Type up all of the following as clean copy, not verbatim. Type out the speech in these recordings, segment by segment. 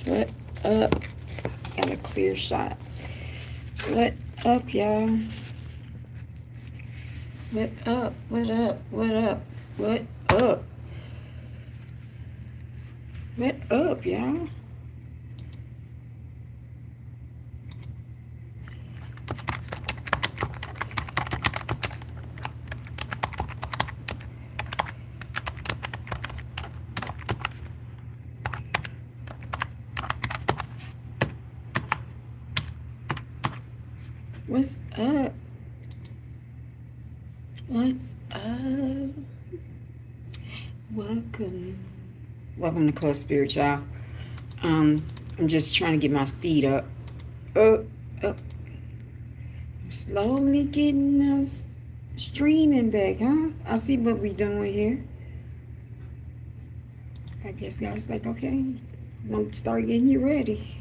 What up? Got a clear shot. What up, y'all? What up? What up? What up? What up? What up, y'all? What's up? What's up? Welcome to Club Spirit, y'all. I'm just trying to get my feet up. Up. I'm slowly getting us streaming back, huh? I see what we doing here. I guess guys like, okay, I'm gonna start getting you ready.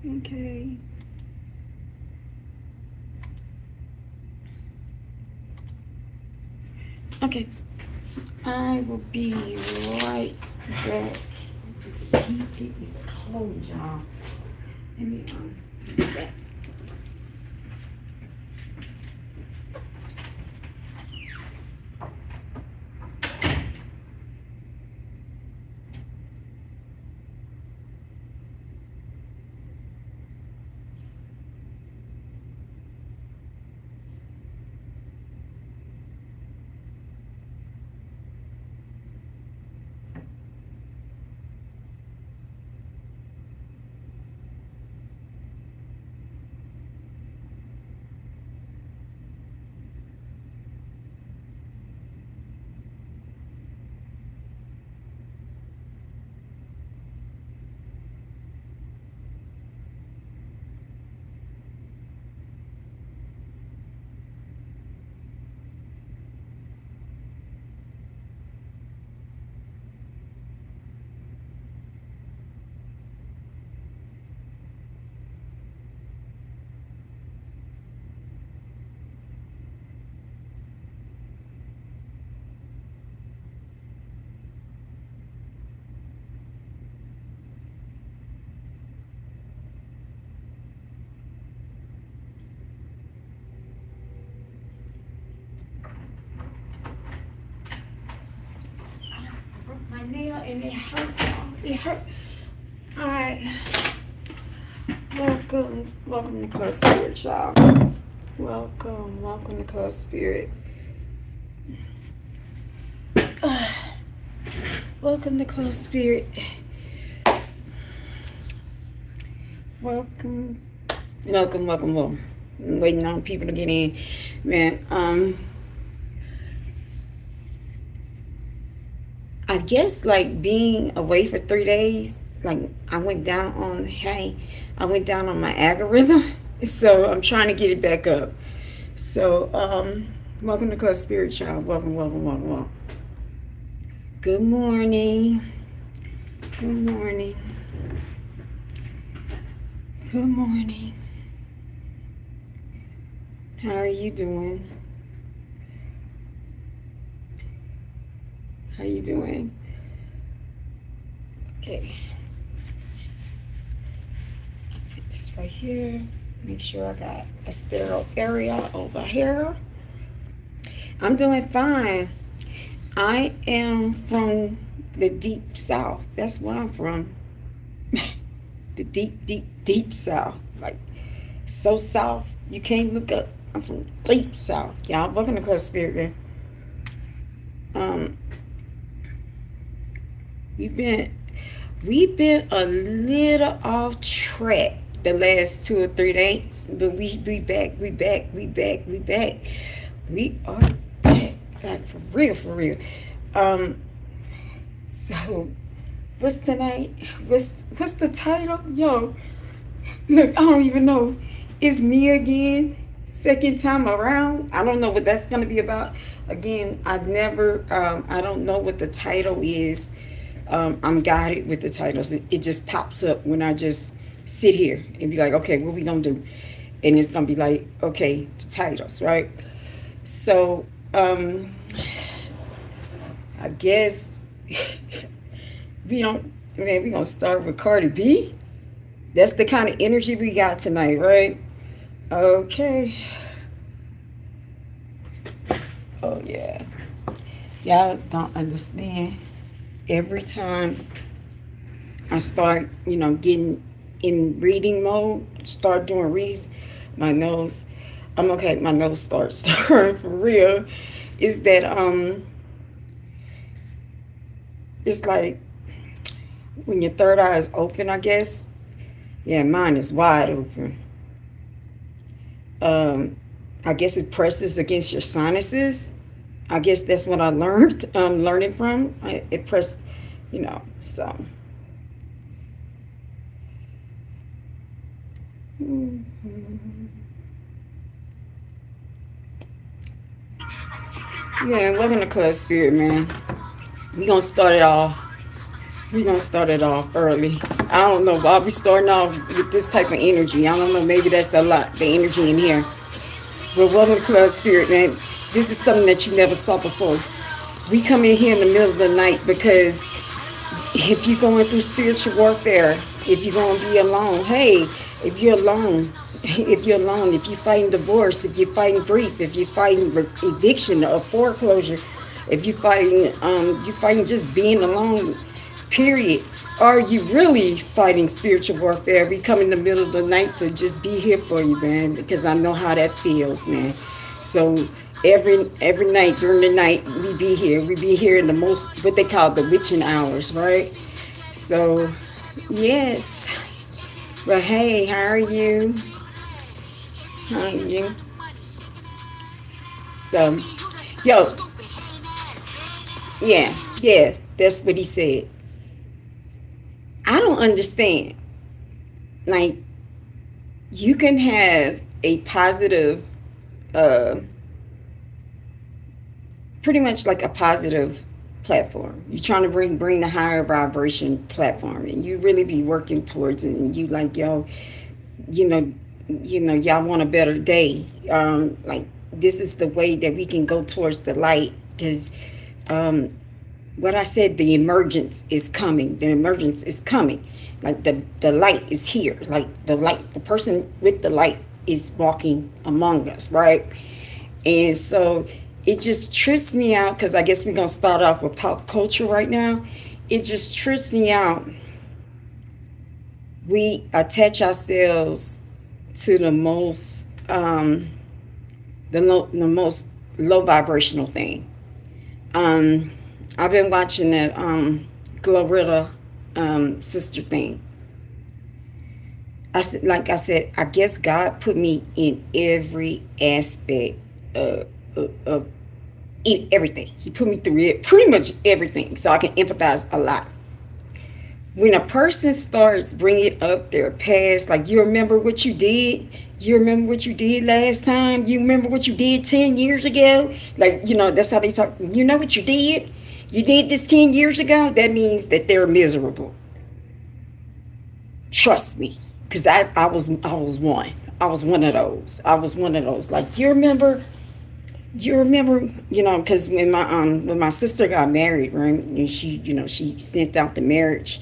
Okay. Okay. I will be right back. It is cold, y'all. Let me be back. My nail and it hurt, y'all. It hurt. Alright. Welcome to Club Spirit, y'all. Welcome to Club Spirit. Welcome to Club Spirit. Welcome. I'm waiting on people to get in. Man, I guess like being away for 3 days, like I went down on my algorithm. So I'm trying to get it back up. So welcome to Club Spirit, y'all. Welcome. Good morning. How are you doing? Okay. I'll put this right here. Make sure I got a sterile area over here. I'm doing fine. I am from the deep south. That's where I'm from. The deep south. Like, so south, you can't look up. I'm from deep south. Y'all, welcome to Club Spirit, man. We've been a little off track the last 2 or 3 days, but we back. We are back for real. So what's tonight? What's the title? Yo, look, I don't even know. It's me again, second time around. I don't know what that's gonna be about. Again, I don't know what the title is. I'm guided with the titles. It just pops up when I just sit here and be like, okay, what we gonna do? and it's gonna be like, okay, the titles, right? So I guess we don't, man, we gonna start with Cardi B. That's the kind of energy we got tonight, right? Okay. Oh yeah. Y'all don't understand. Every time I start, getting in reading mode, start doing reads, my nose, I'm okay, my nose starts stirring for real. Is that it's like when your third eye is open, I guess. Yeah, mine is wide open. I guess it presses against your sinuses. I guess that's what I learned, learning from. It pressed, so. Yeah, welcome to Club Spirit, man. We're going to start it off. Early. I don't know why we starting off with this type of energy. I don't know, maybe that's a lot, the energy in here. But welcome to Club Spirit, man. This is something that you never saw before. We come in here in the middle of the night because if you're going through spiritual warfare, if you're going to be alone, hey, if you're alone, if you're fighting divorce, if you're fighting grief, if you're fighting eviction or foreclosure, if you're fighting just being alone, period. Are you really fighting spiritual warfare? We come in the middle of the night to just be here for you, man, because I know how that feels, man. So every night during the night we be here. We be here in the most, what they call the witching hours, right? So yes. Well, hey, how are you? So, yo, yeah, that's what he said. I don't understand. Like, you can have a positive, pretty much like a positive platform. You're trying to bring the higher vibration platform, and you really be working towards it. And you like, yo, y'all want a better day. Like, this is the way that we can go towards the light. Because what I said, the emergence is coming. The emergence is coming. Like the light is here. Like the person with the light is walking among us, right? And so it just trips me out, because I guess we're going to start off with pop culture right now. It just trips me out. We attach ourselves to the most most low vibrational thing. I've been watching that Glorilla sister thing. I said, I guess God put me in every aspect of in everything. He put me through it, pretty much everything, so I can empathize a lot. When a person starts bringing up their past, like, you remember what you did? You remember what you did last time? You remember what you did 10 years ago? Like, that's how they talk. You know what you did? You did this 10 years ago? That means that they're miserable. Trust me, because I was one. I was one of those. Like, you remember, because when my sister got married, right, and she sent out the marriage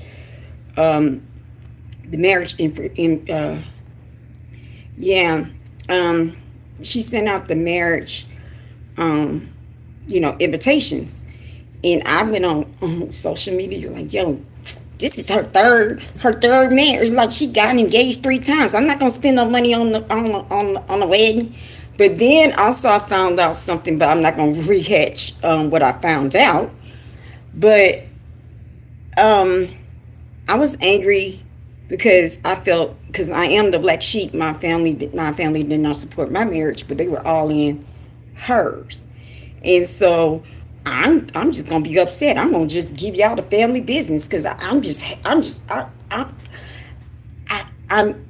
she sent out the marriage invitations, and I went on social media like, yo, this is her third marriage. Like, she got engaged 3 times. I'm not gonna spend no money on the wedding. But then also I found out something, but I'm not gonna rehash what I found out. But I was angry because I felt, because I am the black sheep. My family did not support my marriage, but they were all in hers, and so I'm just gonna be upset. I'm gonna just give y'all the family business, because I'm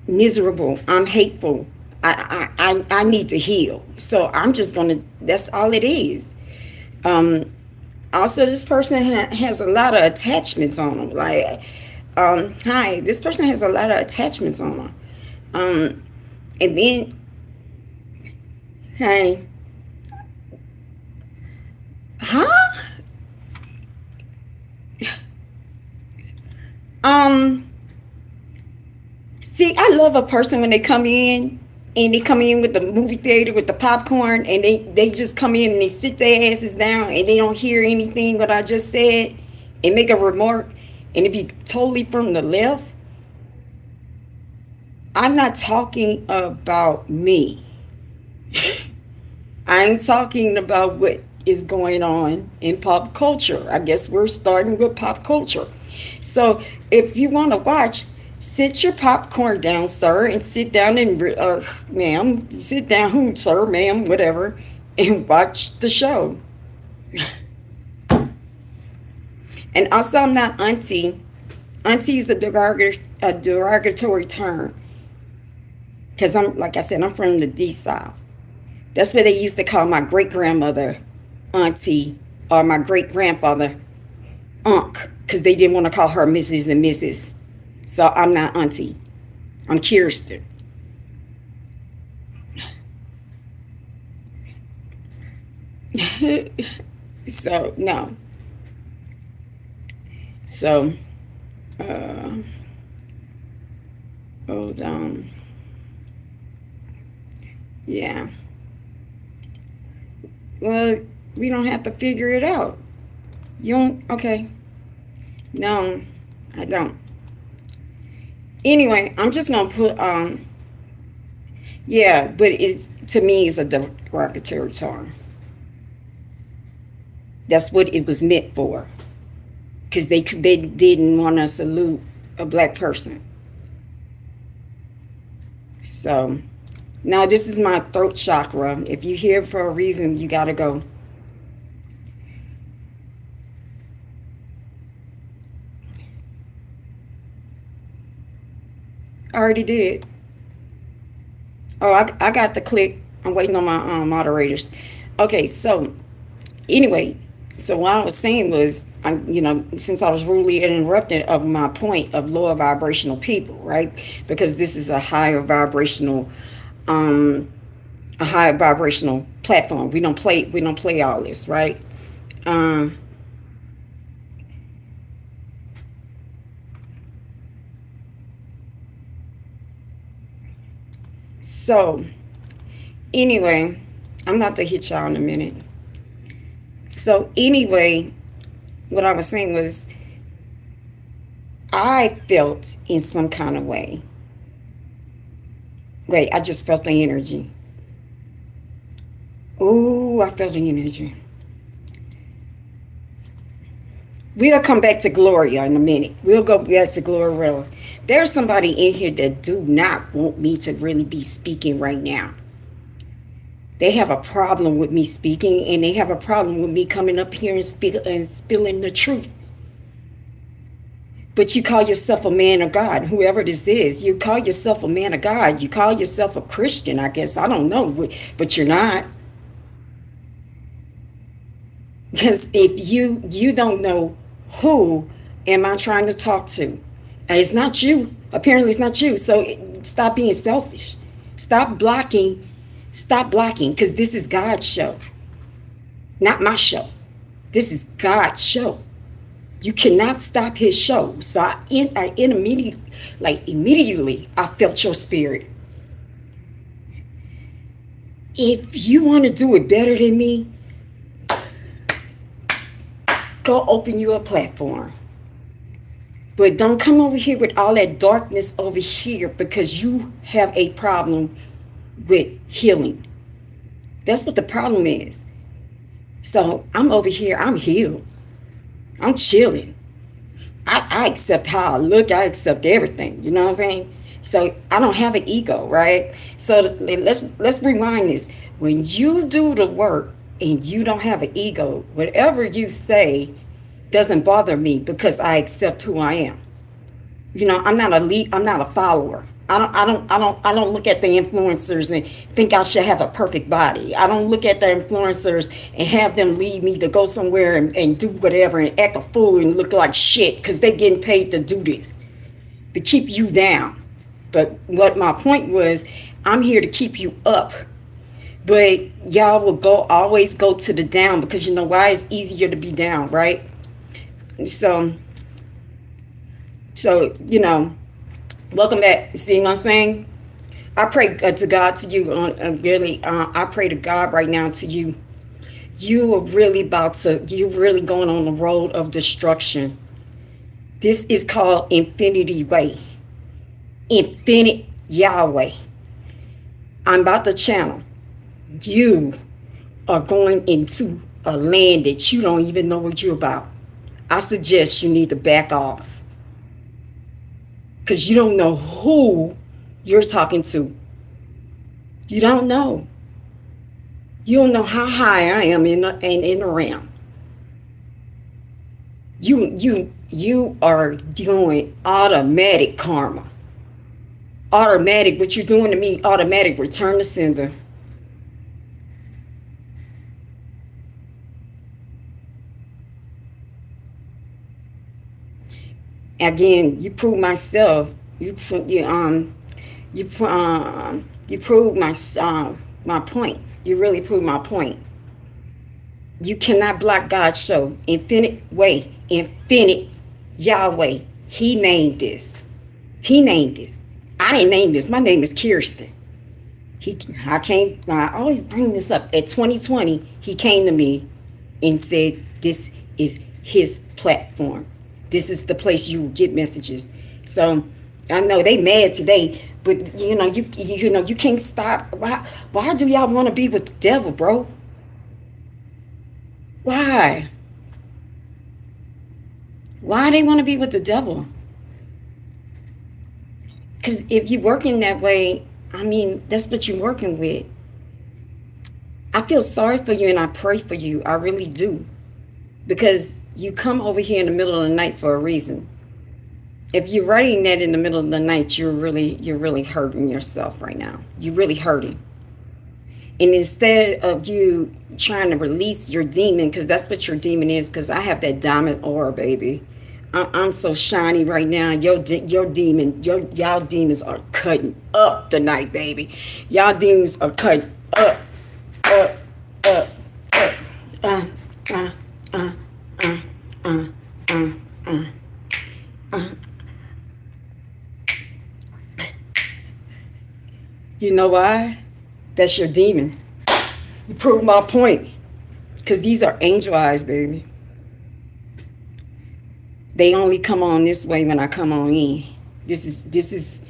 miserable. I'm hateful. I need to heal. So I'm just gonna. That's all it is. Also, this person has a lot of attachments on them. Like, this person has a lot of attachments on them. And then Hey, huh? Um, See, I love a person when they come in and they come in with the movie theater with the popcorn and they just come in and they sit their asses down and they don't hear anything what I just said and make a remark and it be totally from the left. I'm not talking about me. I'm talking about what is going on in pop culture. I guess we're starting with pop culture. So if you want to watch, sit your popcorn down, sir, and sit down and, ma'am, sit down, sir, ma'am, whatever, and watch the show. And also, I'm not auntie. Auntie is a derogatory term. Because like I said, I'm from the D South. That's what they used to call my great-grandmother auntie or my great-grandfather unc because they didn't want to call her Mrs. and Mrs. So I'm not auntie. I'm Kirsten. So, no. So, hold on. Yeah. Well, we don't have to figure it out. You don't? Okay. No, I don't. Anyway, I'm just gonna put yeah, but it's to me it's a derogatory term. That's what it was meant for. Because they didn't want to salute a black person. So now this is my throat chakra. If you're here for a reason, you gotta go. I already did. Oh, I got the click. I'm waiting on my moderators. Okay, so anyway, so what I was saying was, since I was rudely interrupted of my point of lower vibrational people, right? Because this is a higher vibrational platform. We don't play all this, right? So anyway, I'm about to hit y'all in a minute. So anyway, what I was saying was I felt in some kind of way. Wait, I just felt the energy. Oh, I felt the energy. We'll come back to Gloria in a minute. We'll go back to Gloria. There's somebody in here that do not want me to really be speaking right now. They have a problem with me speaking, and they have a problem with me coming up here and spilling the truth. But you call yourself a man of God, whoever this is. You call yourself a man of God. You call yourself a Christian, I guess. I don't know, but you're not. Because if you don't know who am I trying to talk to, and it's not you. Apparently, it's not you. So stop being selfish. Stop blocking. Stop blocking, because this is God's show, not my show. This is God's show. You cannot stop his show. So immediately, I felt your spirit. If you want to do it better than me, go open you a platform. But don't come over here with all that darkness over here, because you have a problem with healing. That's what the problem is. So I'm over here, I'm healed. I'm chilling. I accept how I look. I accept everything. You know what I'm saying? So I don't have an ego, right? So let's rewind this. When you do the work and you don't have an ego, whatever you say doesn't bother me, because I accept who I am. I'm not a lead, I'm not a follower. I don't look at the influencers and think I should have a perfect body. I don't look at the influencers and have them lead me to go somewhere and do whatever and act a fool and look like shit, because they're getting paid to do this, to keep you down. But what my point was, I'm here to keep you up. But y'all will always go to the down, because you know why? It's easier to be down, right? So, you know, welcome back. See what I'm saying? I pray to God, to you, really, I pray to God right now to you. You are really you're really going on the road of destruction. This is called infinity way. Infinite Yahweh. I'm about to channel. You are going into a land that you don't even know what you're about. I suggest you need to back off, because you don't know who you're talking to. You don't know. You don't know how high I am in the realm. You are doing automatic karma. Automatic, what you're doing to me, automatic return to sender. Again, you prove myself. You prove my point. You really prove my point. You cannot block God's show. Infinite way, infinite Yahweh. He named this. He named this. I didn't name this. My name is Kirsten. I always bring this up. At 2020, he came to me and said, this is his platform. This is the place you get messages. So I know they mad today, but you know, you can't stop. Why do y'all want to be with the devil, bro? Why? Why they want to be with the devil? Because if you're working that way, I mean, that's what you're working with. I feel sorry for you and I pray for you. I really do. Because you come over here in the middle of the night for a reason. If you're writing that in the middle of the night, you're really hurting yourself right now. You're really hurting. And instead of you trying to release your demon, because that's what your demon is, because I have that diamond aura, baby. I'm so shiny right now. Y'all demons are cutting up tonight, baby. Y'all demons are cutting up, up, up, up. Uh, uh, uh, uh, uh, uh, uh, uh. You know why? That's your demon. You prove my point. Because these are angel eyes, baby. They only come on this way when I come on in. This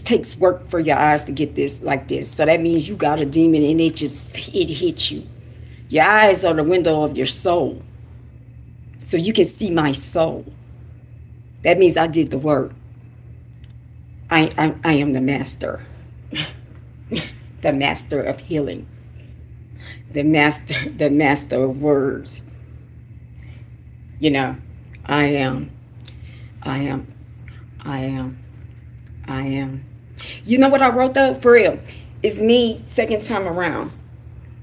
takes work for your eyes to get this like this. So that means you got a demon and it hits you. Your eyes are the window of your soul. So you can see my soul. That means I did the work. I am the master. The master of healing. The master of words. You know, I am. You know what I wrote though? For real. It's me second time around.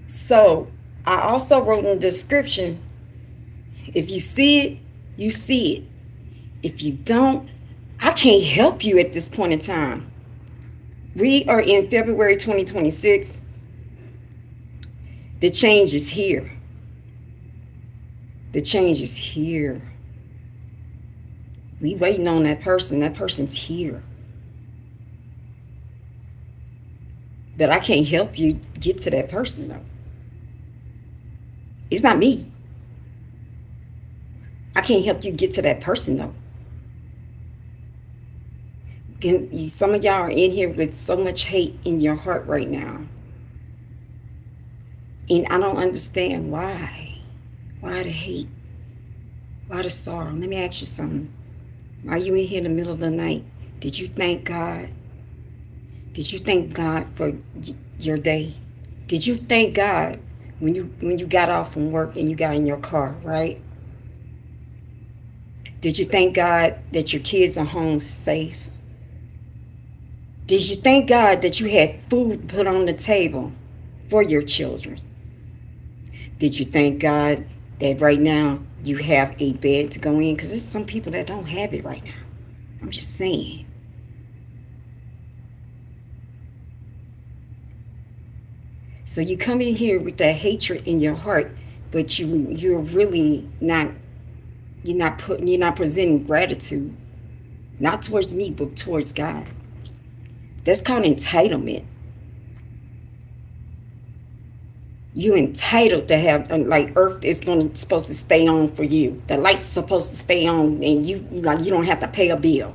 So I also wrote in the description, if you see it, you see it. If you don't, I can't help you at this point in time. We are in February 2026. The change is here. The change is here. We waiting on that person. That person's here. But I can't help you get to that person though. It's not me. I can't help you get to that person though. Some of y'all are in here with so much hate in your heart right now. And I don't understand why. Why the hate? Why the sorrow? Let me ask you something. Are you in here in the middle of the night? Did you thank God? Did you thank God for your day? Did you thank God when you got off from work and you got in your car, right? Did you thank God that your kids are home safe? Did you thank God that you had food put on the table for your children? Did you thank God that right now you have a bed to go in? Because there's some people that don't have it right now. I'm just saying. So you come in here with that hatred in your heart, but you're really not, you're not presenting gratitude, not towards me, but towards God. That's called entitlement. You entitled to have, like, earth is supposed to stay on for you. The light's supposed to stay on, and you don't have to pay a bill.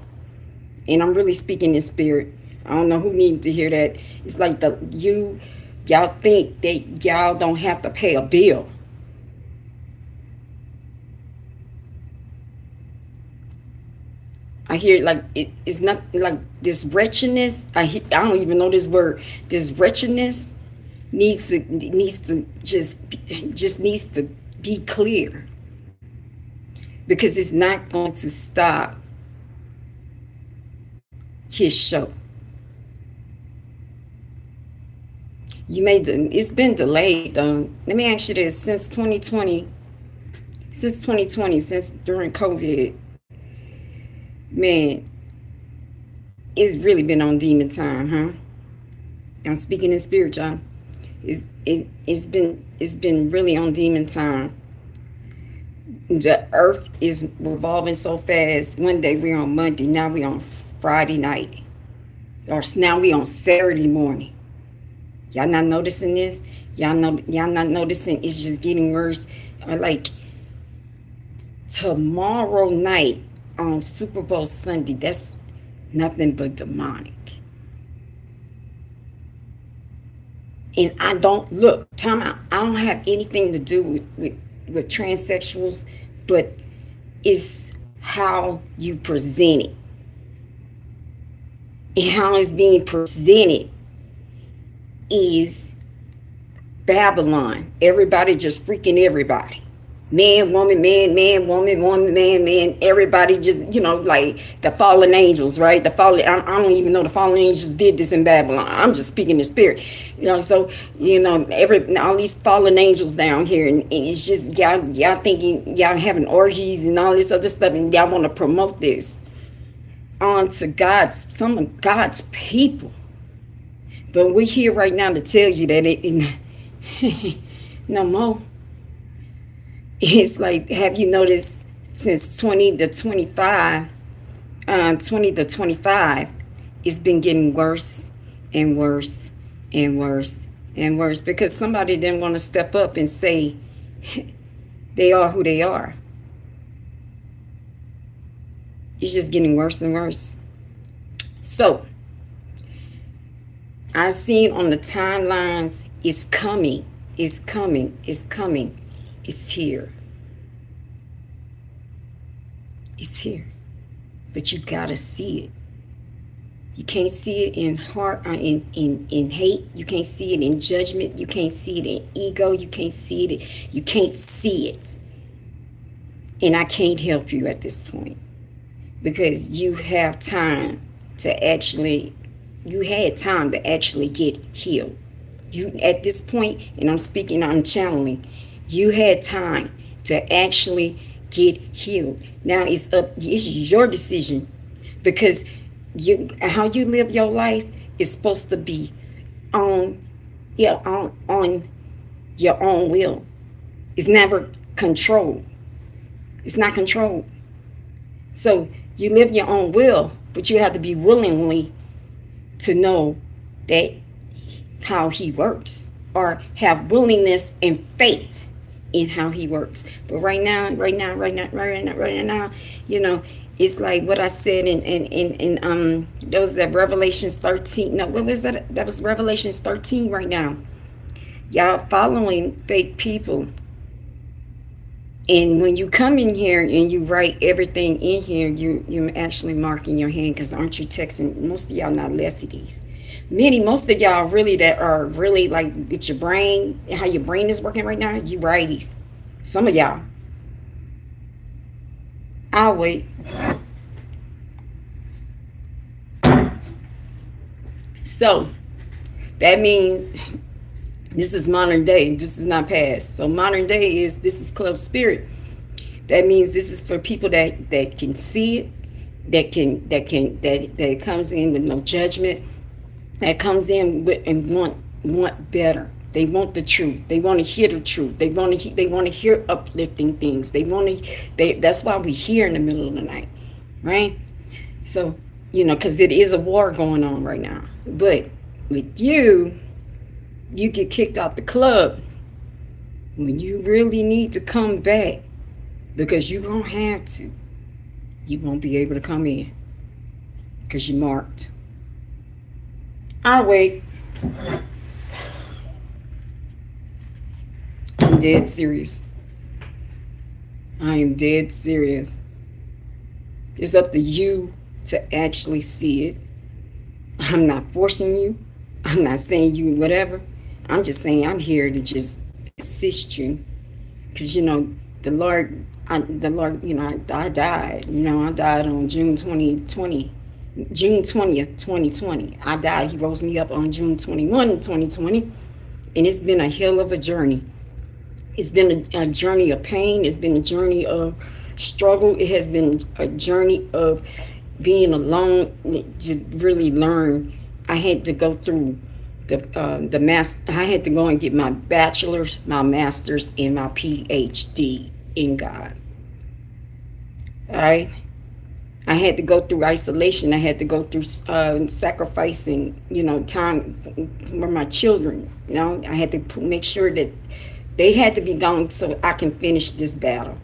And I'm really speaking in spirit. I don't know who needs to hear that. It's like y'all think that y'all don't have to pay a bill. I hear like it's not like this wretchedness. I don't even know this word. This wretchedness needs to just needs to be clear, because it's not going to stop his show. It's been delayed. Let me ask you this: since 2020, since during COVID, man, it's really been on demon time, huh? I'm speaking in spirit, y'all. It's been really on demon time. The earth is revolving so fast. One day we're on Monday, now we're on Friday night, or now we on Saturday morning. Y'all not noticing this? Y'all not noticing it's just getting worse? Like tomorrow night on Super Bowl Sunday, that's nothing but demonic. And I don't look, time out, I don't have anything to do with transsexuals, but it's how you present it and how it's being presented is Babylon. Everybody just freaking everybody. Man, woman, man, woman, man. Everybody just, like the fallen angels, right? I don't even know the fallen angels did this in Babylon. I'm just speaking in spirit. So, all these fallen angels down here, and it's just, y'all thinking, y'all having orgies and all this other stuff, and y'all want to promote this onto some of God's people. But we're here right now to tell you that it no more. It's like, have you noticed since 20 to 25, it's been getting worse and worse and worse and worse, because somebody didn't want to step up and say they are who they are. It's just getting worse and worse. So I seen on the timelines, it's coming, it's coming, it's coming. It's here. It's here. But you gotta see it. You can't see it in heart, in hate. You can't see it in judgment. You can't see it in ego. You can't see it. You can't see it. And I can't help you at this point, because you have time to actually, get healed. You at this point, and I'm channeling. You had time to actually get healed. Now it's your decision, because how you live your life is supposed to be on your own will. It's never controlled. It's not controlled. So you live your own will, but you have to be willingly to know that how he works, or have willingness and faith in how he works. But right now, it's like what I said in there was that Revelations 13. No, what was that? That was Revelations 13 right now. Y'all following fake people. And when you come in here and you write everything in here, you're actually marking your hand, because aren't you texting? Most of y'all not lefties. Most of y'all really that are really like with your brain, how your brain is working right now, you righties. Some of y'all. I'll wait. So that means this is modern day. This is not past. So modern day this is ClubSpirit. That means this is for people that can see it, that comes in with no judgment, that comes in with and want better. They want the truth. They want to hear the truth. They want to hear uplifting things. That's why we here in the middle of the night, right? So, because it is a war going on right now. But with you get kicked out the club when you really need to come back, because you don't have to. You won't be able to come in because you're marked. I'll wait. I'm dead serious. I am dead serious. It's up to you to actually see it. I'm not forcing you. I'm not saying you whatever. I'm just saying I'm here to just assist you. Because, the Lord, I died. I died on June 2020. June 20th, 2020. I died. He rose me up on June 21, 2020. And it's been a hell of a journey. It's been a journey of pain. It's been a journey of struggle. It has been a journey of being alone to really learn. I had to go through I had to go and get my bachelor's, my master's, and my PhD in God. All right. I had to go through isolation. I had to go through sacrificing, time for my children. I had to make sure that they had to be gone so I can finish this battle.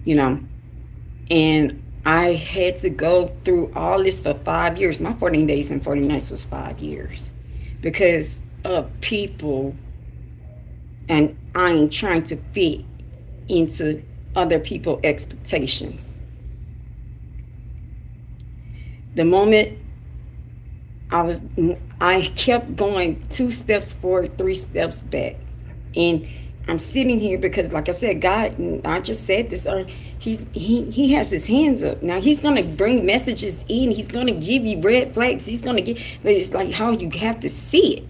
And I had to go through all this for 5 years. My 14 days and 40 nights was 5 years because of people, and I ain't trying to fit into other people's expectations. The moment I kept going 2 steps forward, 3 steps back. And I'm sitting here because, like I said, God, I just said this, he has his hands up. Now he's going to bring messages in. He's going to give you red flags. He's going to but it's like how you have to see it.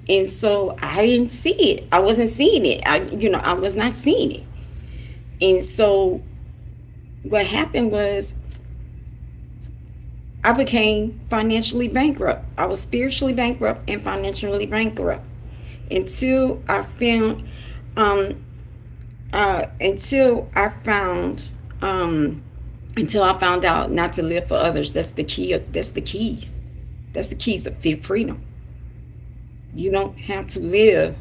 And so I didn't see it. I wasn't seeing it. I was not seeing it. And so what happened was I became financially bankrupt. I was spiritually bankrupt and financially bankrupt until I found out not to live for others. That's the key. That's the keys. That's the keys of freedom. You don't have to live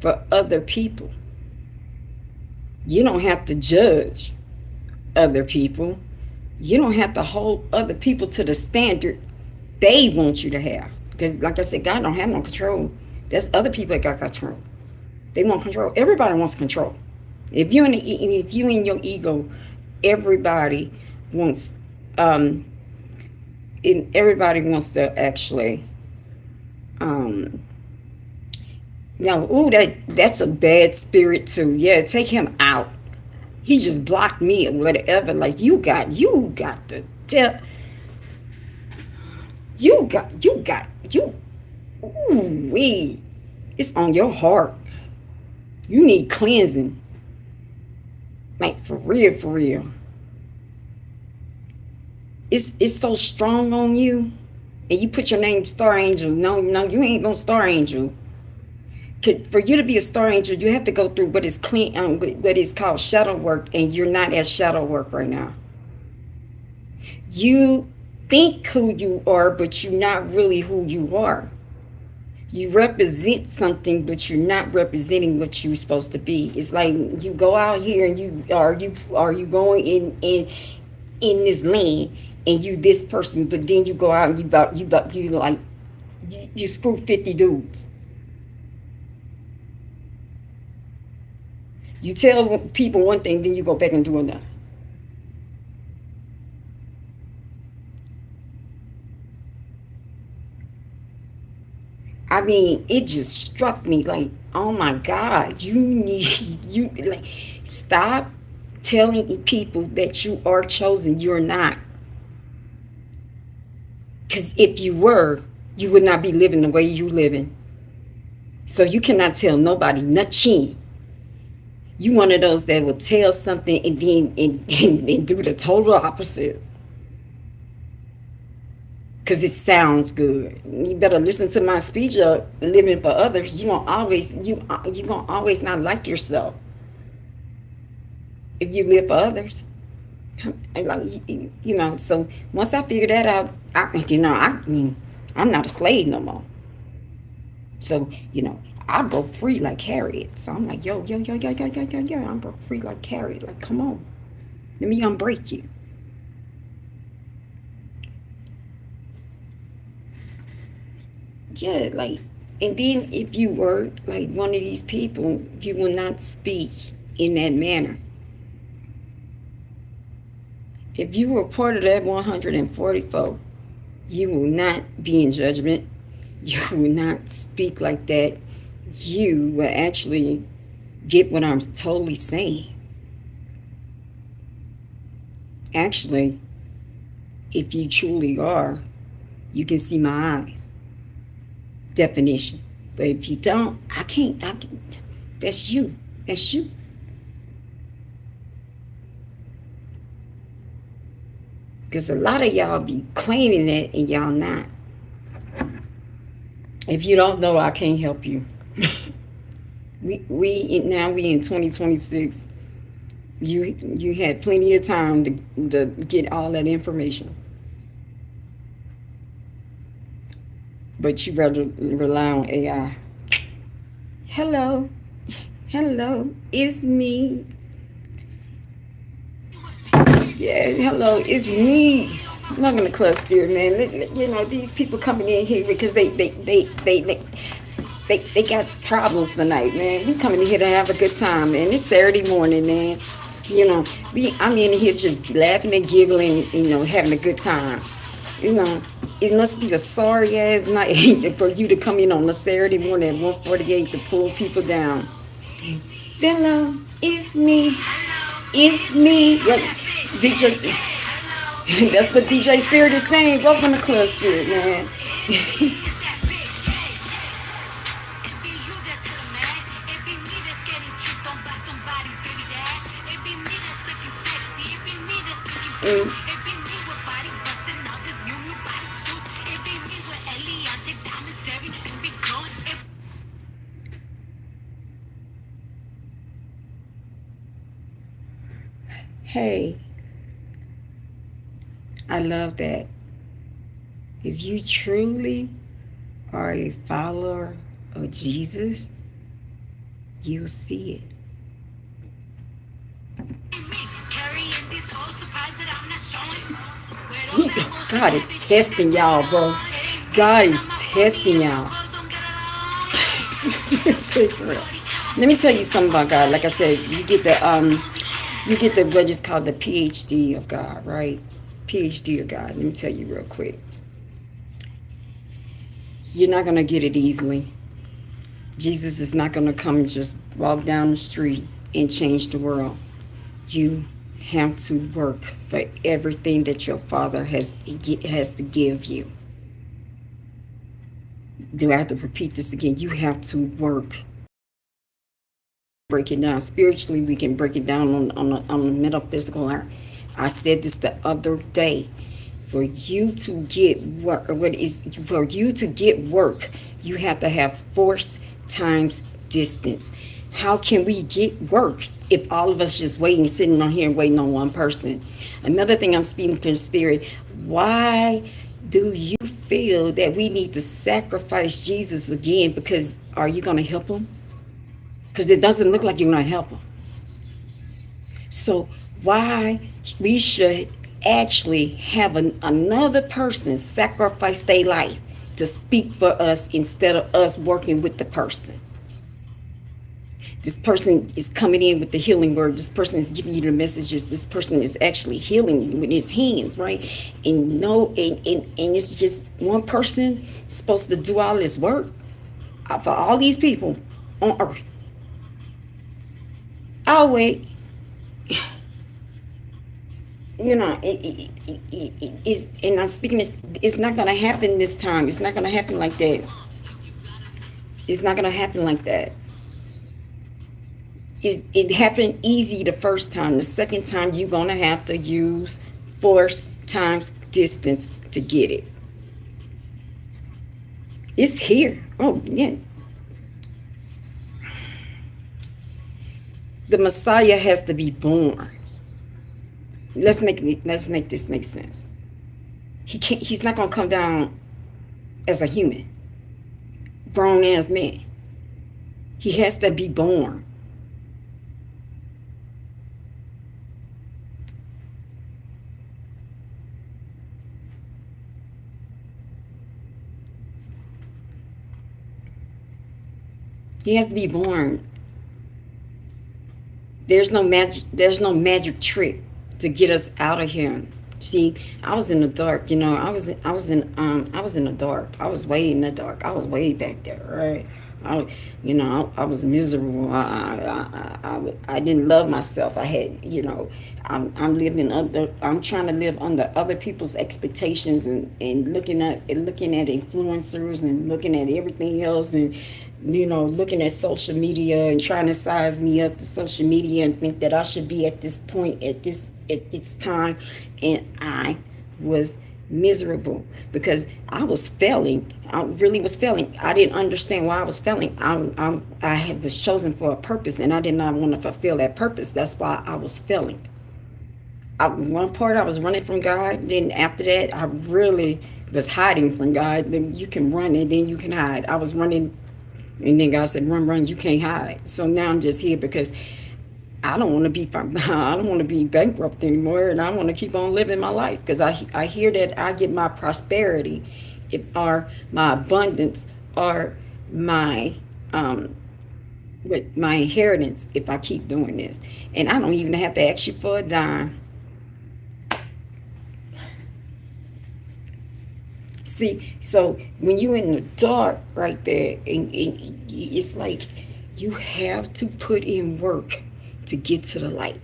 for other people. You don't have to judge other people. You don't have to hold other people to the standard they want you to have. Because, like I said, God don't have no control. There's other people that got control. They want control. Everybody wants control. If you in your ego, everybody wants everybody wants to actually that's a bad spirit too. Yeah, take him out. He just blocked me or whatever. Like you got the tip. You ooh wee. It's on your heart. You need cleansing. Like for real. It's so strong on you. And you put your name Star Angel. No, you ain't no Star Angel. For you to be a Star Angel, you have to go through what is what is called shadow work, and you're not at shadow work right now. You think who you are, but you're not really who you are. You represent something, but you're not representing what you're supposed to be. It's like you go out here and you going in this land and you this person, but then you go out and you screw 50 dudes. You tell people one thing, then you go back and do another. I mean, it just struck me like, oh my God, stop telling people that you are chosen. You're not. Because if you were, you would not be living the way you living. So you cannot tell nobody nothing. You one of those that will tell something and then and do the total opposite. because it sounds good. You better listen to my speech of living for others. You gonna always not like yourself if you live for others. So once I figured that out, I'm not a slave no more. So, I broke free like Harriet. So I'm like, yo, I broke free like Harriet. Like, come on, let me unbreak you. Yeah, like, and then if you were like one of these people, you will not speak in that manner. If you were part of that 144, you will not be in judgment. You will not speak like that. You will actually get what I'm totally saying. Actually, if you truly are, you can see my eyes. Definition. But if you don't, I can't. That's you. That's you. Because a lot of y'all be claiming that and y'all not. If you don't know, I can't help you. we in 2026. You had plenty of time to get all that information. But you rather rely on AI. Hello, it's me. Yeah, hello, it's me. I'm not gonna ClubSpirit, man. These people coming in here because they got problems tonight, man. We coming in here to have a good time, man. It's Saturday morning, man. I'm in here just laughing and giggling, having a good time. It must be a sorry ass night for you to come in on a Saturday morning at 1:48 to pull people down. Hello, it's me. It's me. Yeah, DJ. That's what DJ Spirit is saying. Welcome to ClubSpirit, man. Hey, I love that. If you truly are a follower of Jesus, you'll see it. God is testing y'all, bro. God is testing y'all. Let me tell you something about God. Like I said, you get what is called the PhD of God, right? PhD of God. Let me tell you real quick. You're not going to get it easily. Jesus is not going to come and just walk down the street and change the world. You have to work for everything that your Father has to give you. Do I have to repeat this again? You have to work. Break it down spiritually. We can break it down on the metaphysical. I said this the other day. For you to get work, you have to have force times distance. How can we get work if all of us just sitting on here and waiting on one person? Another thing, I'm speaking to the Spirit. Why do you feel that we need to sacrifice Jesus again? Because are you going to help him? Because it doesn't look like you're going to help him. So why we should actually have another person sacrifice their life to speak for us instead of us working with the person. This person is coming in with the healing word. This person is giving you the messages. This person is actually healing with his hands, right? And it's just one person supposed to do all this work for all these people on earth. I'll wait. And I'm speaking this, it's not going to happen this time. It's not going to happen like that. It's not going to happen like that. It happened easy the first time. The second time, you're going to have to use force times distance to get it. It's here. Oh, yeah. The Messiah has to be born. Let's make this make sense. He's not gonna come down as a human, grown as man. He has to be born. He has to be born. There's no magic trick to get us out of here. See, I was in the dark, I was in the dark. I was way in the dark. I was way back there, right? I was miserable. I didn't love myself. I'm trying to live under other people's expectations, and looking at influencers, and looking at everything else, and looking at social media and trying to size me up to social media and think that I should be at this point at this time. And I was miserable because I was failing. I really was failing. I didn't understand why I was failing. Was chosen for a purpose, and I did not want to fulfill that purpose. That's why I was failing. One part I was running from God. Then after that, I really was hiding from God. Then you can run and then you can hide. I was running, and then God said, "Run, run, you can't hide." So now I'm just here because I don't want to be I don't want to be bankrupt anymore, and I want to keep on living my life because I hear that I get my prosperity, or my abundance, or my with my inheritance if I keep doing this, and I don't even have to ask you for a dime. See, so when you're in the dark right there, and it's like you have to put in work to get to the light.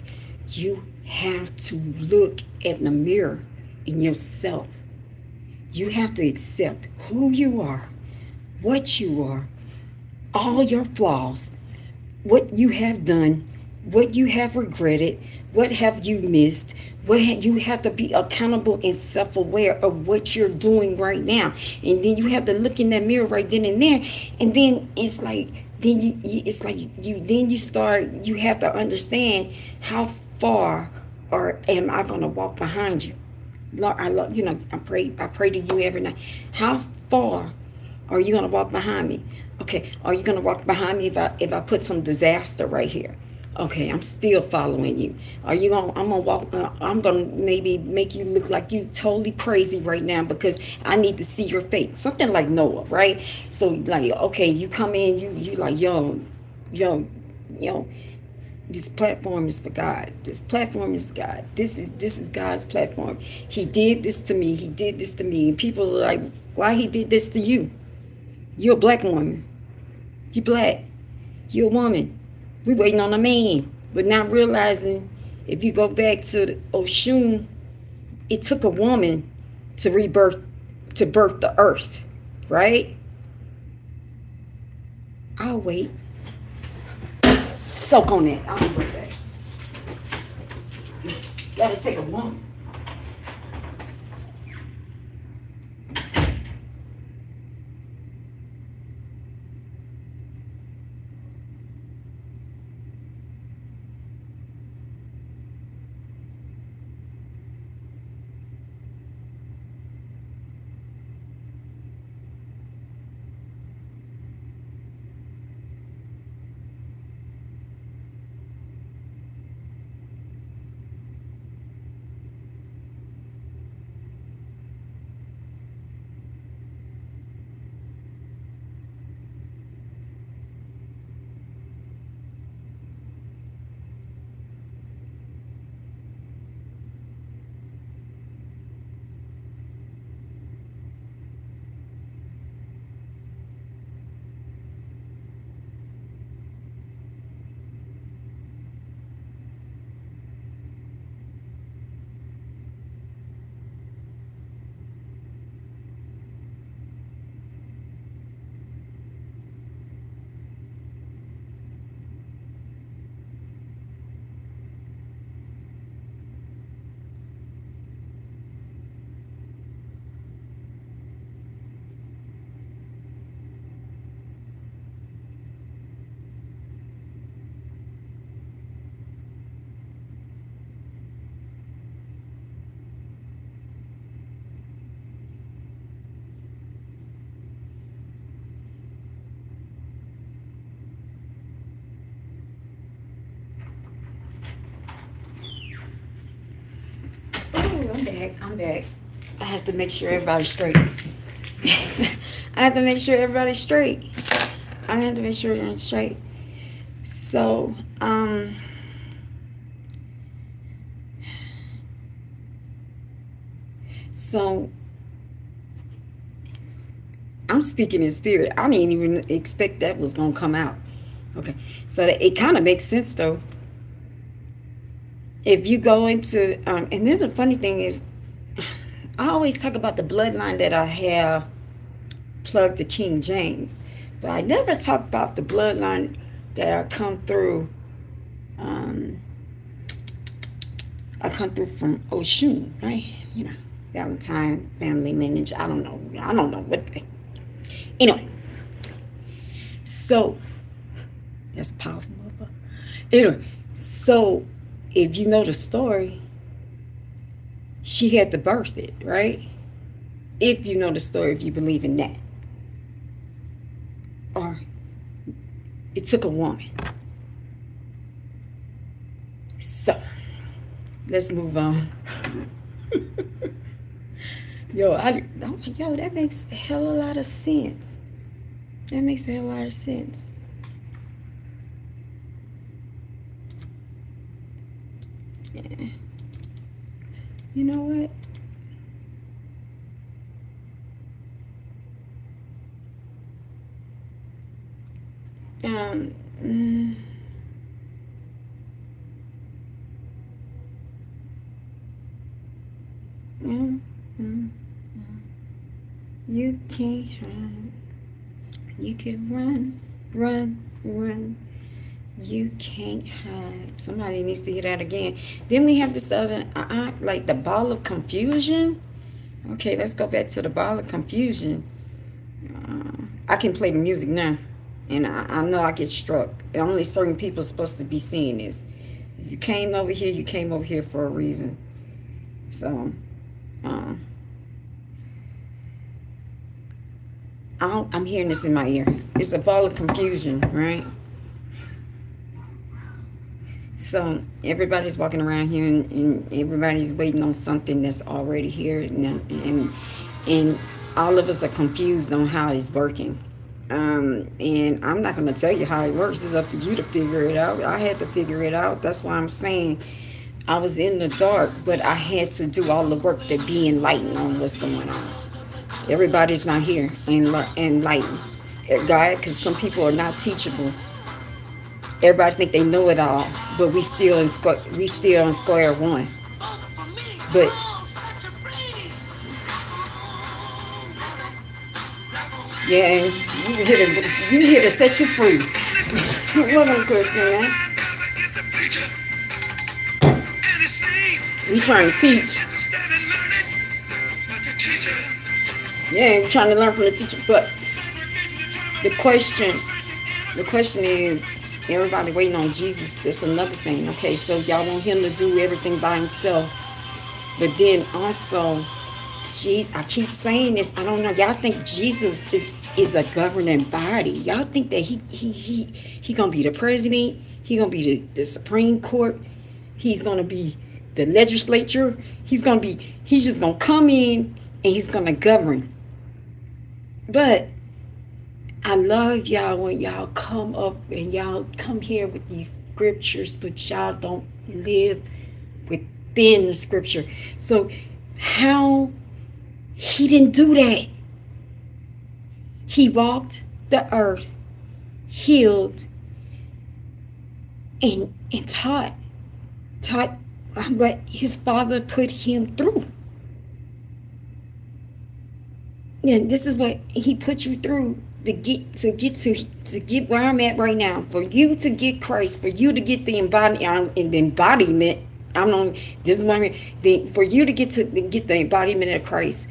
You have to look at the mirror in yourself. You have to accept who you are, what you are, all your flaws, what you have done, what you have regretted, what have you missed, you have to be accountable and self-aware of what you're doing right now. And then you have to look in that mirror right then and there. And then it's like, you have to understand how far or am I going to walk behind you. Lord, I pray to you every night. How far are you going to walk behind me? Okay, are you going to walk behind me if I put some disaster right here? Okay, I'm still following you. I'm gonna maybe make you look like you totally crazy right now because I need to see your face. Something like Noah, right? So like, okay, you come in, you like, yo, this platform is for God. This platform is God. This is God's platform. He did this to me. He did this to me. And people are like, why he did this to you? You're a black woman. You black. You're a woman. We waiting on a man, but not realizing if you go back to the Oshun, it took a woman to birth the earth, right? I'll wait. Soak on that. I'll be right back. Gotta take a woman. I'm back. I have to make sure everybody's straight. I have to make sure everybody's straight. I have to make sure everybody's straight. So, so I'm speaking in spirit. I didn't even expect that was gonna come out. Okay, so it kind of makes sense though. If you go into, and then the funny thing is, I always talk about the bloodline that I have plugged to King James, but I never talk about the bloodline that I come through. I come through from Oshun, right? You know, Valentine family lineage. I don't know what they. Anyway, so that's powerful, mother. Anyway, so if you know the story, she had to birth it, right? If you know the story, if you believe in that. Or it took a woman. So, let's move on. Yo, that makes a hell of a lot of sense. That makes a hell of a lot of sense. Yeah. You know what? You can't hide. You can run. You can't hide. Somebody needs to hear that again. Then we have this other, like the ball of confusion. Okay, let's go back to the ball of confusion. I can play the music now, and I know I get struck. Only certain people are supposed to be seeing this. If you came over here, you came over here for a reason. So, I'm hearing this in my ear. It's a ball of confusion, right? So everybody's walking around here, and everybody's waiting on something that's already here, and all of us are confused on how it's working. And I'm not going to tell you how it works. It's up to you to figure it out. I had to figure it out. That's why I'm saying I was in the dark, but I had to do all the work to be enlightened on what's going on. Everybody's not here enlightened, God, because some people are not teachable. Everybody think they know it all, but we still on square one. But yeah, you here to set you free. What on, Christian? We trying to teach. Yeah, we're trying to learn from the teacher. But the question is, everybody waiting on Jesus. That's another thing. Okay, so y'all want him to do everything by himself. But then also, Jesus, I keep saying this. I don't know. Y'all think Jesus is a governing body. Y'all think that he gonna be the president. He gonna be the Supreme Court. He's gonna be the legislature. He's just gonna come in and he's gonna govern. But I love y'all when y'all come up and y'all come here with these scriptures, but y'all don't live within the scripture. So how he didn't do that? He walked the earth, healed, and taught what his Father put him through. And this is what he put you through to get where I'm at right now. For you to get Christ, for you to get the embodiment. This is what I mean. For you to get the embodiment of Christ,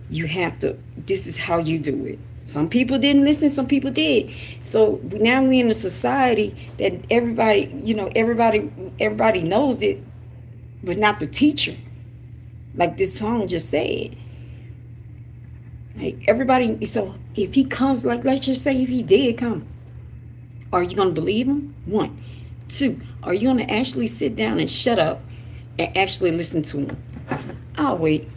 you have to. This is how you do it. Some people didn't listen. Some people did. So now we're in a society that everybody knows it, but not the teacher. Like this song just said. Like everybody. So if he comes, like let's just say if he did come, are you gonna believe him? 1, 2. Are you gonna actually sit down and shut up and actually listen to him? I'll wait.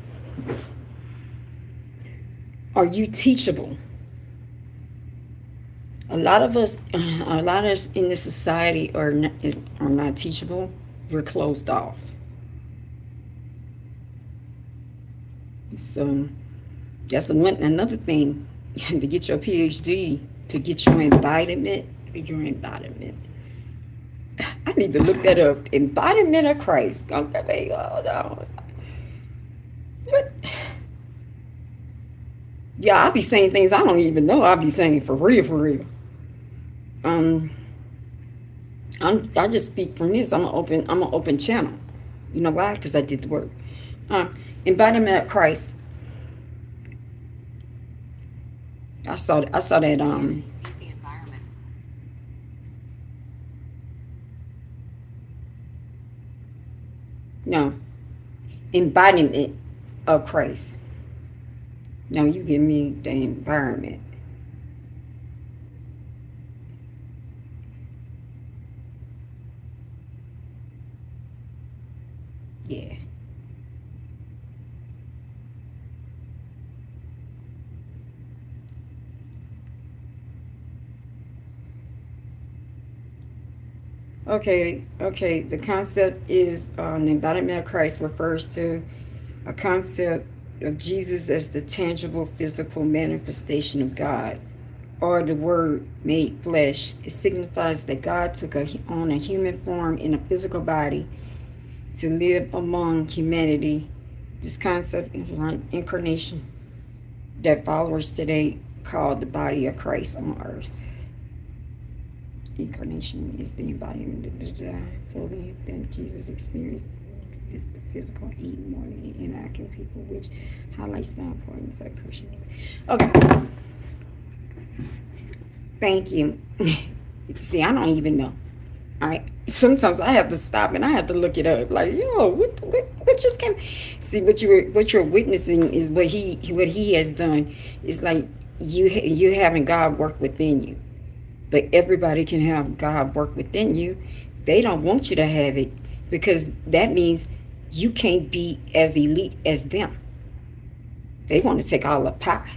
Are you teachable? A lot of us in this society are not teachable. We're closed off. So that's another thing to get your PhD, to get your embodiment. I need to look that up. Embodiment of Christ. Okay, hold on. But yeah, I'll be saying things I don't even know I'll be saying for real. I just speak from this. I'm an open channel. You know why? Because I did the work. Embodiment of Christ. I saw that no. Embodiment of Christ. Now you give me the environment. Yeah. Okay. The concept is the embodiment of Christ refers to a concept of Jesus as the tangible physical manifestation of God, or the Word made flesh. It signifies that God took on a human form in a physical body to live among humanity. This concept is like incarnation that followers today call the body of Christ on earth. Incarnation is the embodiment of the fully that Jesus experienced is the physical eating more than inaccurate people, which highlights the importance of Christian. Okay. Thank you. See, I don't even know. Sometimes I have to stop and I have to look it up. Like, yo, what just came? See, what you're witnessing is what he has done. It's like you having God work within you. But everybody can have God work within you. They don't want you to have it because that means you can't be as elite as them. They want to take all the pie.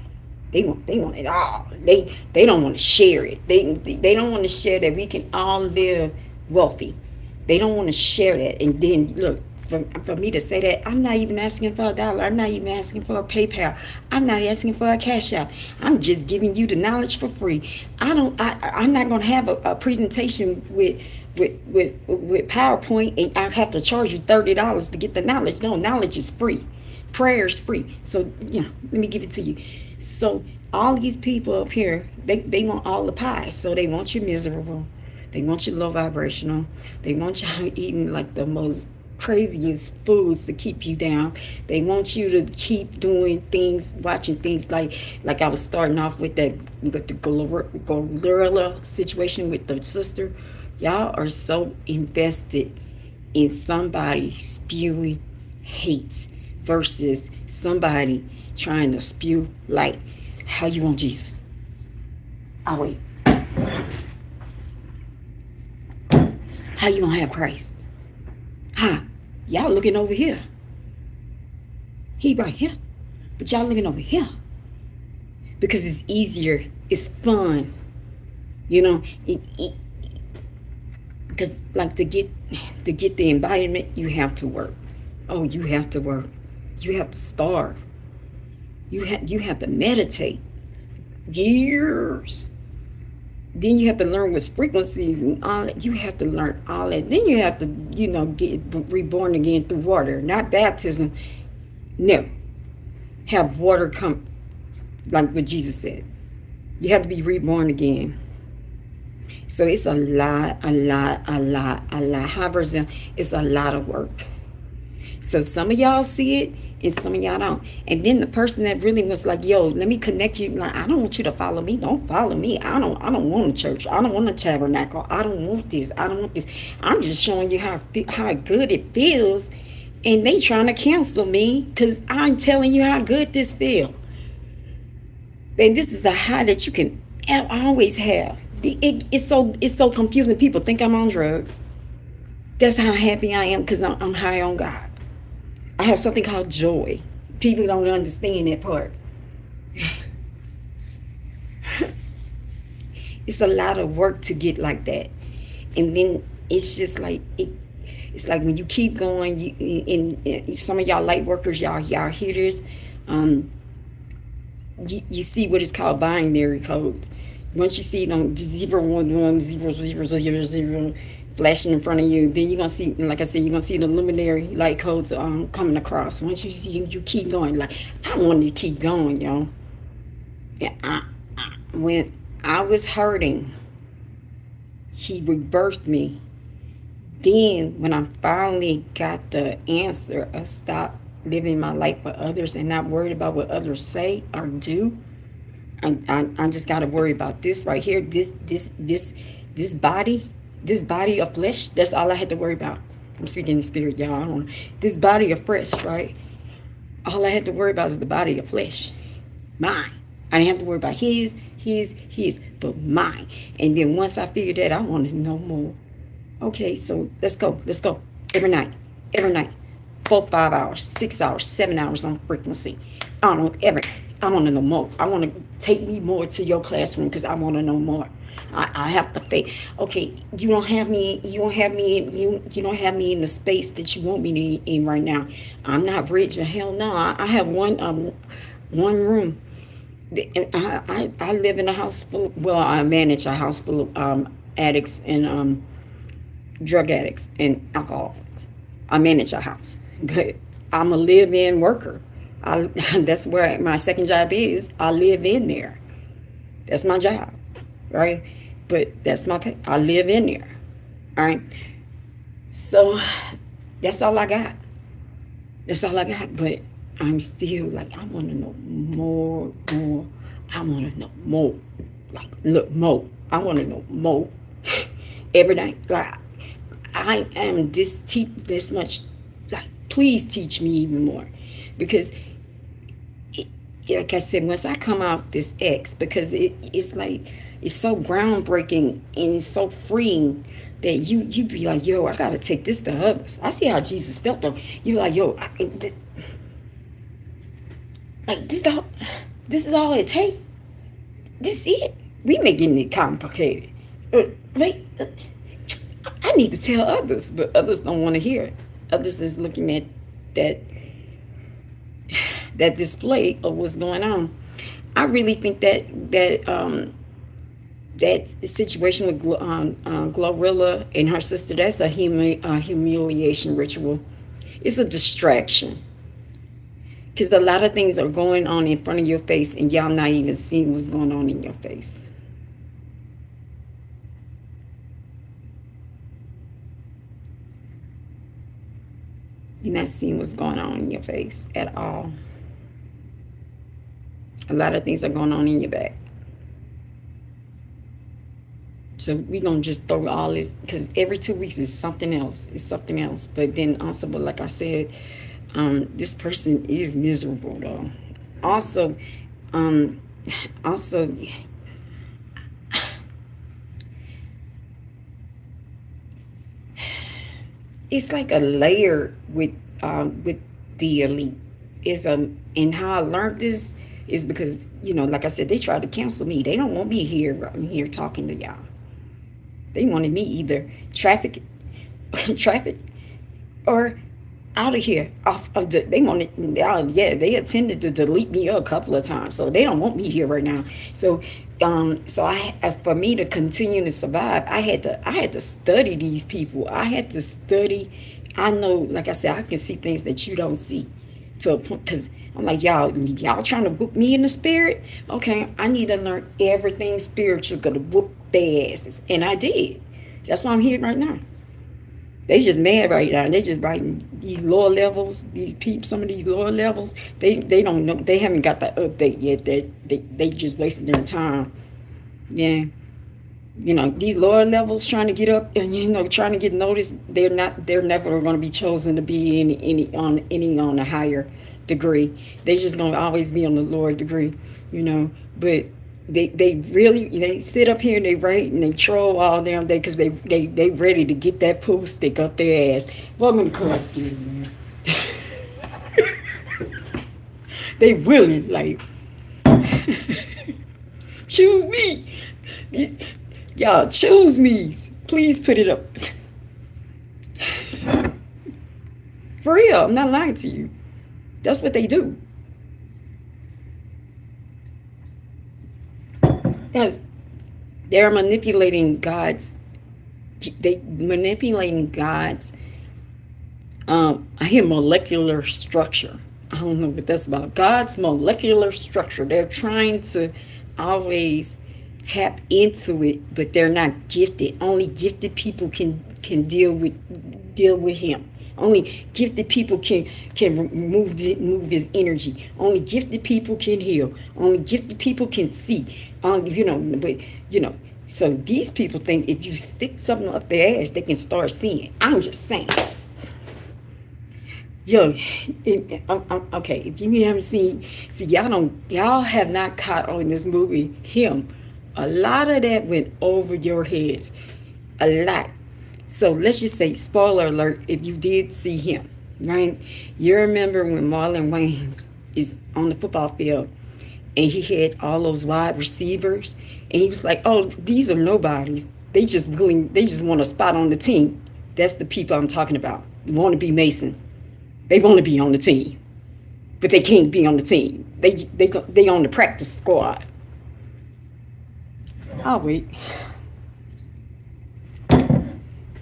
They want it all. They don't want to share it. They don't want to share that we can all live wealthy. They don't want to share that. And then look, for me to say that, I'm not even asking for $1. I'm not even asking for a PayPal. I'm not asking for a Cash App. I'm just giving you the knowledge for free. I'm not going to have a presentation with PowerPoint and I have to charge you $30 to get the knowledge. No, knowledge is free. Prayer is free. So, let me give it to you. So all these people up here, they want all the pie. So they want you miserable. They want you low vibrational. They want you eating like the most craziest foods to keep you down. They want you to keep doing things, watching things like I was starting off with the gorilla situation with the sister. Y'all are so invested in somebody spewing hate versus somebody trying to spew light. How you want Jesus? Oh wait. How you gonna have Christ? Huh? Y'all looking over here. He right here. But y'all looking over here. Because it's easier. It's fun. Because like to get the embodiment, you have to work. Oh, you have to work. You have to starve. You have to meditate. Years. Then you have to learn what's frequencies and all that. You have to learn all that. Then you have to, get reborn again through water. Not baptism. No. Have water come, like what Jesus said. You have to be reborn again. So it's a lot. However, it's a lot of work. So some of y'all see it and some of y'all don't. And then the person that really was like, yo, let me connect you. Like, I don't want you to follow me. Don't follow me. I don't want a church. I don't want a tabernacle. I don't want this. I don't want this. I'm just showing you how good it feels. And they trying to cancel me because I'm telling you how good this feels. And this is a high that you can always have. It's so confusing. People think I'm on drugs. That's how happy I am because I'm high on God. I have something called joy. People don't understand that part. It's a lot of work to get like that. And then it's just like it's like when you keep going, in some of y'all light workers, y'all hear this. You see what is called binary codes. Once you see it on 0110000 flashing in front of you, then you're gonna see, like I said, you're gonna see the luminary light codes coming across. Once you see, you keep going. Like, I wanted to keep going, y'all. Yeah, when I was hurting, he rebirthed me. Then when I finally got the answer of stop living my life for others and not worried about what others say or do, I just got to worry about this right here, this body of flesh. That's all I had to worry about. I'm speaking in spirit, y'all. I don't know. This body of flesh, right? All I had to worry about is the body of flesh, mine. I didn't have to worry about his, but mine. And then once I figured that, I wanted to know more. Okay, so let's go. Every night. 4, 5 hours, 6 hours, 7 hours on frequency. I want to know more. I want to take me more to your classroom because I want to know more. I have to faith. Okay, you don't have me in the space that you want me in right now. I'm not rich. Hell no. I have one room. I live in a house full of, I manage a house full of addicts and drug addicts and alcoholics. I manage a house, but I'm a live-in worker. That's where my second job is. I live in there. That's my job, right? But that's my pay. I live in there, all right? So that's all I got. But I'm still like, I want to know more. I want to know more. Like, look, more. I want to know more every day. Like, I am this much. Like, please teach me even more, because like I said, once I come out this X, because it's like, it's so groundbreaking and it's so freeing that you be like, yo, I gotta take this to others. I see how Jesus felt though. You like, yo, like this is all it takes. This it. We making it complicated. Right? I need to tell others, but others don't want to hear it. Others is looking at that display of what's going on. I really think that situation with Glorilla and her sister, that's a humiliation ritual. It's a distraction. Because a lot of things are going on in front of your face and y'all not even seeing what's going on in your face. You're not seeing what's going on in your face at all. A lot of things are going on in your back. So we're going to just throw all this, because every 2 weeks is something else. It's something else. But then also, but like I said, this person is miserable though. Also, it's like a layer with the elite. And how I learned this is because, like I said, they tried to cancel me. They don't want me here talking to y'all. They wanted me either traffic or out of here. They attempted to delete me a couple of times, so they don't want me here right now. So for me to continue to survive, I had to study these people. I had to study. I know, like I said, I can see things that you don't see to a point, because I'm like, y'all trying to whoop me in the spirit? Okay, I need to learn everything spiritual, gonna whoop their asses. And I did. That's why I'm here right now. They just mad right now. They just writing these lower levels, these people, some of these lower levels, they don't know, they haven't got the update yet. They just wasting their time. Yeah. These lower levels trying to get up and trying to get noticed, they're never going to be chosen to be on a higher degree. They just going to always be on the lower degree, but they really sit up here and they write and they troll all damn day because they ready to get that pool stick up their ass. Welcome to class, man. They willing, like, choose me. Y'all choose me. Please put it up. For real, I'm not lying to you. That's what they do. Because they're manipulating God's. They manipulating God's. I hear molecular structure. I don't know what that's about. God's molecular structure. They're trying to always tap into it, but they're not gifted. Only gifted people can deal with Him. Only gifted people can move His energy. Only gifted people can heal. Only gifted people can see. So these people think if you stick something up their ass, they can start seeing. I'm just saying. Yo, okay, if you haven't seen, y'all have not caught on this movie, Him. A lot of that went over your heads. A lot. So let's just say, spoiler alert, if you did see Him, right? You remember when Marlon Wayans is on the football field and he had all those wide receivers and he was like, oh, these are nobodies. They just want a spot on the team. That's the people I'm talking about. They want to be Masons. They want to be on the team, but they can't be on the team. They on the practice squad. I'll wait.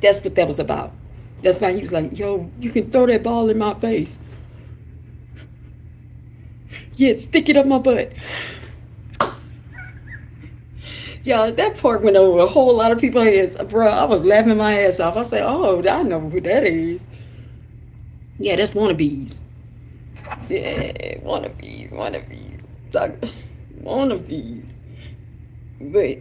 That's what that was about. That's why he was like, yo, you can throw that ball in my face. Yeah, stick it up my butt. Yeah, that part went over a whole lot of people's heads. Bro, I was laughing my ass off. I said, oh, I know who that is. Yeah, that's wannabes. Yeah, wannabes. Wannabes. But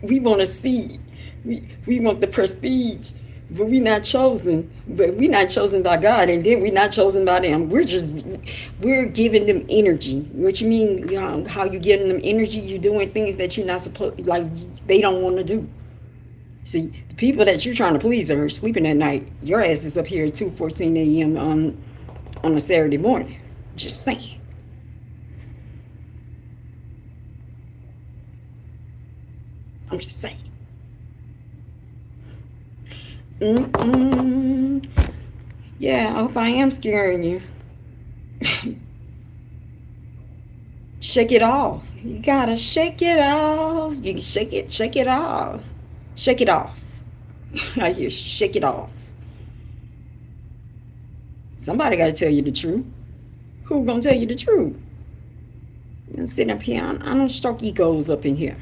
we want to see. We want the prestige. But we're not chosen. But we're not chosen by God. And then we're not chosen by them. We're giving them energy. What you mean, how you giving them energy? You're doing things that you're not supposed, like they don't want to do. See, the people that you're trying to please are sleeping at night. Your ass is up here at 2:14 a.m. on a Saturday morning. Just saying. I'm just saying. Yeah, I hope I am scaring you. Shake it off. You gotta shake it off. You can shake it off. Shake it off. I hear shake it off. Somebody got to tell you the truth. Who gonna tell you the truth? I'm sitting up here. I don't stroke egos up in here.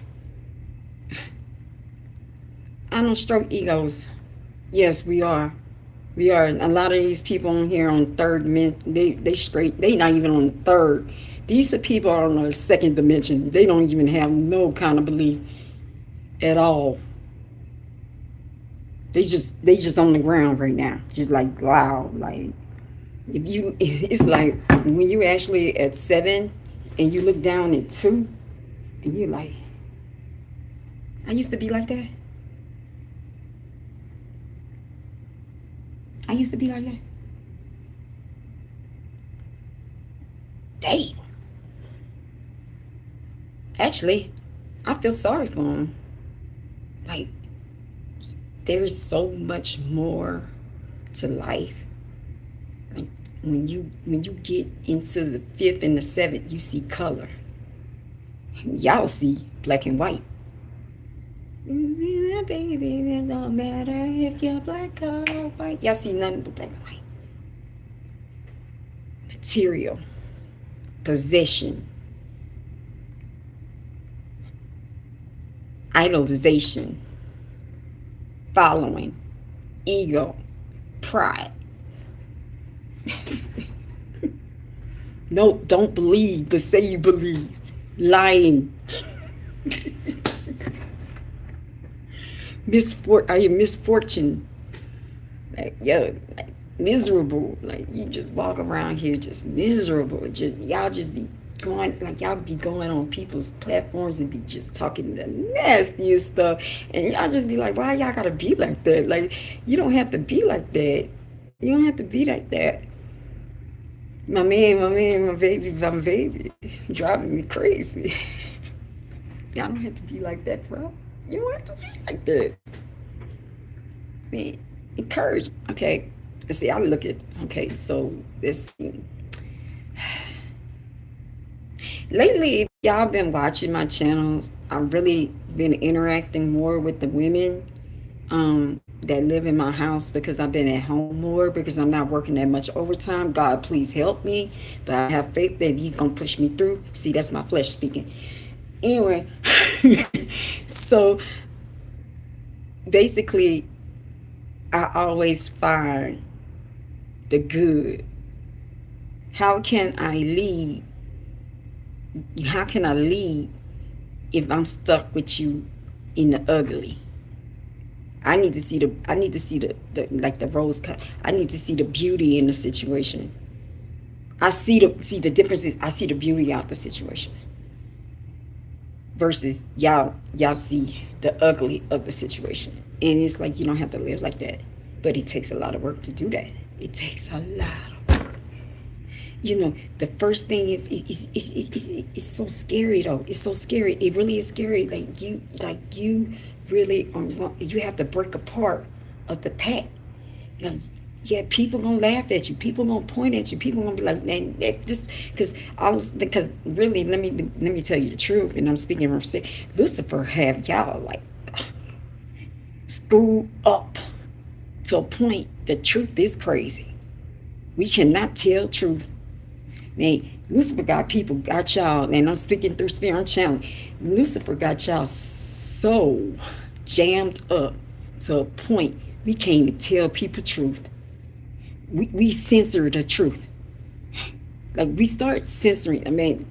I don't stroke egos. Yes, we are. We are. A lot of these people on here on third dimension, they straight. They not even on third. These are people on the second dimension. They don't even have no kind of belief at all. They just on the ground right now. Just like, wow. Like, it's like when you actually at 7 and you look down at 2 and you're like, I used to be like that. I used to be like that. Damn. Actually, I feel sorry for them. Like, there is so much more to life. Like, when you get into the 5th and the 7th, you see color. Y'all see black and white. Baby, it don't matter if you're black or white. Y'all see nothing but black and white. Material, possession, idolization, following, ego, pride. No, don't believe, but say you believe. Lying. Misfortune. Like, yo, like, miserable. Like, you just walk around here just miserable. Just y'all just be going, like, y'all be going on people's platforms and be just talking the nastiest stuff, and y'all just be like, why y'all gotta be like that? Like, you don't have to be like that. You don't have to be like that. my baby, driving me crazy. Y'all don't have to be like that, bro. You don't have to be like that. Man, encourage. Okay, see, I look at. Okay, so let's see. Lately, if y'all been watching my channels, I've really been interacting more with the women that live in my house because I've been at home more because I'm not working that much overtime. God, please help me. But I have faith that He's going to push me through. See, that's my flesh speaking. Anyway, so basically, I always find the good. How can I lead? How can I lead if I'm stuck with you in the ugly? I need to see the like the rose cut. I need to see the beauty in the situation. I see the differences. I see the beauty out the situation. Versus y'all see the ugly of the situation. And it's like you don't have to live like that. But it takes a lot of work to do that. It takes a lot of work. You know, the first thing is it's so scary though. It's so scary. It really is scary. You really you have to break apart of the pack. Like, yeah, people gonna laugh at you. People gonna point at you. People gonna be like, man, just because really, let me tell you the truth. And I'm speaking from Lucifer have y'all like screwed up to a point. The truth is crazy. We cannot tell truth. Man, Lucifer got y'all, and I'm speaking through spirit, I'm channeling. Lucifer got y'all so jammed up to a point we can't even tell people truth. We censor the truth. Like we start censoring. I mean,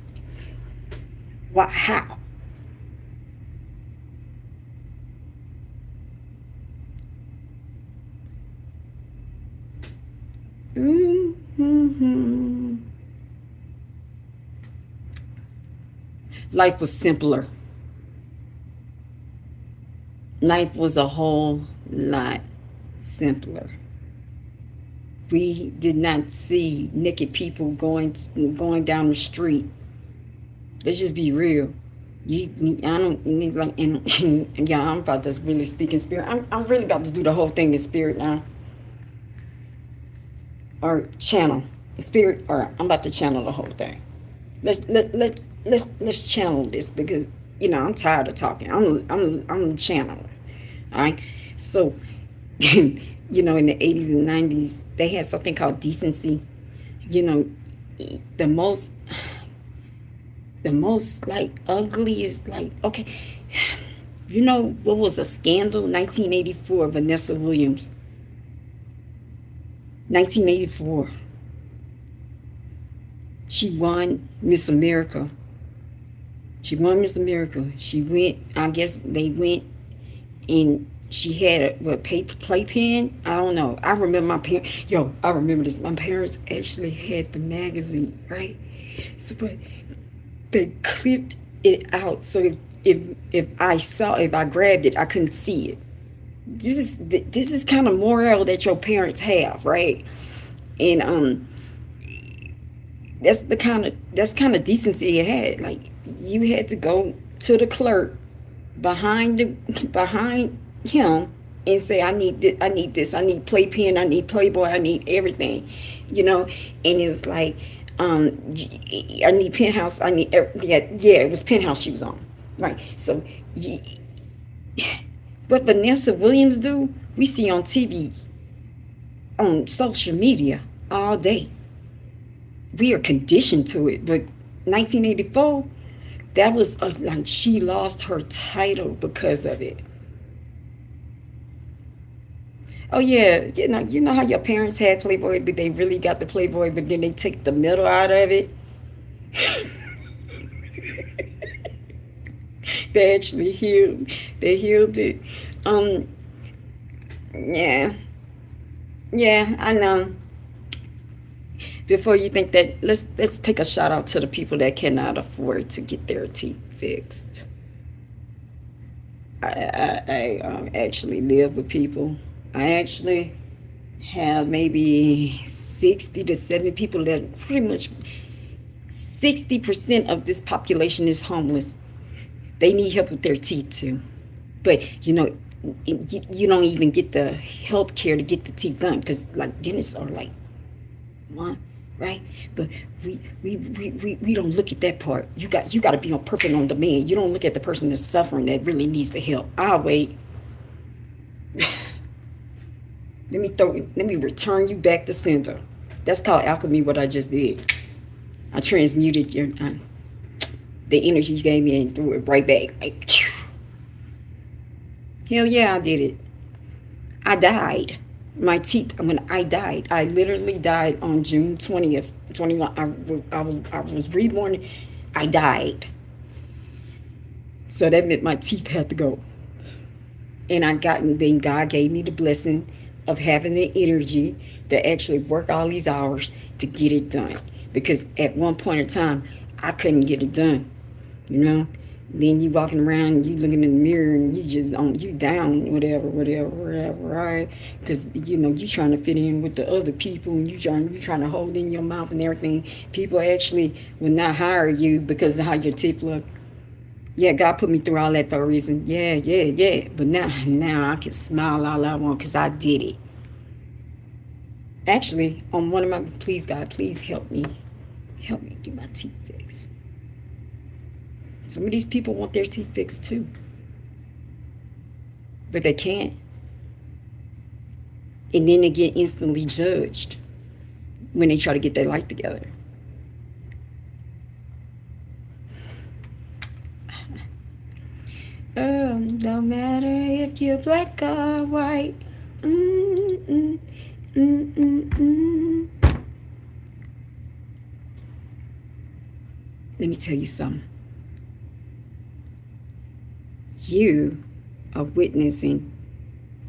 what? How? Mm-hmm. Life was simpler. Life was a whole lot simpler. We did not see naked people going down the street. Let's just be real. I don't need like and yeah. I'm about to really speak in spirit. I'm really about to do the whole thing in spirit now, or channel spirit, or I'm about to channel the whole thing. Let's channel this because I'm tired of talking. I'm channeling. All right, so. In the 80s and 90s, they had something called decency. The most like ugliest, like, okay. What was a scandal? 1984, Vanessa Williams. 1984. She won Miss America. She went, I guess they went in. She had a playpen. I don't know. I remember my parents. I remember this. My parents actually had the magazine, right? So, but they clipped it out. So if I grabbed it, I couldn't see it. This is kind of moral that your parents have, right? And that's kind of decency you had. Like you had to go to the clerk behind him and say, I need this, I need playpen, I need Playboy, I need everything, and it's like, I need Penthouse, I need, it was Penthouse she was on, right? So what Vanessa Williams do, we see on TV, on social media all day. We are conditioned to it. But 1984, that was like she lost her title because of it. Oh yeah, you know how your parents had Playboy, but they really got the Playboy, but then they take the middle out of it. They actually healed. They healed it. Yeah, I know. Before you think that, let's take a shout out to the people that cannot afford to get their teeth fixed. I actually live with people. I actually have maybe 60 to 70 people that pretty much 60% of this population is homeless. They need help with their teeth too. But you don't even get the health care to get the teeth done, because like dentists are like one, right? But we don't look at that part. You got to be on perfect on demand. You don't look at the person that's suffering that really needs the help. I'll wait. Let me return you back to center. That's called alchemy, what I just did. I transmuted the energy you gave me and threw it right back. Like, hell yeah, I did it. I died. My teeth, when I died, I literally died on June 20th, 21. I was reborn. I died. So that meant my teeth had to go. And then God gave me the blessing of having the energy to actually work all these hours to get it done. Because at one point in time, I couldn't get it done. Then you walking around, you looking in the mirror, and you down, whatever, right? Because you trying to fit in with the other people, and you trying to hold in your mouth and everything. People actually will not hire you because of how your teeth look. Yeah, God put me through all that for a reason. Yeah. But now I can smile all I want because I did it. Actually, on one of my, please God, please help me get my teeth fixed. Some of these people want their teeth fixed too, but they can't. And then they get instantly judged when they try to get their life together. Don't matter if you're black or white. Let me tell you something. You are witnessing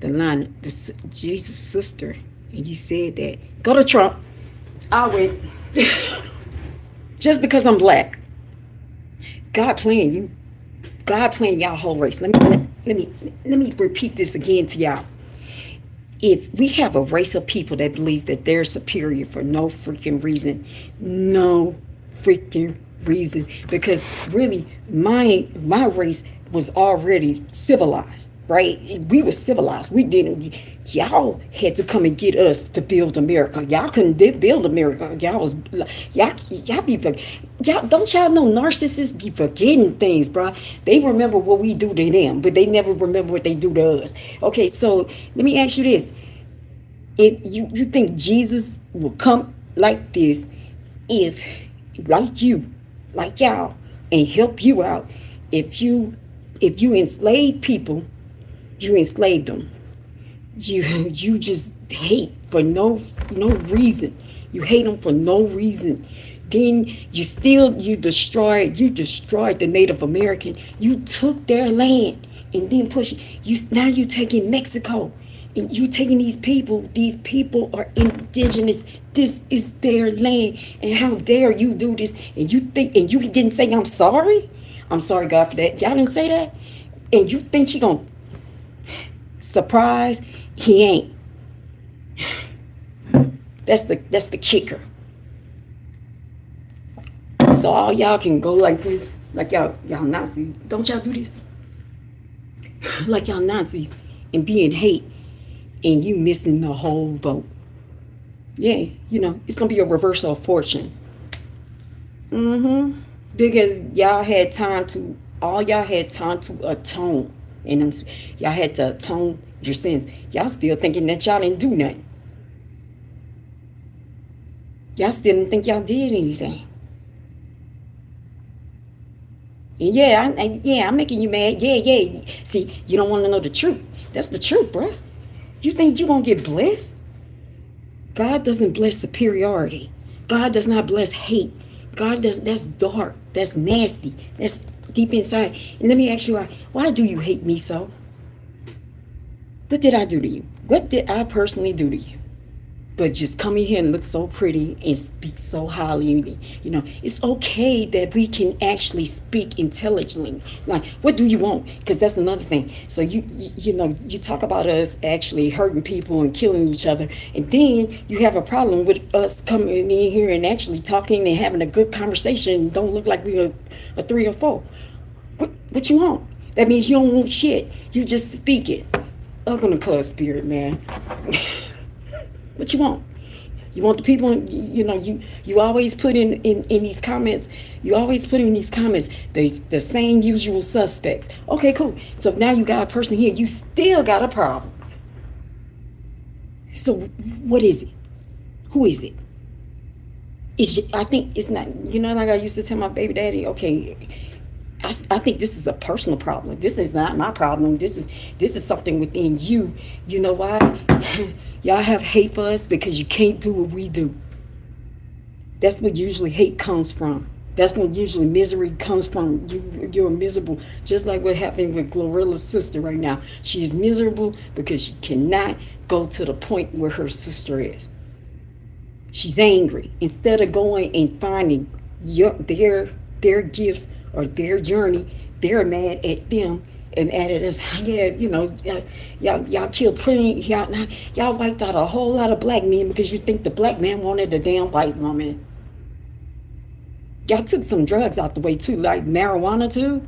the line, Jesus' sister, and you said that. Go to Trump. I'll wait. Just because I'm black. God playing you. God playing y'all whole race. Let me repeat this again to y'all. If we have a race of people that believes that they're superior for no freaking reason, because really my race was already civilized, right? We were civilized. Y'all had to come and get us to build America. Y'all couldn't build America. Y'all don't y'all know narcissists be forgetting things, bro? They remember what we do to them, but they never remember what they do to us. Okay, so let me ask you this. If you think Jesus will come like this, if like y'all, and help you out, if you enslave people, you enslaved them. You just hate for no reason. You hate them for no reason. Then you destroyed the Native American. You took their land and then now you taking Mexico. And you taking these people are indigenous. This is their land. And how dare you do this? And you didn't say I'm sorry? I'm sorry, God, for that. Y'all didn't say that? And you think he gonna surprise? He ain't. That's the kicker. So all y'all can go like this, like y'all Nazis. Don't y'all do this? Like y'all Nazis and be in hate, and you missing the whole boat. Yeah, it's gonna be a reversal of fortune. Because y'all had time to atone, and y'all had to atone your sins. Y'all still thinking that y'all didn't do nothing. Y'all still didn't think y'all did anything. And I'm making you mad. Yeah. See, you don't want to know the truth. That's the truth, bro. You think you gonna get blessed? God doesn't bless superiority. God does not bless hate. That's dark. That's nasty. That's deep inside. And let me ask you, why do you hate me so? What did I do to you? What did I personally do to you? but just come in here and look so pretty and speak so highly of me. You know, it's okay that we can actually speak intelligently. Like, what do you want? Because that's another thing. So you know, you talk about us actually hurting people and killing each other, and then you have a problem with us coming in here and actually talking and having a good conversation. Don't look like we're a 3 or 4. What you want? That means you don't want shit. You just speak it. Welcome to Club Spirit, man. What you want? You want the people, you know, you always put in these comments, the same usual suspects. Okay, cool. So now you got a person here, you still got a problem. So what is it? Who is it? I think it's not, you know, like I used to tell my baby daddy, okay, I think this is a personal problem. This is not my problem. This is something within you. You know why? Y'all have hate for us because you can't do what we do. That's what usually hate comes from. That's what usually misery comes from. You're miserable. Just like what happened with Glorilla's sister right now. She is miserable because she cannot go to the point where her sister is. She's angry. Instead of going and finding their gifts or their journey, they're mad at them and mad at us. Yeah, you know, y'all killed plenty. Y'all wiped out a whole lot of black men because you think the black man wanted a damn white woman. Y'all took some drugs out the way too, like marijuana too.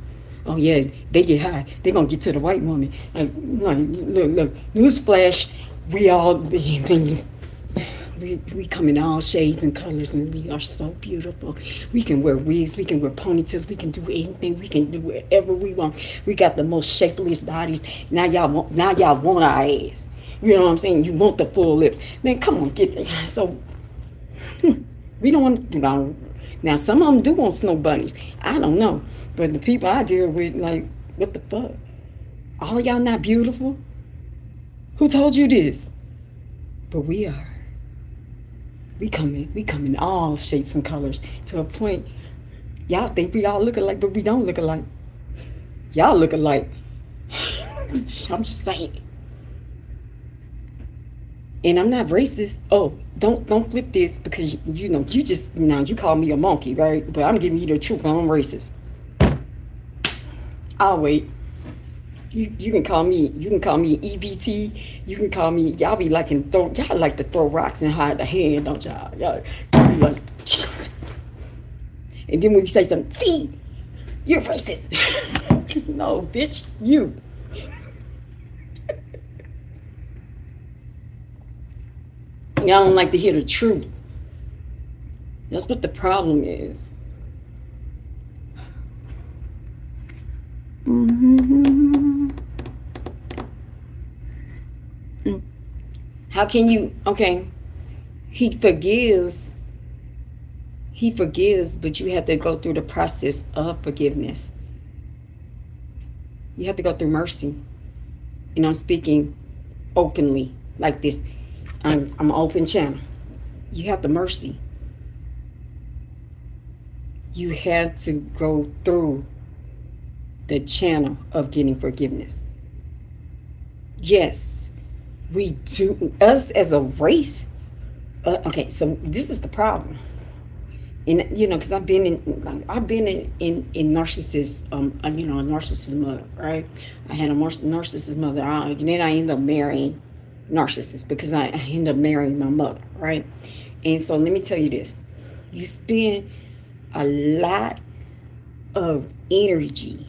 Oh yeah, they get high. They gonna get to the white woman. Look, newsflash, we come in all shades and colors, and we are so beautiful. We can wear wigs, we can wear ponytails, we can do anything, we can do whatever we want. We got the most shapeliest bodies. Now y'all want our ass. You know what I'm saying? You want the full lips. Man, come on, get it. So we don't want to. Now some of them do want snow bunnies. I don't know, but the people I deal with, like, what the fuck? All y'all not beautiful? Who told you this? But we are. We come in all shapes and colors to a point. Y'all think we all look alike, but we don't look alike. Y'all look alike. I'm just saying. And I'm not racist. Oh, don't flip this, because you know you call me a monkey, right? But I'm giving you the truth. I'm racist. I'll wait. You can call me EBT. You can call me. Y'all like to throw rocks and hide the hand, don't y'all? Y'all be like, and then when we say something, see, you're racist. No, bitch, you. Y'all don't like to hear the truth. That's what the problem is. How can you? Okay, he forgives, but you have to go through the process of forgiveness. You have to go through mercy. And I'm speaking openly like this. I'm an open channel. You have the mercy. You have to go through the channel of getting forgiveness. Yes, we do. Us as a race. Okay, so this is the problem. And you know, because I've been in narcissist, a narcissist mother, right? I had a narcissist mother, and then I ended up marrying narcissist because I ended up marrying my mother, right? And so let me tell you this: you spend a lot of energy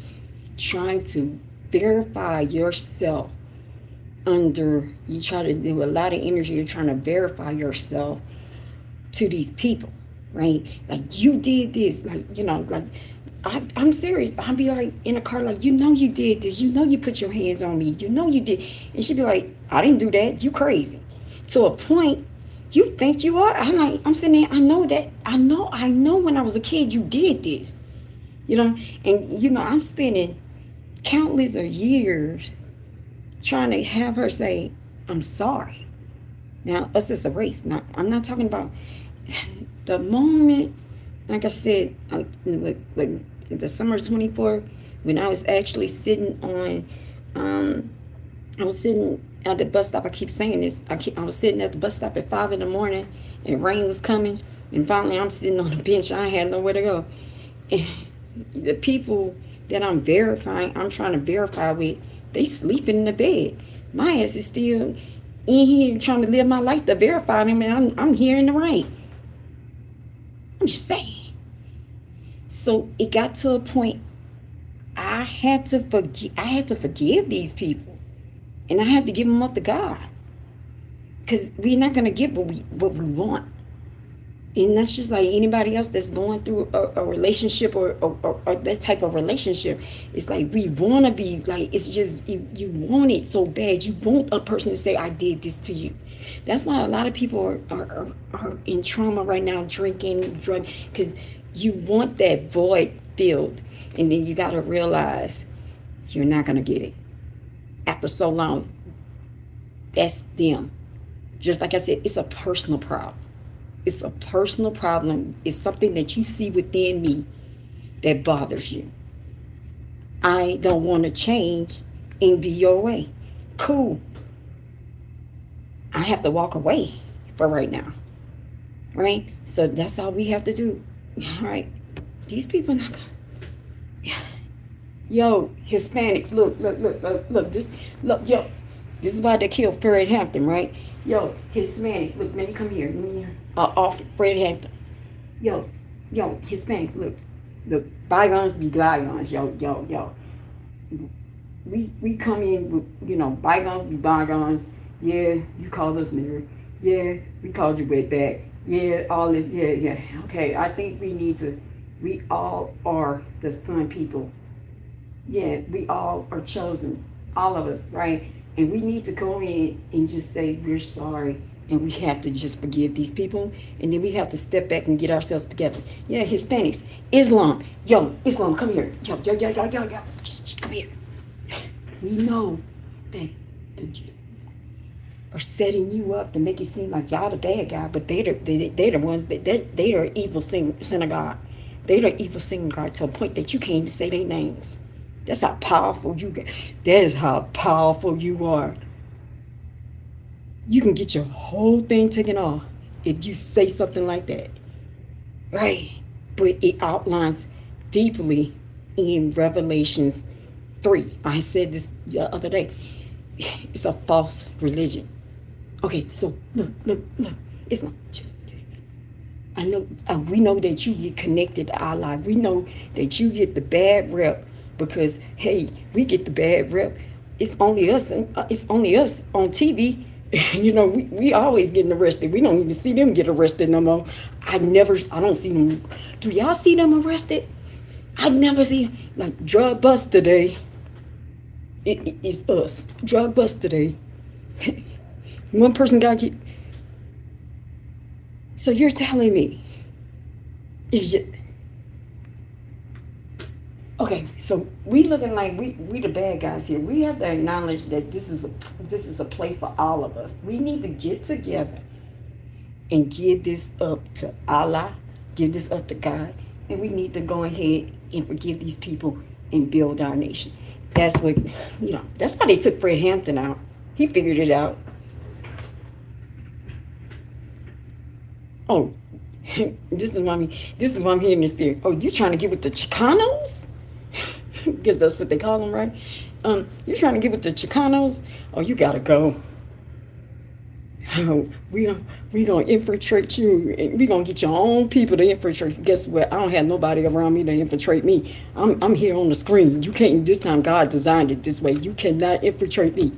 trying to verify yourself you try to do a lot of energy. You're trying to verify yourself to these people, right? Like, you did this, like, you know, like, I'm serious. I'll be like in a car, like, you know, you did this, you know, you put your hands on me, you know, you did. And she'd be like, I didn't do that, you crazy. To a point, you think you are. I'm sitting there, I know when I was a kid you did this, you know. And you know, I'm spending countless of years trying to have her say, I'm sorry. Now, us as a race. Now, I'm not talking about the moment, like I said, like the summer of 24, when I was actually sitting on, I was sitting At the bus stop, I keep saying this. I was sitting at the bus stop at 5 in the morning, and rain was coming, and finally I'm sitting on the bench. I had nowhere to go. And the people that I'm trying to verify with, they sleeping in the bed. My ass is still in here trying to live my life to verify them, and I'm here in the rain. I'm just saying. So it got to a point I had to forgive these people, and I had to give them up to God, because we're not gonna get what we want. And that's just like anybody else that's going through a relationship or that type of relationship. It's like we want to be like, it's just you want it so bad. You want a person to say, I did this to you. That's why a lot of people are in trauma right now, drinking, drug, because you want that void filled. And then you got to realize you're not going to get it. After so long, that's them. Just like I said, it's a personal problem. It's a personal problem. It's something that you see within me that bothers you. I don't want to change and be your way. Cool. I have to walk away for right now. Right? So that's all we have to do. All right? These people are not going to... Yo, Hispanics, look. Yo, this is why they killed Fred Hampton, right? Yo, Hispanics, look, let me come here. Off Fred Hampton. Yo, Hispanics, look, bygones be bygones, yo. We come in with, bygones be bygones. Yeah, you called us nigger. Yeah, we called you wetback. Yeah, all this, yeah. Okay, I think we all are the sun people. Yeah, we all are chosen, all of us, right? And we need to go in and just say we're sorry, and we have to just forgive these people, and then we have to step back and get ourselves together. Yeah, Hispanics, Islam, Islam, come here. Yo, come here. We know that the Jews are setting you up to make it seem like y'all the bad guy, but they're the ones that they are evil synagogue. They're the evil synagogue to a point that you can't even say their names. That's how powerful you get. That is how powerful you are. You can get your whole thing taken off if you say something like that. Right? But it outlines deeply in Revelations 3. I said this the other day. It's a false religion. Okay, so look. It's not. I know. We know that you get connected to Allah. We know that you get the bad rep. Because, hey, we get the bad rep. It's only us on TV. We always getting arrested. We don't even see them get arrested no more. I don't see them. Do y'all see them arrested? I never see, like, drug bust today. It's us. Drug bust today. One person got hit. So you're telling me it's just... Okay, so we looking like we the bad guys here. We have to acknowledge that this is a play for all of us. We need to get together and give this up to Allah, give this up to God, and we need to go ahead and forgive these people and build our nation. That's what that's why they took Fred Hampton out. He figured it out. Oh, this is why I'm hearing the spirit. Oh, you trying to get with the Chicanos? Because that's what they call them, right? You're trying to get with the Chicanos? Oh, you gotta go. We gonna infiltrate you, and we gonna get your own people to infiltrate. Guess what? I don't have nobody around me to infiltrate me. I'm here on the screen. You can't. This time God designed it this way. You cannot infiltrate me.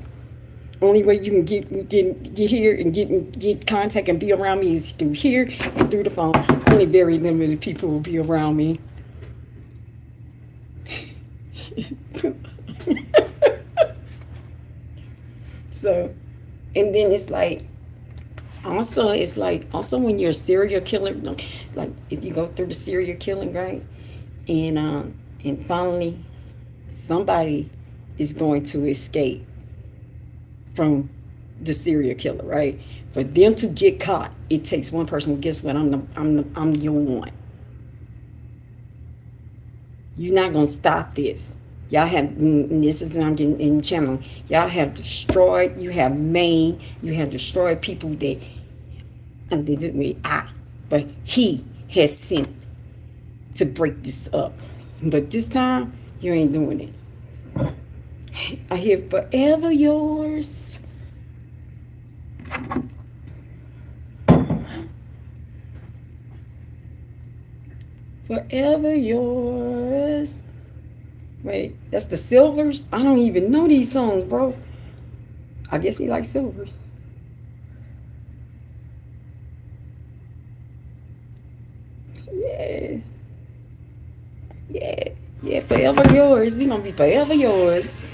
Only way you can get here and get contact and be around me is through here and through the phone. Only very limited people will be around me. So, and then it's like also when you're a serial killer, like if you go through the serial killing, right, and finally somebody is going to escape from the serial killer, right? For them to get caught, it takes one person. Well, guess what? I'm your one. You're not gonna stop this. Y'all have, and this is, I'm getting in channel. Y'all have destroyed, you have maimed, you have destroyed people that, but he has sent to break this up. But this time, you ain't doing it. I hear forever yours. Forever yours. Wait, that's the Silvers? I don't even know these songs, bro. I guess he likes Silvers. Yeah. Yeah. Yeah, forever yours. We gonna be forever yours.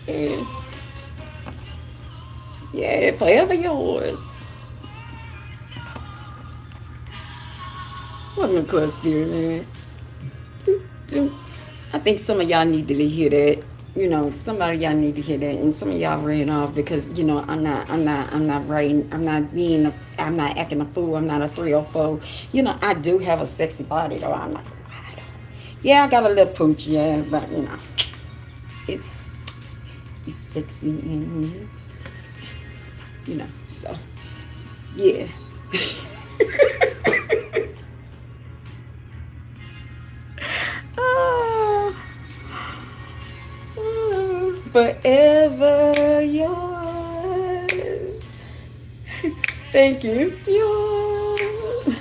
Yeah. Yeah, forever yours. Welcome to ClubSpirit, man. I think some of y'all need to hear that. You know, some of y'all need to hear that, and some of y'all ran off because you know I'm not writing. I'm not acting a fool. I'm not a 304. You know, I do have a sexy body, though. I'm not. Yeah, I got a little pooch, yeah, but you know, it's sexy and you know, so yeah. Forever yours. Thank you. Yours.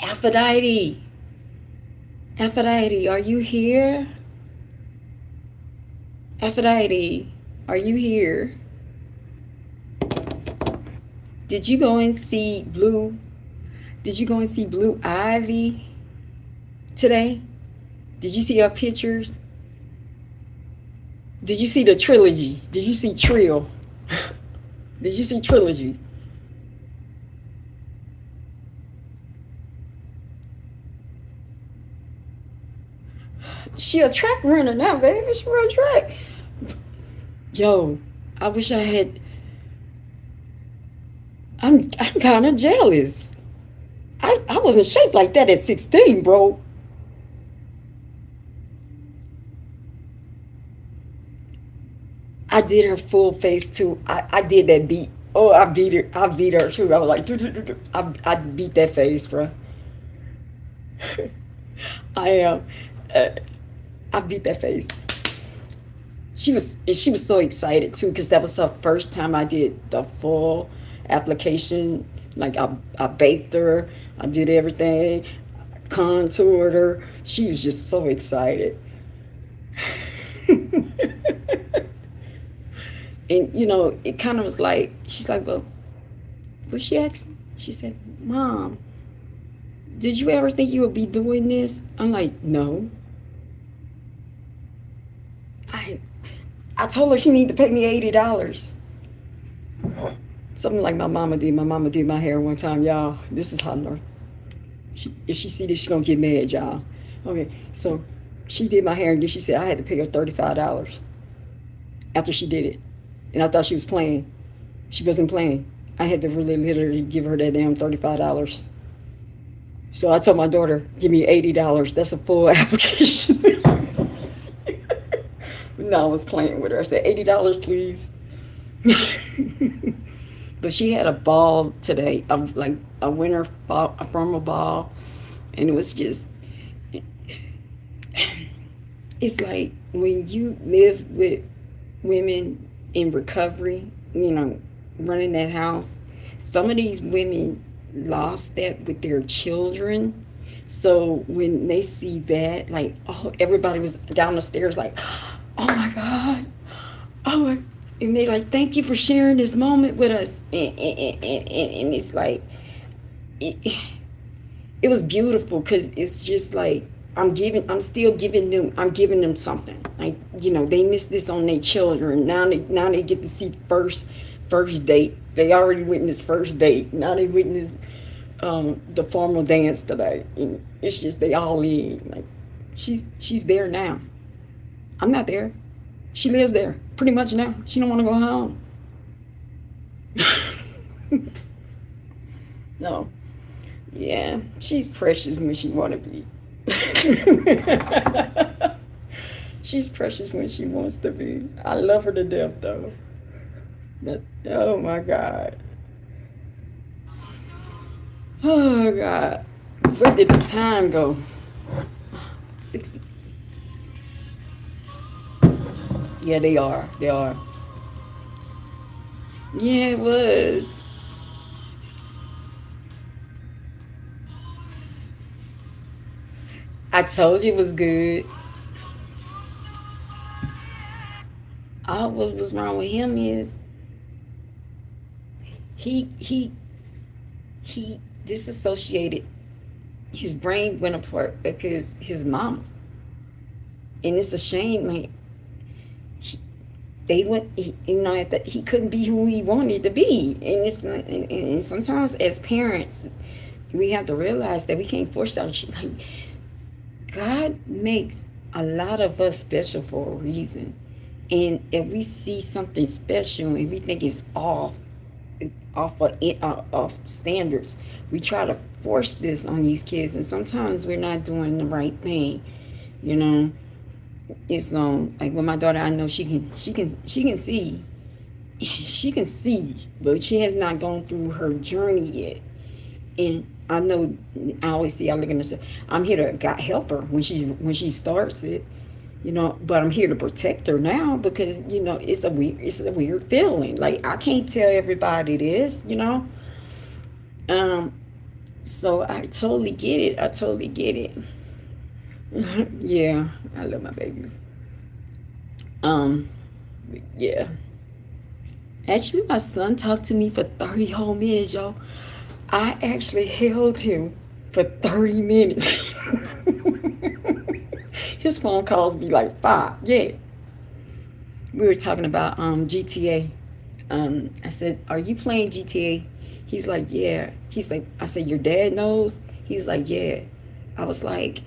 Aphrodite. Aphrodite, are you here? Aphrodite, are you here? Did you go and see Blue? Did you go and see Blue Ivy today? Did you see her pictures? Did you see the trilogy? Did you see Trill? Did you see Trilogy? She a track runner now, baby. She run track. Yo, I wish I had. I'm kind of jealous. I wasn't shaped like that at 16, bro. I did her full face too. I did that beat. Oh, I beat her. I beat her too. I was like, I beat that face, bro. I am. I beat that face. She was so excited too because that was her first time I did the full application. Like I baked her. I did everything. Contoured her. She was just so excited. And you know, it kind of was like, she's like, well, what she asked me? She said, Mom, did you ever think you would be doing this? I'm like, no. I told her she need to pay me $80. Something like my mama did. My mama did my hair one time, y'all. This is how North. If she see this, she gonna get mad, y'all. Okay, so she did my hair, and then she said I had to pay her $35 after she did it. And I thought she was playing. She wasn't playing. I had to really literally give her that damn $35. So I told my daughter, give me $80. That's a full application. No, I was playing with her. I said, $80, please. But she had a ball today, like a winter formal ball. And it was just, it's like when you live with women in recovery, you know, running that house, some of these women lost that with their children. So when they see that, like, oh, everybody was down the stairs like, oh my God, oh, and they're like, thank you for sharing this moment with us. And it's like, it was beautiful because it's just like, I'm giving them something. Like, you know, they missed this on their children. Now they get to see first date. They already witnessed first date. Now they witnessed the formal dance today. And it's just, they all in. Like, she's there now. I'm not there. She lives there pretty much now. She don't want to go home. No. Yeah, she's precious when she want to be. She's precious when she wants to be. I love her to death, though. But, oh my God. Oh God. Where did the time go? 60. Yeah, they are. They are. Yeah, it was. I told you it was good. All what was wrong with him is he he he disassociated. His brain went apart because his mama. And it's a shame, like he, they went, that he couldn't be who he wanted to be, and sometimes as parents, we have to realize that we can't force our like, God makes a lot of us special for a reason, and if we see something special and we think it's off standards, we try to force this on these kids, and sometimes we're not doing the right thing, you know. It's like with my daughter, I know she can see, but she has not gone through her journey yet. And I know, I always see, I look in this, I'm here to help her when she starts it, but I'm here to protect her now, because it's a weird feeling. Like, I can't tell everybody this. So I totally get it. Yeah, I love my babies. Um, yeah. Actually, my son talked to me for 30 whole minutes, y'all. I actually held him for 30 minutes. His phone calls be like 5. Yeah. We were talking about GTA. I said, "Are you playing GTA?" He's like, "Yeah." He's like, I said, "Your dad knows?" He's like, "Yeah." I was like,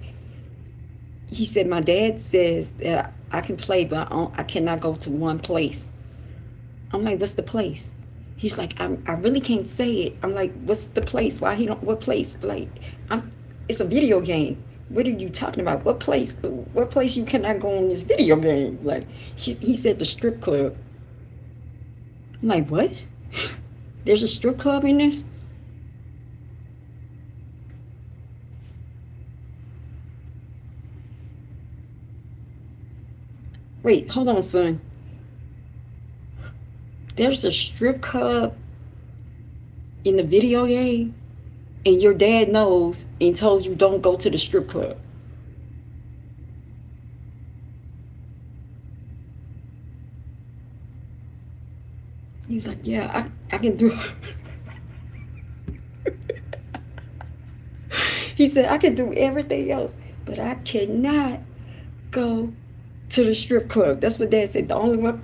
he said, "My dad says that I can play, but I cannot go to one place." I'm like, "What's the place?" He's like, I really can't say it. I'm like, "What's the place? Why he don't? What place?" Like, it's a video game. What are you talking about? What place? What place you cannot go in this video game? Like, he said the strip club. I'm like, "What? There's a strip club in this?" Wait, hold on, son. There's a strip club in the video game, and your dad knows and told you don't go to the strip club. He's like, "Yeah, I can do He said, "I can do everything else, but I cannot go to the strip club." That's what Dad said. The only one.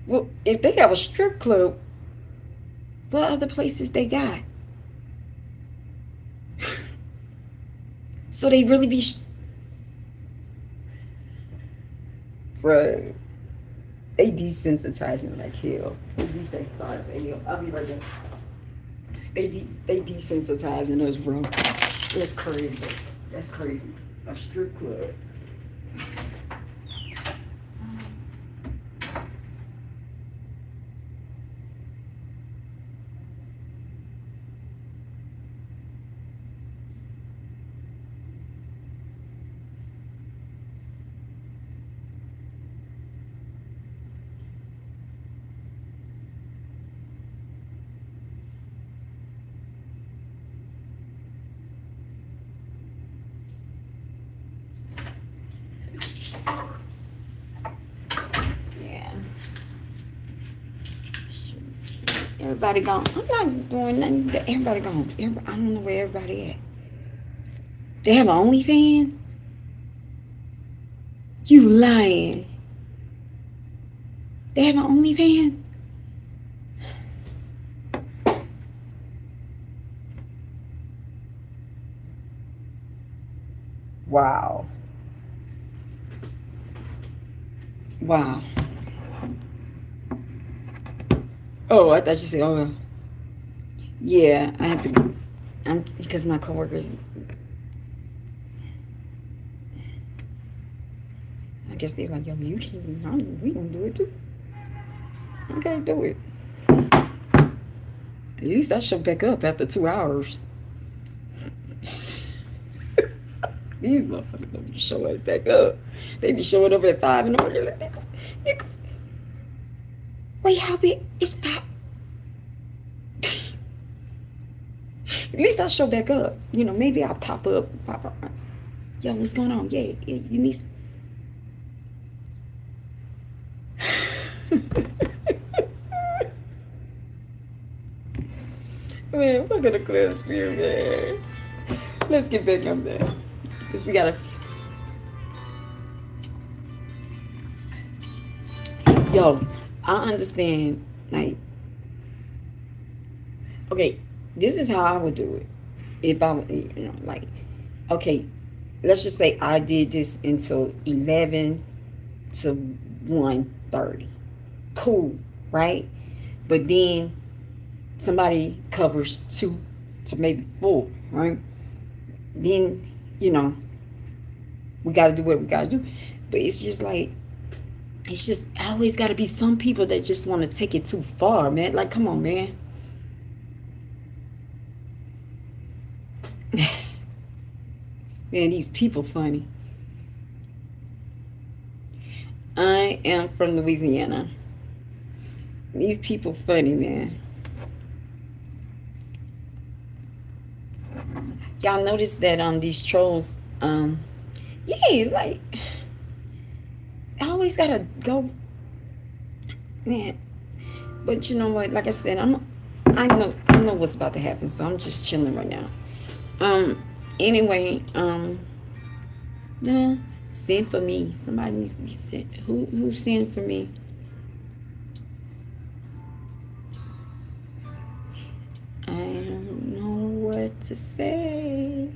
Well, if they have a strip club, what other places they got? So they really be. Bro, they desensitizing like hell. They desensitizing hell. I'll be right there. They desensitizing us, bro. That's crazy. That's crazy. A strip club. Yeah. Everybody gone. I'm not doing nothing. Everybody gone. I don't know where everybody at. They have OnlyFans? You lying. They have OnlyFans? Wow. Wow. Oh, I thought you said, oh, yeah, I have to. because my coworkers, I guess they're like, yo, you can, we gonna do it too. Okay, do it. At least I show back up after 2 hours. These motherfuckers don't be showing back up. They be showing up at 5 in the morning. Like, nigga. Wait, how big? It's 5. At least I show back up. You know, maybe I'll pop up. Yo, what's going on? Yeah, you need. Man, we're gonna ClubSpirit, man. Let's get back up there. Because we gotta. Yo, I understand. Like, okay, this is how I would do it. If I, like, okay, let's just say I did this until 11 to 1:30. Cool, right? But then somebody covers 2 to maybe 4, right? Then, we got to do what we got to do. But it's just like, it's just always got to be some people that just want to take it too far, man. Like, come on, man. Man, these people funny. I am from Louisiana. These people funny, man. Y'all notice that these trolls, yeah, like, I always gotta go, man. But you know what? Like I said, I know what's about to happen, so I'm just chilling right now. Anyway, nah, send for me. Somebody needs to be sent. Who sent for me? I don't know what to say.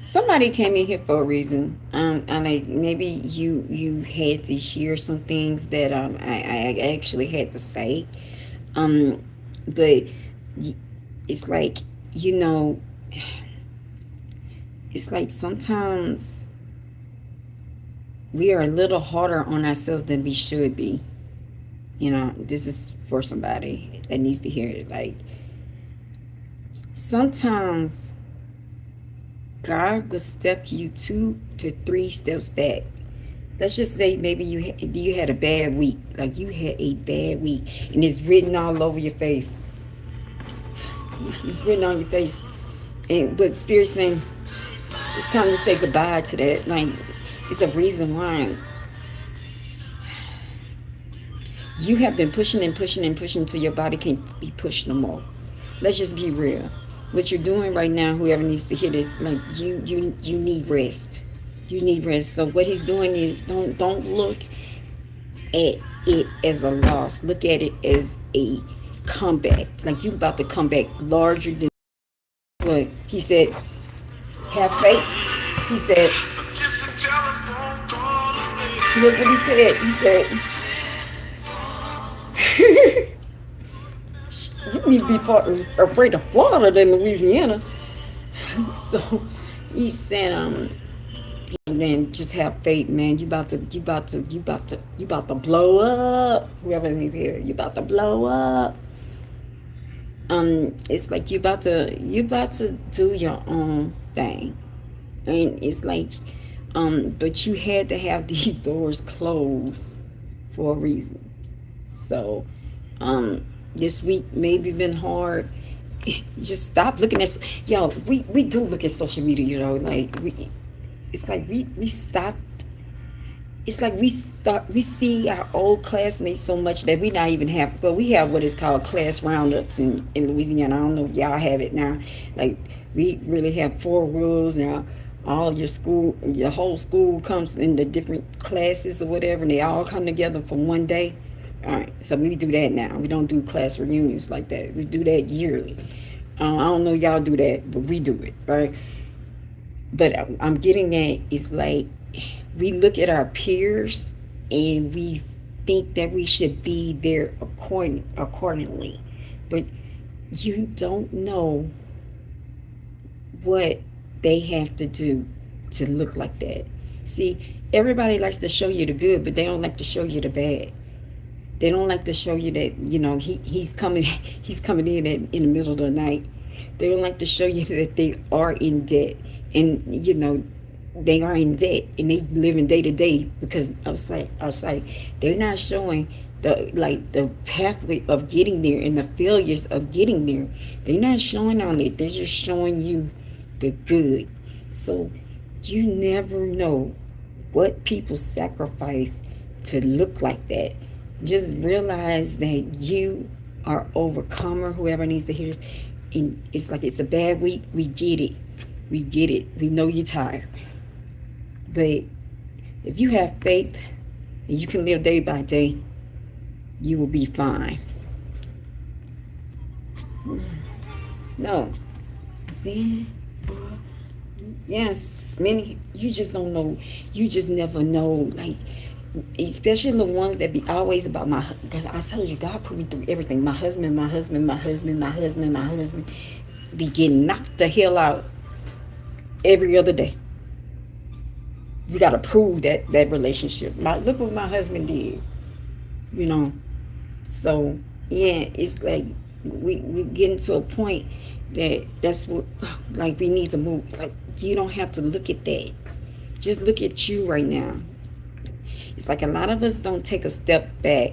Somebody came in here for a reason. And like maybe you had to hear some things that I actually had to say. But it's like, it's like sometimes we are a little harder on ourselves than we should be. This is for somebody that needs to hear it. Like, sometimes God will step you 2 to 3 steps back. Let's just say maybe you had a bad week. Like, you had a bad week, and it's written all over your face. It's written on your face. But Spirit's saying, it's time to say goodbye to that. Like, it's a reason why you have been pushing and pushing and pushing until your body can't be pushed no more. Let's just be real. What you're doing right now, whoever needs to hear this, like, you need rest. You need rest. So what he's doing is, don't look at it as a loss. Look at it as a comeback. Like, you about to come back larger than what he said. Have faith. He said, here's what he said. He said, you need to be afraid of Florida than Louisiana. So he said, and then just have faith, man. You about to blow up. Whoever is here, you about to blow up. It's like you about to do your own thing, and it's like, but you had to have these doors closed for a reason. So, this week maybe been hard. Just stop looking at, we do look at social media, like it's like we stopped. It's like we see our old classmates so much that we not even have, but we have what is called class roundups in Louisiana. I don't know if y'all have it now. Like, we really have 4 rules now. All your whole school comes in the different classes or whatever, and they all come together for one day. All right, so we do that now. We don't do class reunions like that. We do that yearly. I don't know y'all do that, but we do it, right? But I'm getting at, it's like, we look at our peers and we think that we should be there accordingly. But you don't know what they have to do to look like that. See, everybody likes to show you the good, but they don't like to show you the bad. They don't like to show you that, he's coming he's coming in the middle of the night. They don't like to show you that they are in debt, and they are in debt, and they living day to day because outside they're not showing the pathway of getting there and the failures of getting there. They're not showing on it. They're just showing you the good. So you never know what people sacrifice to look like that. Just realize that you are overcomer. Whoever needs to hear this, and it's like it's a bad week. We get it. We know you're tired. But if you have faith and you can live day by day, you will be fine. No. See? Yes. Many, you just don't know. You just never know. Like, especially the ones that be always about my, I told you, God put me through everything. My husband be getting knocked the hell out every other day. You got to prove that relationship. Look what my husband did. So yeah, it's like we getting to a point that's what, like, we need to move. Like, you don't have to look at that. Just look at you right now. It's like a lot of us don't take a step back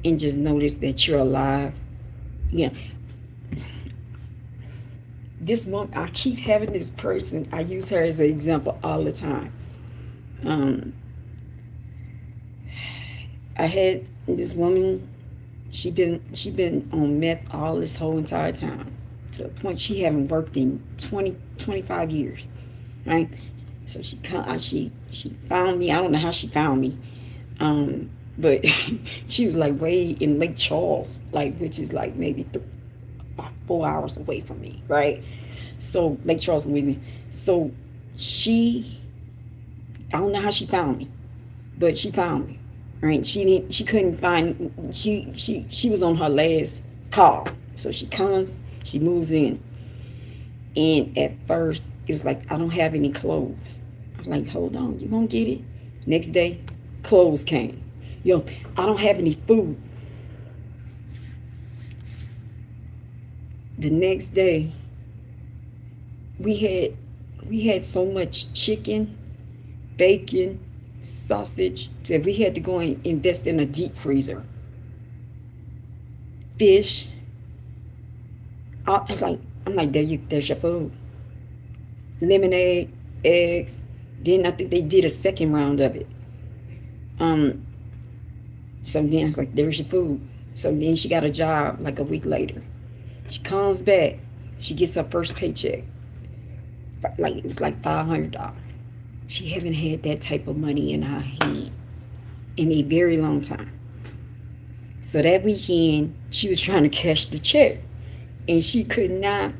and just notice that you're alive. Yeah. This one, I keep having this person. I use her as an example all the time. I had this woman. She been on meth all this whole entire time, to the point she haven't worked in 25 years, right? So she found me. I don't know how she found me, but she was like way in Lake Charles, which is like maybe about 4 hours away from me, right? So Lake Charles, Louisiana. So I don't know how she found me, but she found me, right? She couldn't find. She was on her last call, so she comes. She moves in. And at first, it was like, I don't have any clothes. I was like, hold on, you gonna get it? Next day, clothes came. Yo, I don't have any food. The next day, we had so much chicken, bacon, sausage, that we had to go and invest in a deep freezer. Fish. I'm like, there's your food. Lemonade, eggs. Then I think they did a second round of it. So then I was like, there's your food. So then she got a job like a week later. She comes back. She gets her first paycheck. It was like $500. She haven't had that type of money in her hand in a very long time. So that weekend, she was trying to cash the check. And she could not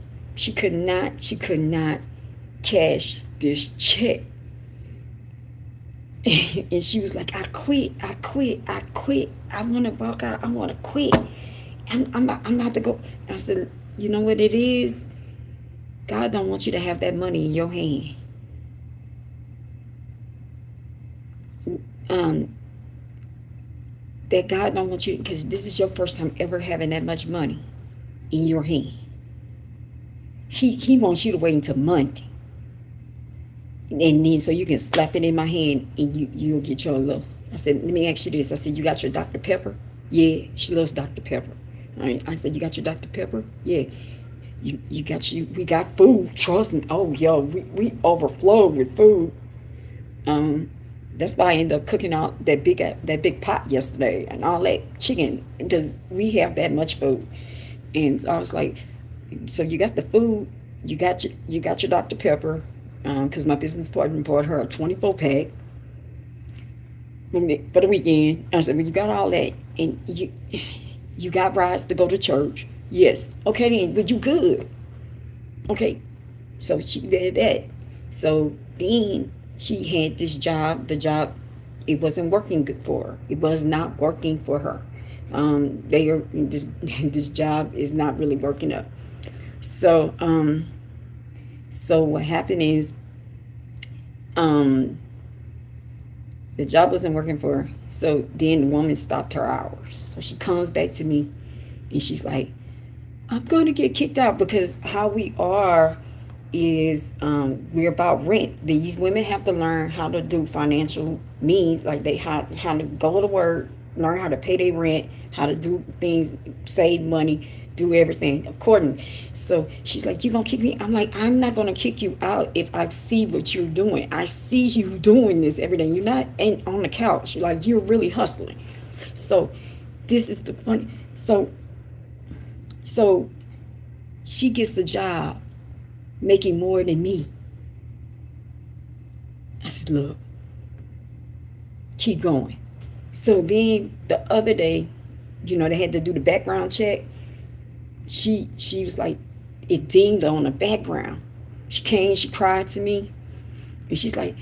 cash this check. And she was like, I quit. I want to walk out. I want to quit. I'm about to go. And I said, you know what it is? God don't want you to have that money in your hand. That God don't want you, because this is your first time ever having that much money in your hand. He wants you to wait until Monday. And then so you can slap it in my hand and you'll get your little. I said, let me ask you this. I said, you got your Dr. Pepper? Yeah, she loves Dr. Pepper. I said, you got your Dr. Pepper? Yeah. We got food, trust me. Oh, yo, we overflowed with food. That's why I ended up cooking out that big pot yesterday and all that chicken, because we have that much food. And so I was like, so you got the food, you got your Dr. Pepper, because my business partner bought her a 24-pack for the weekend. I said, well, you got all that, and you got rides to go to church. Yes. Okay then, but you good. Okay. So she did that. So then she had this job. The job it wasn't working good for her. It was not working for her. This job is not really working up. So so what happened is, um, the job wasn't working for her. So then the woman stopped her hours. So she comes back to me and she's like, I'm going to get kicked out, because how we are is, we're about rent. These women have to learn how to do financial means, like they how to go to work, learn how to pay their rent, how to do things, save money, do everything accordingly. So she's like, you gonna kick me? I'm like, I'm not gonna kick you out if I see what you're doing. I see you doing this every day. You're not ain't on the couch. You're like, you're really hustling. So this is the fun. So she gets the job making more than me. I said, look, keep going. So then the other day, they had to do the background check. She was like, it dinged on the background. She came, she cried to me, and she's like,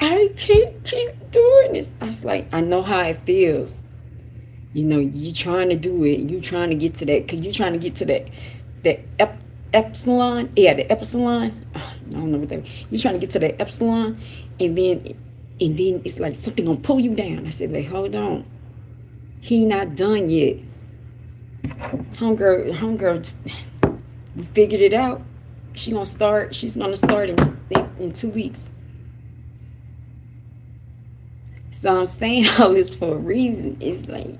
I can't keep doing this. I was like, I know how it feels. You trying to do it. You trying to get to that, because you trying to get to that epsilon. Yeah, the epsilon. I don't know what that is. You're trying to get to that epsilon, and then it's like something gonna pull you down. I said, like, hold on. He not done yet. Homegirl, we figured it out. She's gonna start in 2 weeks. So I'm saying all this for a reason. It's like,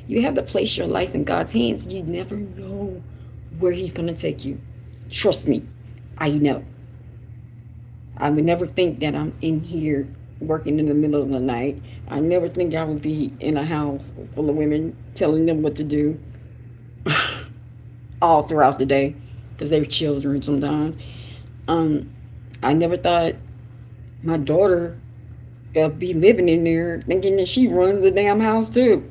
you have to place your life in God's hands. You never know where he's gonna take you. Trust me, I know. I would never think that I'm in here working in the middle of the night. I never think I would be in a house full of women telling them what to do all throughout the day, because they're children sometimes. I never thought my daughter would be living in there thinking that she runs the damn house too.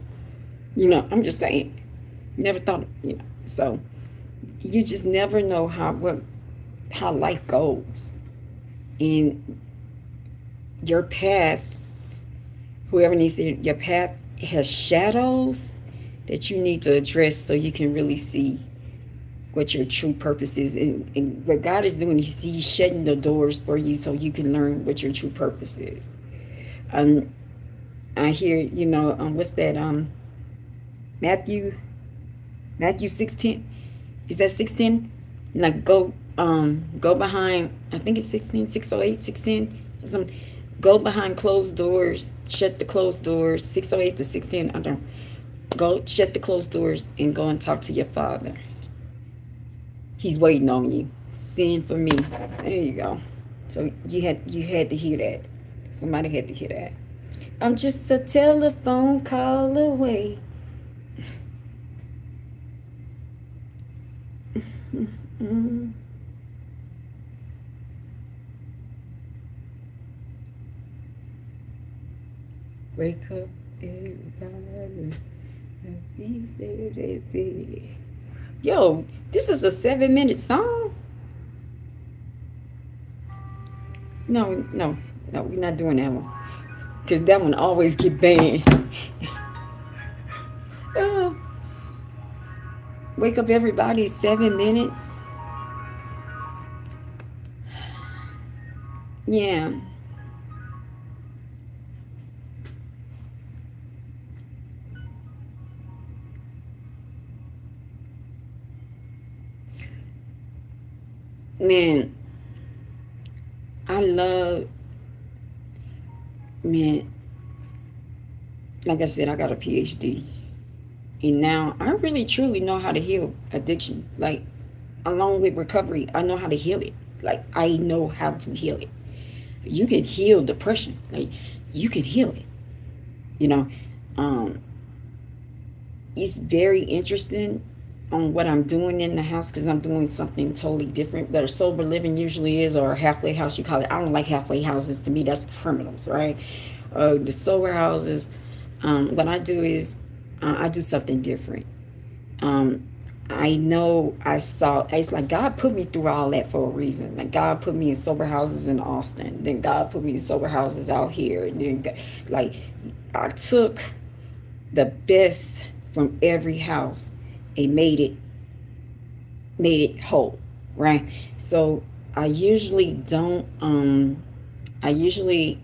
I'm just saying. Never thought, so you just never know how life goes. And your path, whoever needs to, your path has shadows that you need to address, so you can really see what your true purpose is. And what God is doing, he's shutting the doors for you so you can learn what your true purpose is. I hear, what's that, Matthew 16, is that 16? Like, go behind, I think it's 16, 608, 16, go behind closed doors, shut the closed doors, 608 to 16, I don't, go shut the closed doors and go and talk to your Father. He's waiting on you. Send for me. There you go. So you had to hear that. Somebody had to hear that. I'm just a telephone call away. Wake up, everybody. Yo, this is a 7-minute song. No, we're not doing that one, because that one always get banned. Wake up, everybody. 7 minutes. Yeah. Man, like I said, I got a PhD. And now I really truly know how to heal addiction. Like, along with recovery, I know how to heal it. Like, I know how to heal it. You can heal depression. Like, you can heal it. It's very interesting on what I'm doing in the house, because I'm doing something totally different that a sober living usually is, or a halfway house, you call it. I don't like halfway houses. To me, that's criminals, right? The sober houses, what I do is, I do something different. I know I saw, it's like God put me through all that for a reason. Like God put me in sober houses in Austin, then God put me in sober houses out here, and then like I took the best from every house and made it whole, right? So I usually don't I usually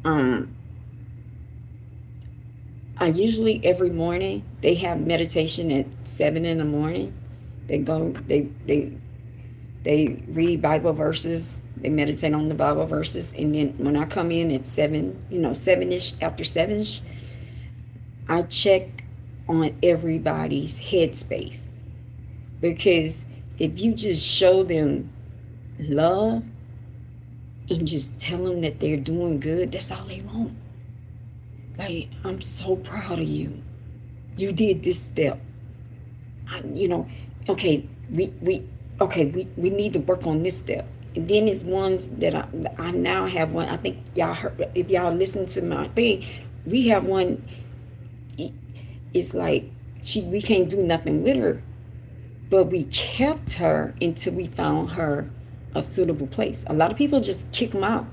um I usually every morning they have meditation at 7 in the morning. They go they read Bible verses, they meditate on the Bible verses, and then when I come in at 7, 7ish, after 7ish, I check on everybody's headspace. Because if you just show them love and just tell them that they're doing good, that's all they want. Like, I'm so proud of you. You did this step. Okay, we need to work on this step. And then it's ones that I now have one. I think y'all heard, if y'all listen to my thing, we have one. It's like we can't do nothing with her, but we kept her until we found her a suitable place. A lot of people just kick them out.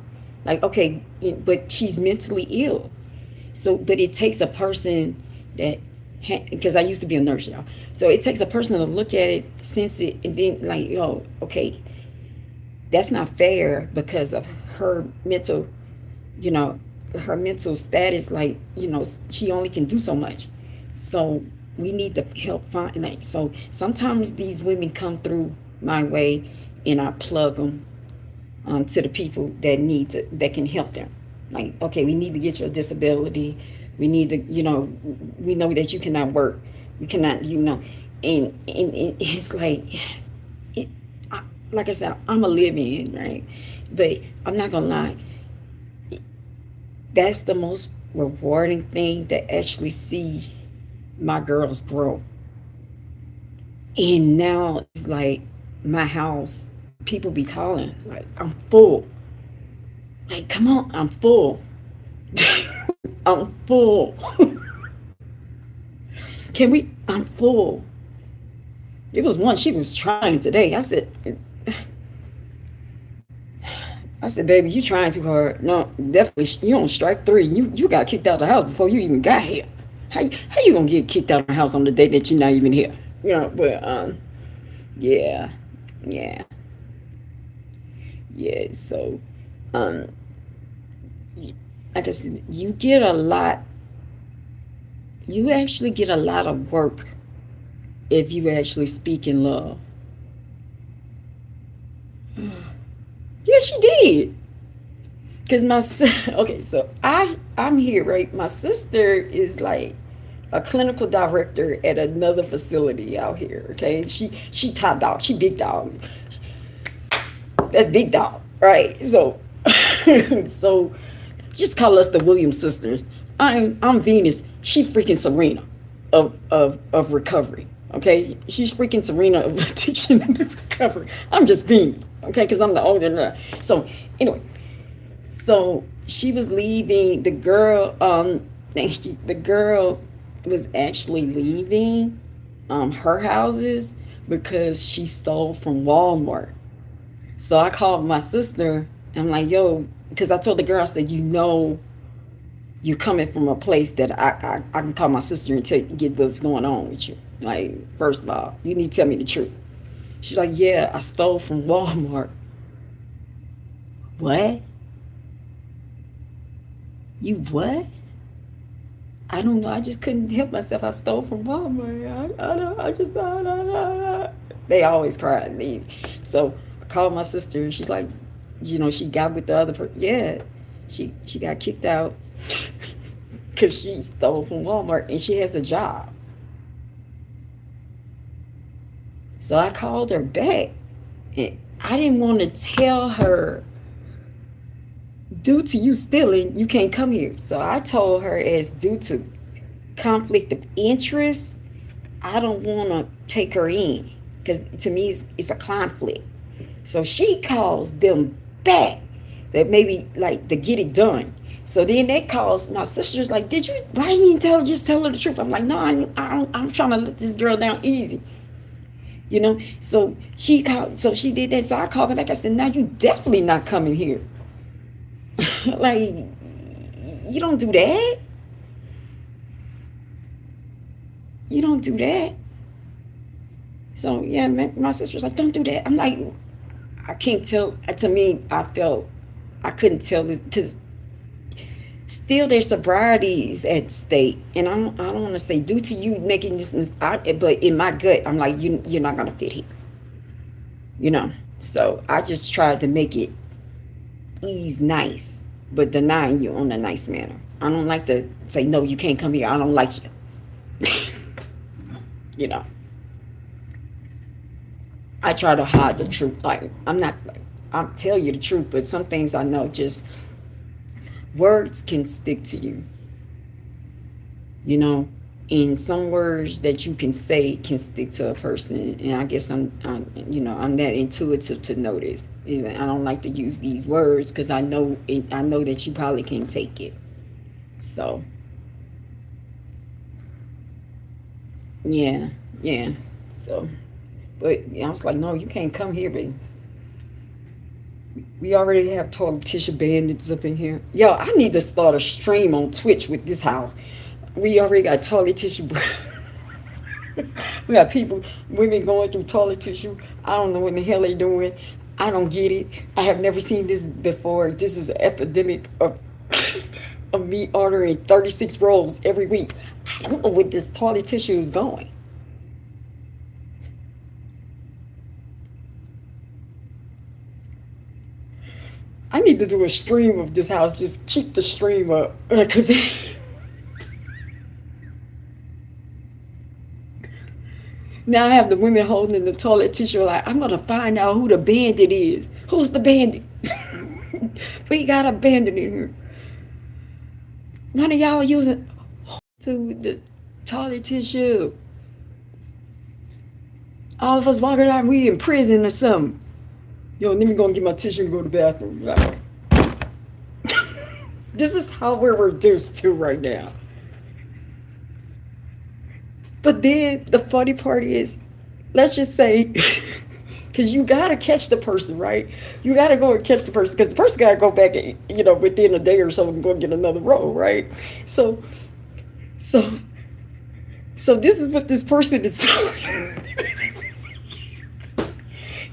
Like, okay, but she's mentally ill. So, but it takes a person that, because I used to be a nurse, y'all. So it takes a person to look at it, sense it, and then like, okay, that's not fair because of her mental, her mental status. Like, she only can do so much. So we need to help find, like, so sometimes these women come through my way and I plug them to the people that can help them. Like, okay, we need to get your disability. We need to, we know that you cannot work. You cannot, and it's like, like I said, I'm a live-in, right? But I'm not gonna lie, that's the most rewarding thing to actually see my girls grow. And now it's like my house, people be calling, like, I'm full. Like, come on, I'm full. I'm full. I'm full. It was one, she was trying today. I said, baby, you trying too hard. No, definitely, you on strike 3. You got kicked out of the house before you even got here. How you gonna get kicked out of the house on the day that you're not even here? But yeah. So, like I said, you actually get a lot of work if you actually speak in love. Yeah, she did. Because okay, so I'm here, right? My sister is like a clinical director at another facility out here, okay? She top dog, she big dog. That's big dog, right? So so just call us the Williams sisters. I'm Venus. She freaking Serena of recovery. Okay, she's freaking Serena of addiction and recovery. I'm just Venus. Okay, because I'm the older. So anyway, so she was leaving. The girl, the girl was actually leaving her houses because she stole from Walmart. So I called my sister. I'm like, yo, because I told the girl, I said, you're coming from a place that I can call my sister and get what's going on with you. Like, first of all, you need to tell me the truth. She's like, yeah, I stole from Walmart. What? You what? I don't know. I just couldn't help myself. I stole from Walmart. They always cry at me. So I called my sister and she's like, she got with the other person. Yeah, she got kicked out because she stole from Walmart and she has a job. So I called her back and I didn't want to tell her, due to you stealing, you can't come here. So I told her, as due to conflict of interest, I don't want to take her in because to me it's a conflict. So she calls them back that maybe like to get it done. So then that caused my sister's like, why didn't you just tell her the truth? I'm like, no, I'm trying to let this girl down easy. So she called, so she did that. So I called her back. I said, now you definitely not coming here. Like, you don't do that. You don't do that. So yeah, my sister's like, don't do that. I'm like, I can't tell. To me, I felt I couldn't tell this because still there's sobrieties at stake, and I don't want to say due to you making this, but in my gut, I'm like, you're not gonna fit here. So I just tried to make it ease nice, but denying you on a nice manner. I don't like to say no, you can't come here. I don't like you. I try to hide the truth. Like, I'll tell you the truth, but some things I know just words can stick to you. And some words that you can say can stick to a person. And I guess I'm that intuitive to know this. I don't like to use these words because I know that you probably can't take it. So, yeah. So, but I was like, no, you can't come here, baby. We already have toilet tissue bandits up in here. Yo, I need to start a stream on Twitch with this house. We already got toilet tissue. We got women going through toilet tissue. I don't know what the hell they doing. I don't get it. I have never seen this before. This is an epidemic of of me ordering 36 rolls every week. I don't know where this toilet tissue is going. I need to do a stream of this house. Just keep the stream up. Because now I have the women holding the toilet tissue like, I'm going to find out who the bandit is. Who's the bandit? We got a bandit in here. None of y'all using to the toilet tissue. All of us walking around, we in prison or something. Yo, let me go and get my tissue and go to the bathroom. This is how we're reduced to right now. But then the funny part is, let's just say, because you got to catch the person, right? You got to go and catch the person because the person got to go back, within a day or so and go and get another roll, right? So this is what this person is doing.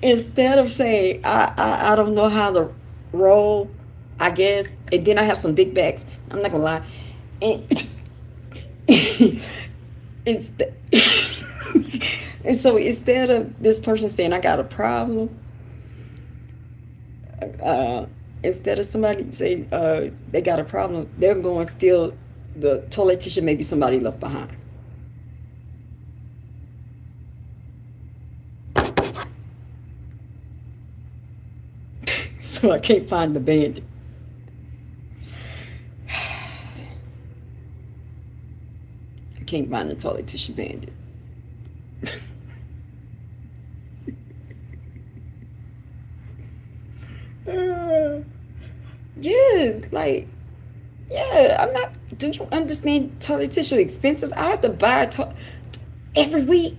Instead of saying, I don't know how to roll, I guess, and then I have some big bags. I'm not gonna lie. And and so instead of this person saying, I got a problem, instead of somebody saying they got a problem, they're going to steal the toilet tissue maybe somebody left behind. So I can't find the bandit. I can't find the toilet tissue bandit. Yes, like, yeah, I'm not. Do you understand toilet tissue expensive? I have to buy every week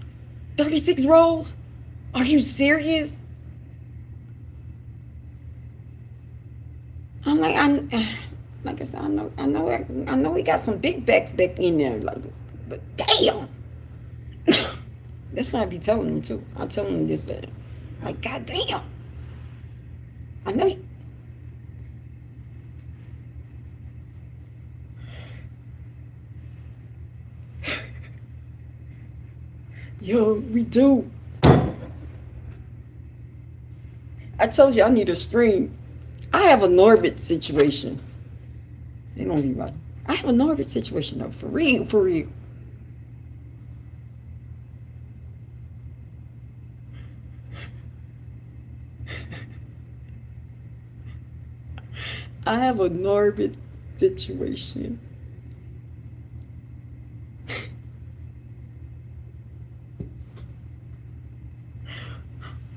36 rolls. Are you serious? I'm like, like I said, I know we got some big backs back in there, like, but damn. That's what I be telling them too. I tell them this, like, god damn. I know. Yo, we do. I told you I need a stream. I have a Norbit situation. They don't be right. I have a Norbit situation though, for real, for real. I have a Norbit situation.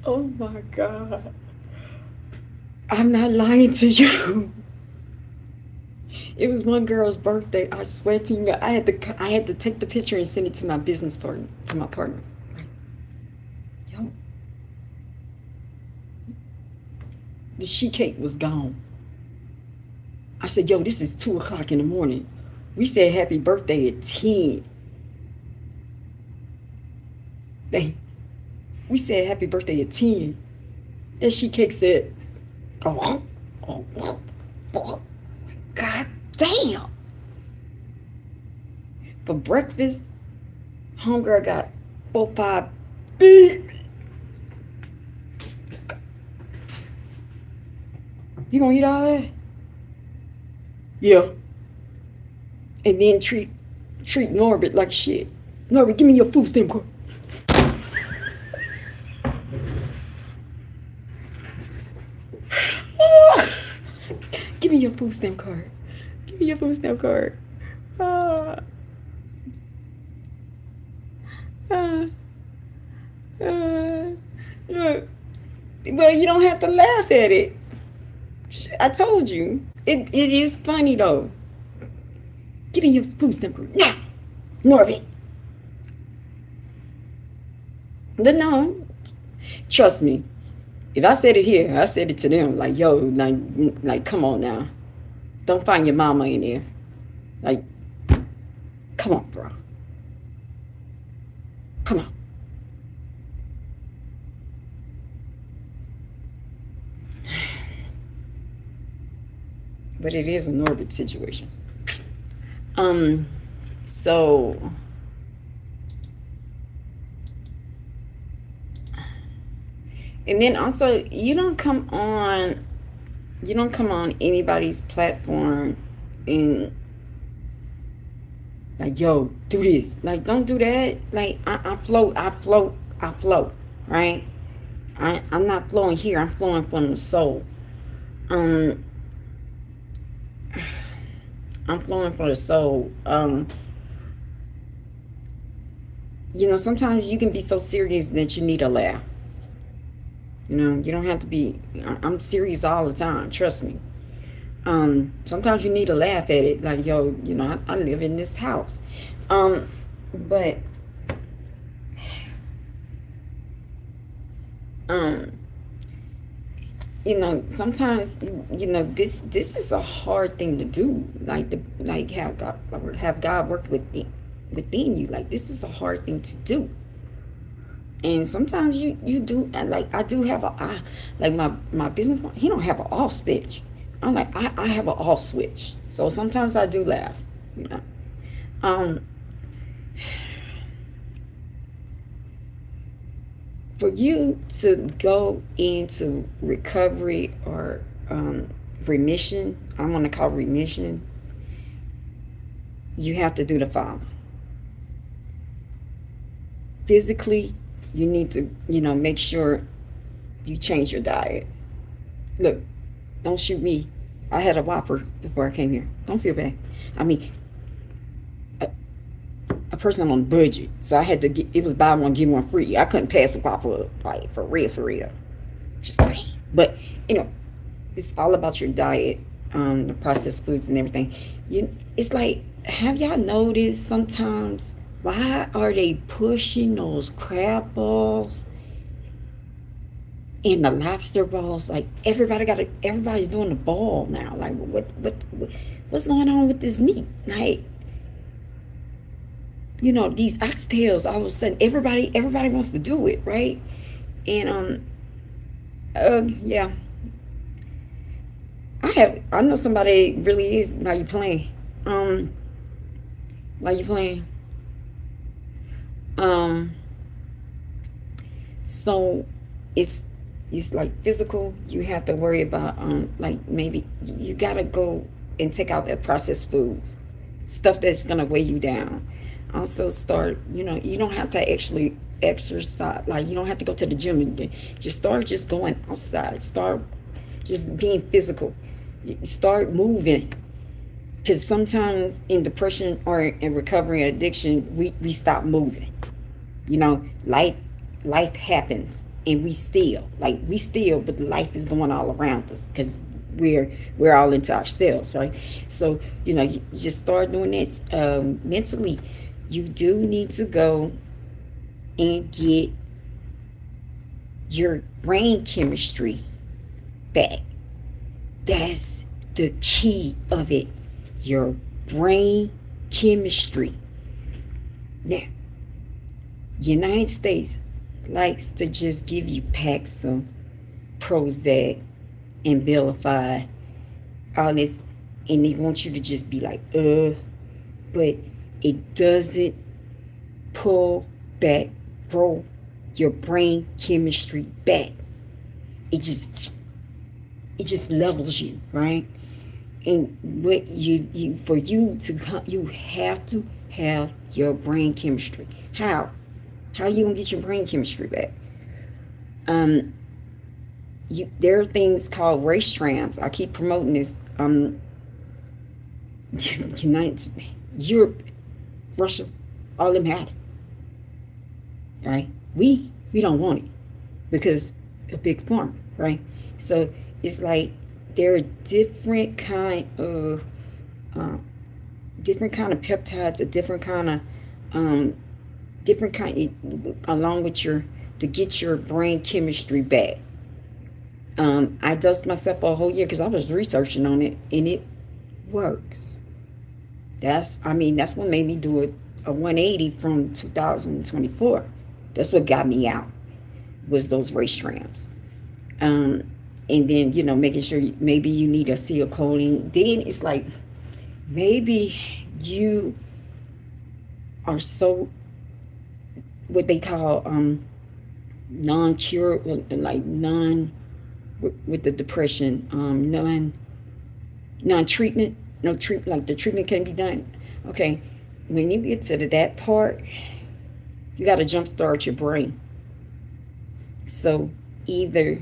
Oh my God. I'm not lying to you. It was one girl's birthday. I swear to you, I had to take the picture and send it to my business partner, to my partner. Like, yo, the sheet cake was gone. I said, yo, this is 2 o'clock in the morning. We said happy birthday at 10. We said happy birthday at 10. That sheet cake said, oh, God damn. For breakfast, homegirl got 4-5 big. You gonna eat all that? Yeah. And then treat Norbert like shit. Norbert, give me your food stamp card. Give me your food stamp card. Give me your food stamp card. Well, you don't have to laugh at it. I told you. It is funny though. Give me your food stamp card now, Norbert. But no, trust me. If I said it here, I said it to them. Like, yo, like, come on now. Don't find your mama in there. Like, come on, bro. Come on. But it is a Norbert situation. So and then also you don't come on anybody's platform and like, yo, do this. Like, don't do that. Like, I float, right? I'm not flowing here, I'm flowing from the soul. I'm flowing for the soul. You know, sometimes you can be so serious that you need a laugh. You know, you don't have to be, I'm serious all the time, trust me. Sometimes you need to laugh at it, like, yo, you know, I live in this house. But you know, sometimes, you know, this is a hard thing to do, like have God work within you. Like, this is a hard thing to do. And sometimes you do, like, I do have like my business, he don't have an off switch. I'm like, I have an off switch. So sometimes I do laugh, you know. For you to go into recovery or remission, I want to call remission, you have to do the following. Physically, you need to, you know, make sure you change your diet. Look, don't shoot me. I had a Whopper before I came here. Don't feel bad. I mean, a person on a budget, so I had to get, it was buy one get one free. I couldn't pass a Whopper up, like, for real. Just saying. But you know, it's all about your diet, the processed foods and everything. It's like, have y'all noticed sometimes, why are they pushing those crab balls and the lobster balls? Like, everybody's doing the ball now. Like, what's going on with this meat? Like, you know, these oxtails, all of a sudden everybody wants to do it, right? And yeah, I know somebody really is. Why you playing? So it's like physical. You have to worry about like, maybe you gotta go and take out that processed foods, stuff that's gonna weigh you down. Also start, you know, you don't have to actually exercise, like, you don't have to go to the gym. And just start just going outside, start just being physical, start moving. Because sometimes in depression or in recovery addiction, we stop moving. You know, life happens and we still, but life is going all around us because we're all into ourselves, right? So you just start doing that mentally. You do need to go and get your brain chemistry back. That's the key of it. Your brain chemistry. Now, United States likes to just give you packs of Prozac and Vilify, all this, and they want you to just be like, but it doesn't pull back, grow your brain chemistry back. It just levels you, right? And what you for you to you have to have your brain chemistry. How you gonna get your brain chemistry back? There are things called race trams. I keep promoting this. United Europe, Russia, all them had it, right? We don't want it because a big pharma, right? So it's like there are different kind of peptides, a different kind along with to get your brain chemistry back. I dosed myself for a whole year because I was researching on it, and it works. That's what made me do a 180 from 2024. That's what got me out, was those race trams. And then, making sure maybe you need acetylcholine. Then it's like, maybe you are so, what they call non-cure, like with the depression, non-treatment, no treatment, like the treatment can be done. Okay, when you get to that part, you got to jumpstart your brain. So either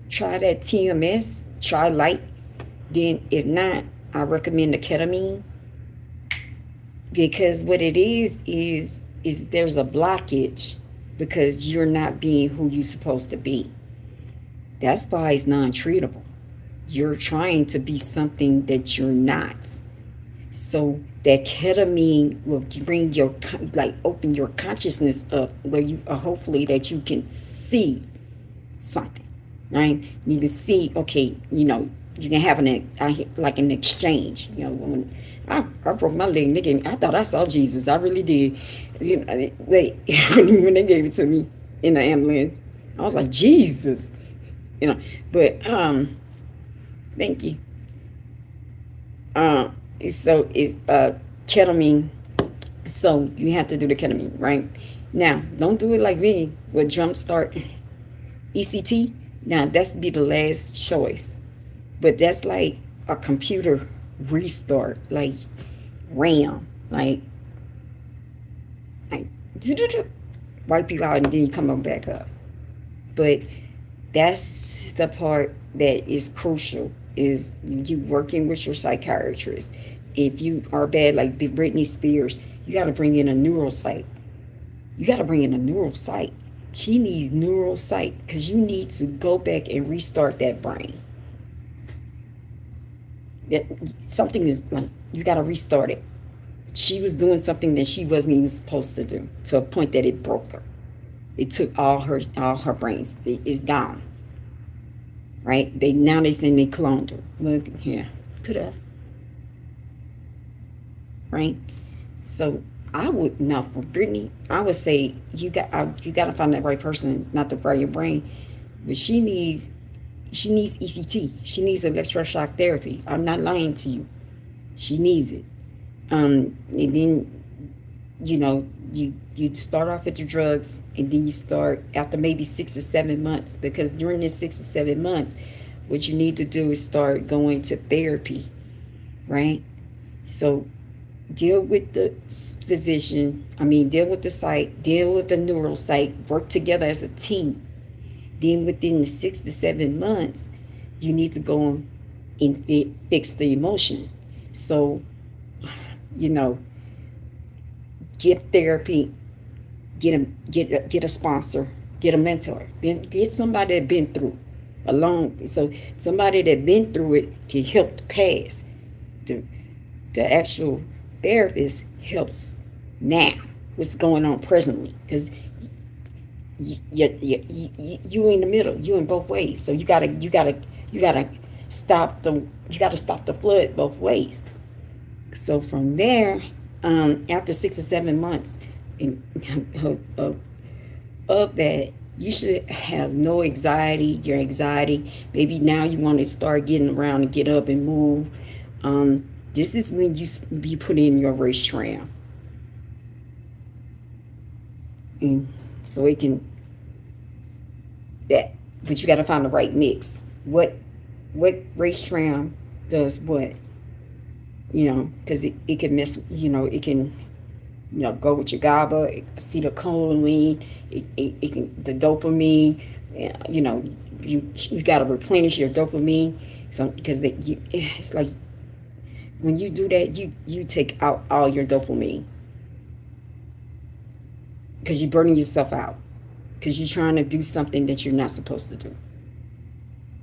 try that TMS, try light. Then if not, I recommend the ketamine, because what it is there's a blockage because you're not being who you're supposed to be. That's why it's non-treatable. You're trying to be something that you're not. So that ketamine will bring open your consciousness up where you hopefully that you can see something, right? You can see, okay, you can have an exchange. When I broke my leg, I thought I saw Jesus. I really did. When they gave it to me in the ambulance, I was like, Jesus. But thank you. So it's ketamine. So you have to do the ketamine, right? Now, don't do it like me with jumpstart ECT. Now, that's be the last choice. But that's like a computer restart, like RAM, like wipe you out and then you come on back up. But that's the part that is crucial, is you working with your psychiatrist. If you are bad like Britney Spears, you got to bring in a neuropsych. She needs neuropsych because you need to go back and restart that brain. Something is like, you got to restart it. She was doing something that she wasn't even supposed to do, to a point that it broke her. It took all her brains. It's gone. Right? They saying they cloned her. Look here. Could have. Right? So now for Brittany, I would say you got to find that right person, not to fry your brain. But she needs ECT. She needs electroshock therapy. I'm not lying to you. She needs it. And then, you start off with your drugs, and then you start after maybe 6 or 7 months, because during this 6 or 7 months, what you need to do is start going to therapy, right? So deal with the physician, deal with the psych, deal with the neuropsych, work together as a team. Then within the 6 to 7 months, you need to go and fix the emotion. So, get therapy, get a sponsor, get a mentor, get somebody that been through along. So somebody that been through it can help the past. The actual therapist helps now, what's going on presently, because you in the middle, you in both ways. So you gotta stop the flood both ways. So from there, after 6 or 7 months of that, you should have no anxiety. Your anxiety, maybe now you want to start getting around and get up and move. This is when you be put in your race tram, and so it can that. But you got to find the right mix. What race tram does what? Because it can mess. It can go with your GABA, acetylcholine, it can, the dopamine. You got to replenish your dopamine. So because it's like when you do that, you take out all your dopamine because you're burning yourself out because you're trying to do something that you're not supposed to do.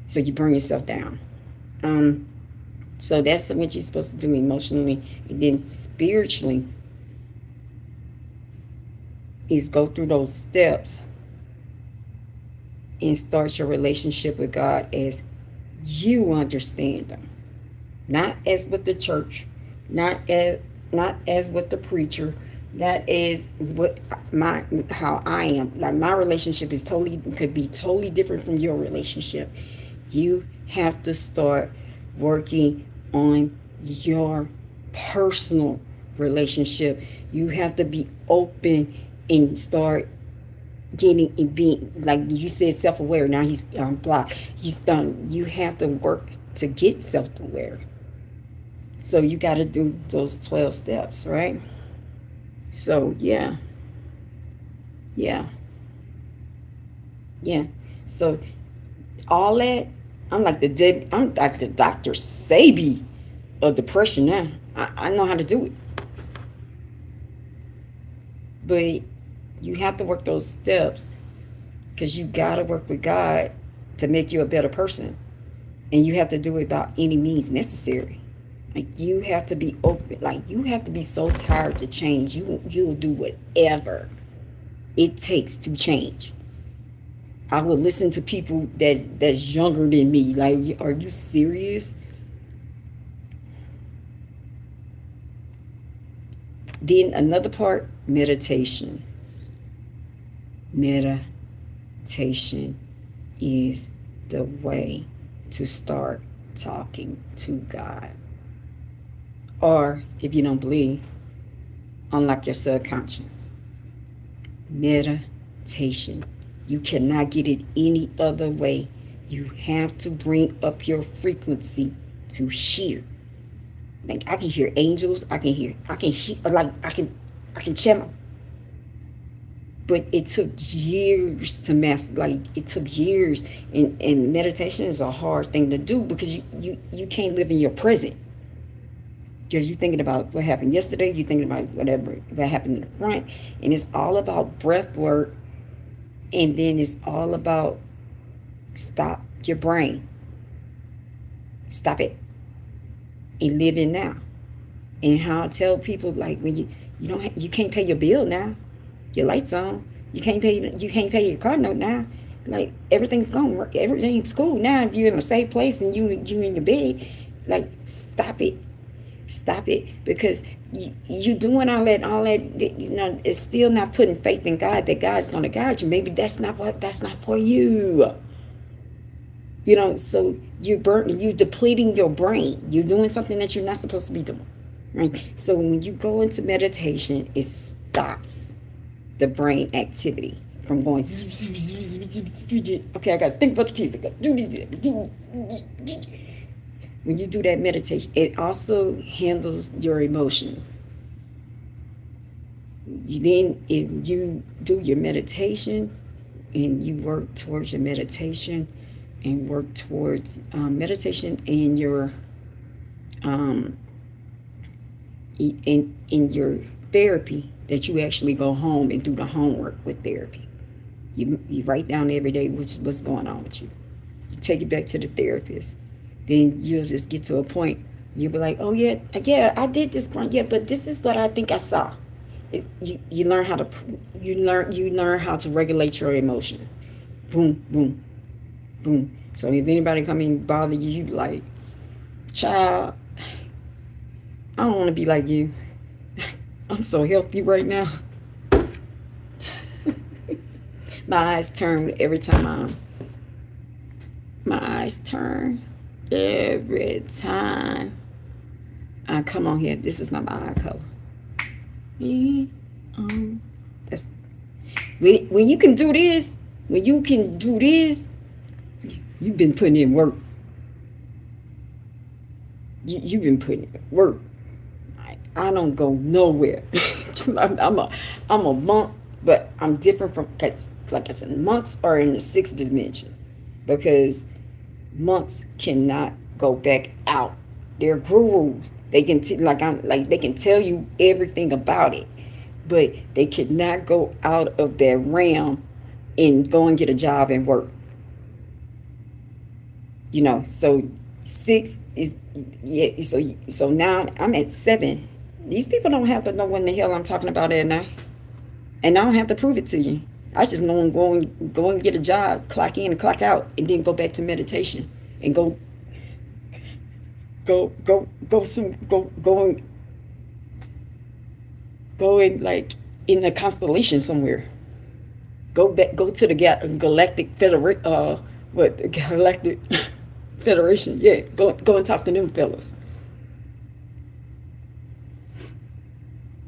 So you burn yourself down. So that's what you're supposed to do emotionally, and then spiritually is go through those steps and start your relationship with God as you understand them, not as with the church, not as with the preacher, not as how I am. Like my relationship could be totally different from your relationship. You have to start working on your personal relationship. You have to be open and start getting and being, like you said, self-aware. Now he's blocked. You have to work to get self-aware. So you got to do those 12 steps, right? So yeah. So all that, I'm like the Dr. Sabi of depression now. I know how to do it. But you have to work those steps because you got to work with God to make you a better person. And you have to do it by any means necessary. Like you have to be open. Like you have to be so tired to change. You'll do whatever it takes to change. I will listen to people that's younger than me. Like, are you serious? Then another part, meditation. Meditation is the way to start talking to God. Or if you don't believe, unlock your subconscious. Meditation. You cannot get it any other way. You have to bring up your frequency to hear. Like I can hear angels. I can channel. But it took years to master. Like it took years, and meditation is a hard thing to do because you can't live in your present. Because you're thinking about what happened yesterday, you're thinking about what happened in the front, and it's all about breath work, and then it's all about stop your brain. Stop it. And live in now. And how I tell people, like when you can't pay your bill now. Your lights on. You can't pay your car note now. Like everything's gone. Everything's cool now. If you're in a safe place and you in your bed, like stop it. Stop it, because you doing all that, it's still not putting faith in God that God's gonna guide you. Maybe that's not for you. So you're depleting your brain. You're doing something that you're not supposed to be doing. Right? So when you go into meditation, it stops the brain activity from going. Okay, I gotta think about the piece. I gotta do this. When you do that meditation, it also handles your emotions. Then if you do your meditation and you work towards your meditation and work towards meditation in your in your therapy, that you actually go home and do the homework with therapy. You write down every day what's going on with you. You take it back to the therapist. Then you'll just get to a point. You'll be like, oh yeah, I did this one. Yeah, but this is what I think I saw. You learn how to how to regulate your emotions. Boom, boom, boom. So if anybody come in and bother you, you like, child, I don't want to be like you. I'm so healthy right now. My eyes turn every time I come on here. This is not my eye color. That's when you can do this. When you can do this, you've been putting in work. You've been putting in work. I don't go nowhere. I'm a monk, but I'm different from, like I said, monks are in the 6th dimension, because monks cannot go back out. They're gurus. They can they can tell you everything about it, but they cannot go out of their realm and go and get a job and work. So 6 is, yeah. So now I'm at 7. These people don't have to know when the hell I'm talking about at night, and I don't have to prove it to you. I just know I'm go and get a job, clock in and clock out, and then go back to meditation and go in like in the constellation somewhere. Go to the galactic galactic federation. Yeah, go and talk to them fellas.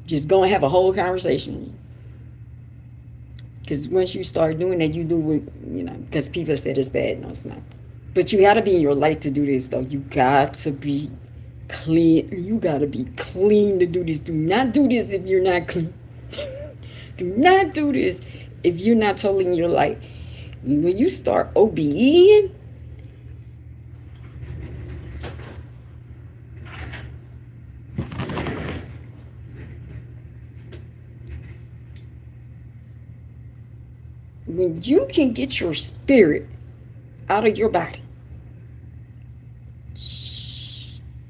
Just go and have a whole conversation. Because once you start doing that, you do what, because people said it's bad. No, it's not. But you got to be in your light to do this, though. You got to be clean. You got to be clean to do this. Do not do this if you're not clean. Do not do this if you're not totally in your light. When you start OBEing, when you can get your spirit out of your body,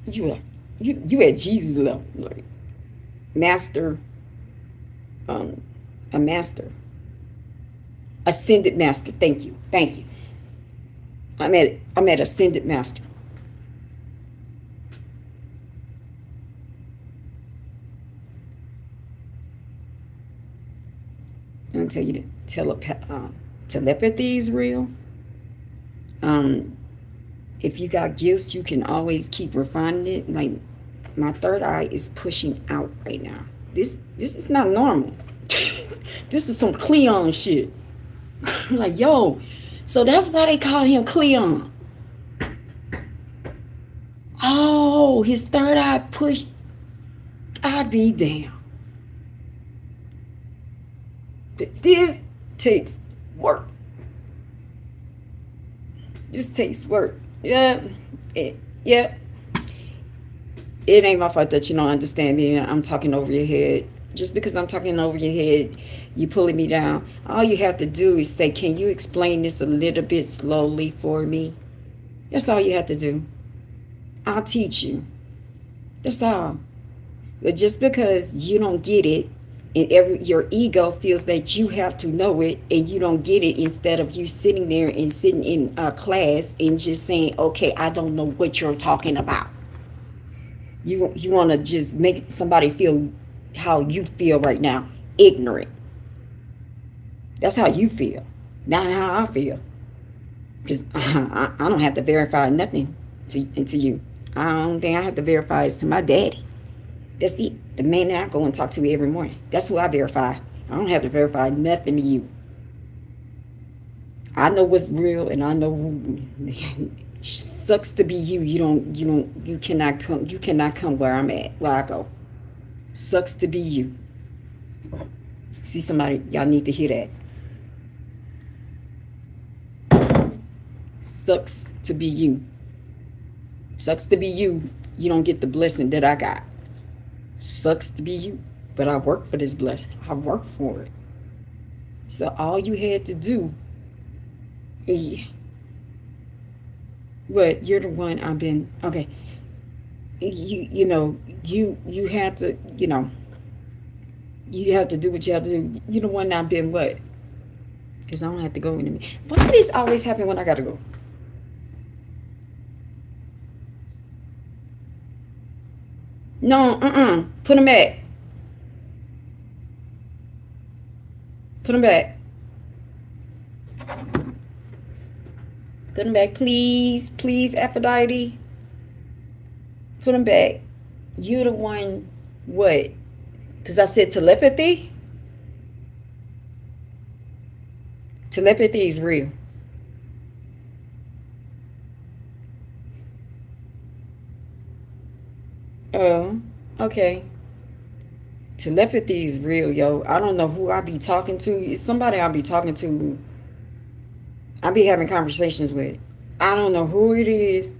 you at Jesus level, like master, a master, ascended master. Thank you. I'm at ascended master. I'm gonna tell you that telepathy is real. If you got gifts, you can always keep refining it. Like my third eye is pushing out right now. This is not normal. This is some Cleon shit. Like, yo, so that's why they call him Cleon. Oh, his third eye pushed. I'd be damn. This takes work. This takes work. Yeah. It ain't my fault that you don't understand me. I'm talking over your head. Just because I'm talking over your head, you pulling me down. All you have to do is say, can you explain this a little bit slowly for me? That's all you have to do. I'll teach you. That's all. But just because you don't get it, and your ego feels that you have to know it, and you don't get it, instead of you sitting there and sitting in a class and just saying, okay, I don't know what you're talking about. You want to just make somebody feel how you feel right now, ignorant. That's how you feel, not how I feel. Because I don't have to verify nothing to you. I don't think I have to verify is to my daddy. That's it. The man that I go and talk to every morning. That's who I verify. I don't have to verify nothing to you. I know what's real, and I know who sucks to be you. You cannot come where I'm at, where I go. Sucks to be you. See, somebody, y'all need to hear that. Sucks to be you. Sucks to be you. You don't get the blessing that I got. Sucks to be you. But I work for this blessing. I work for it. So all you had to do is But you're the one I've been, okay. You know, you have to, you have to do what you have to do. You're the one I've been what? Because I don't have to go into me. Why does this always happen when I gotta go? No, put them back. Put them back. Put them back, please. Please, Aphrodite. Put them back. You're the one, what? Because I said telepathy. Telepathy is real. Oh, okay. Telepathy is real, yo. I don't know who I be talking to. It's somebody I be talking to. I be having conversations with. I don't know who it is.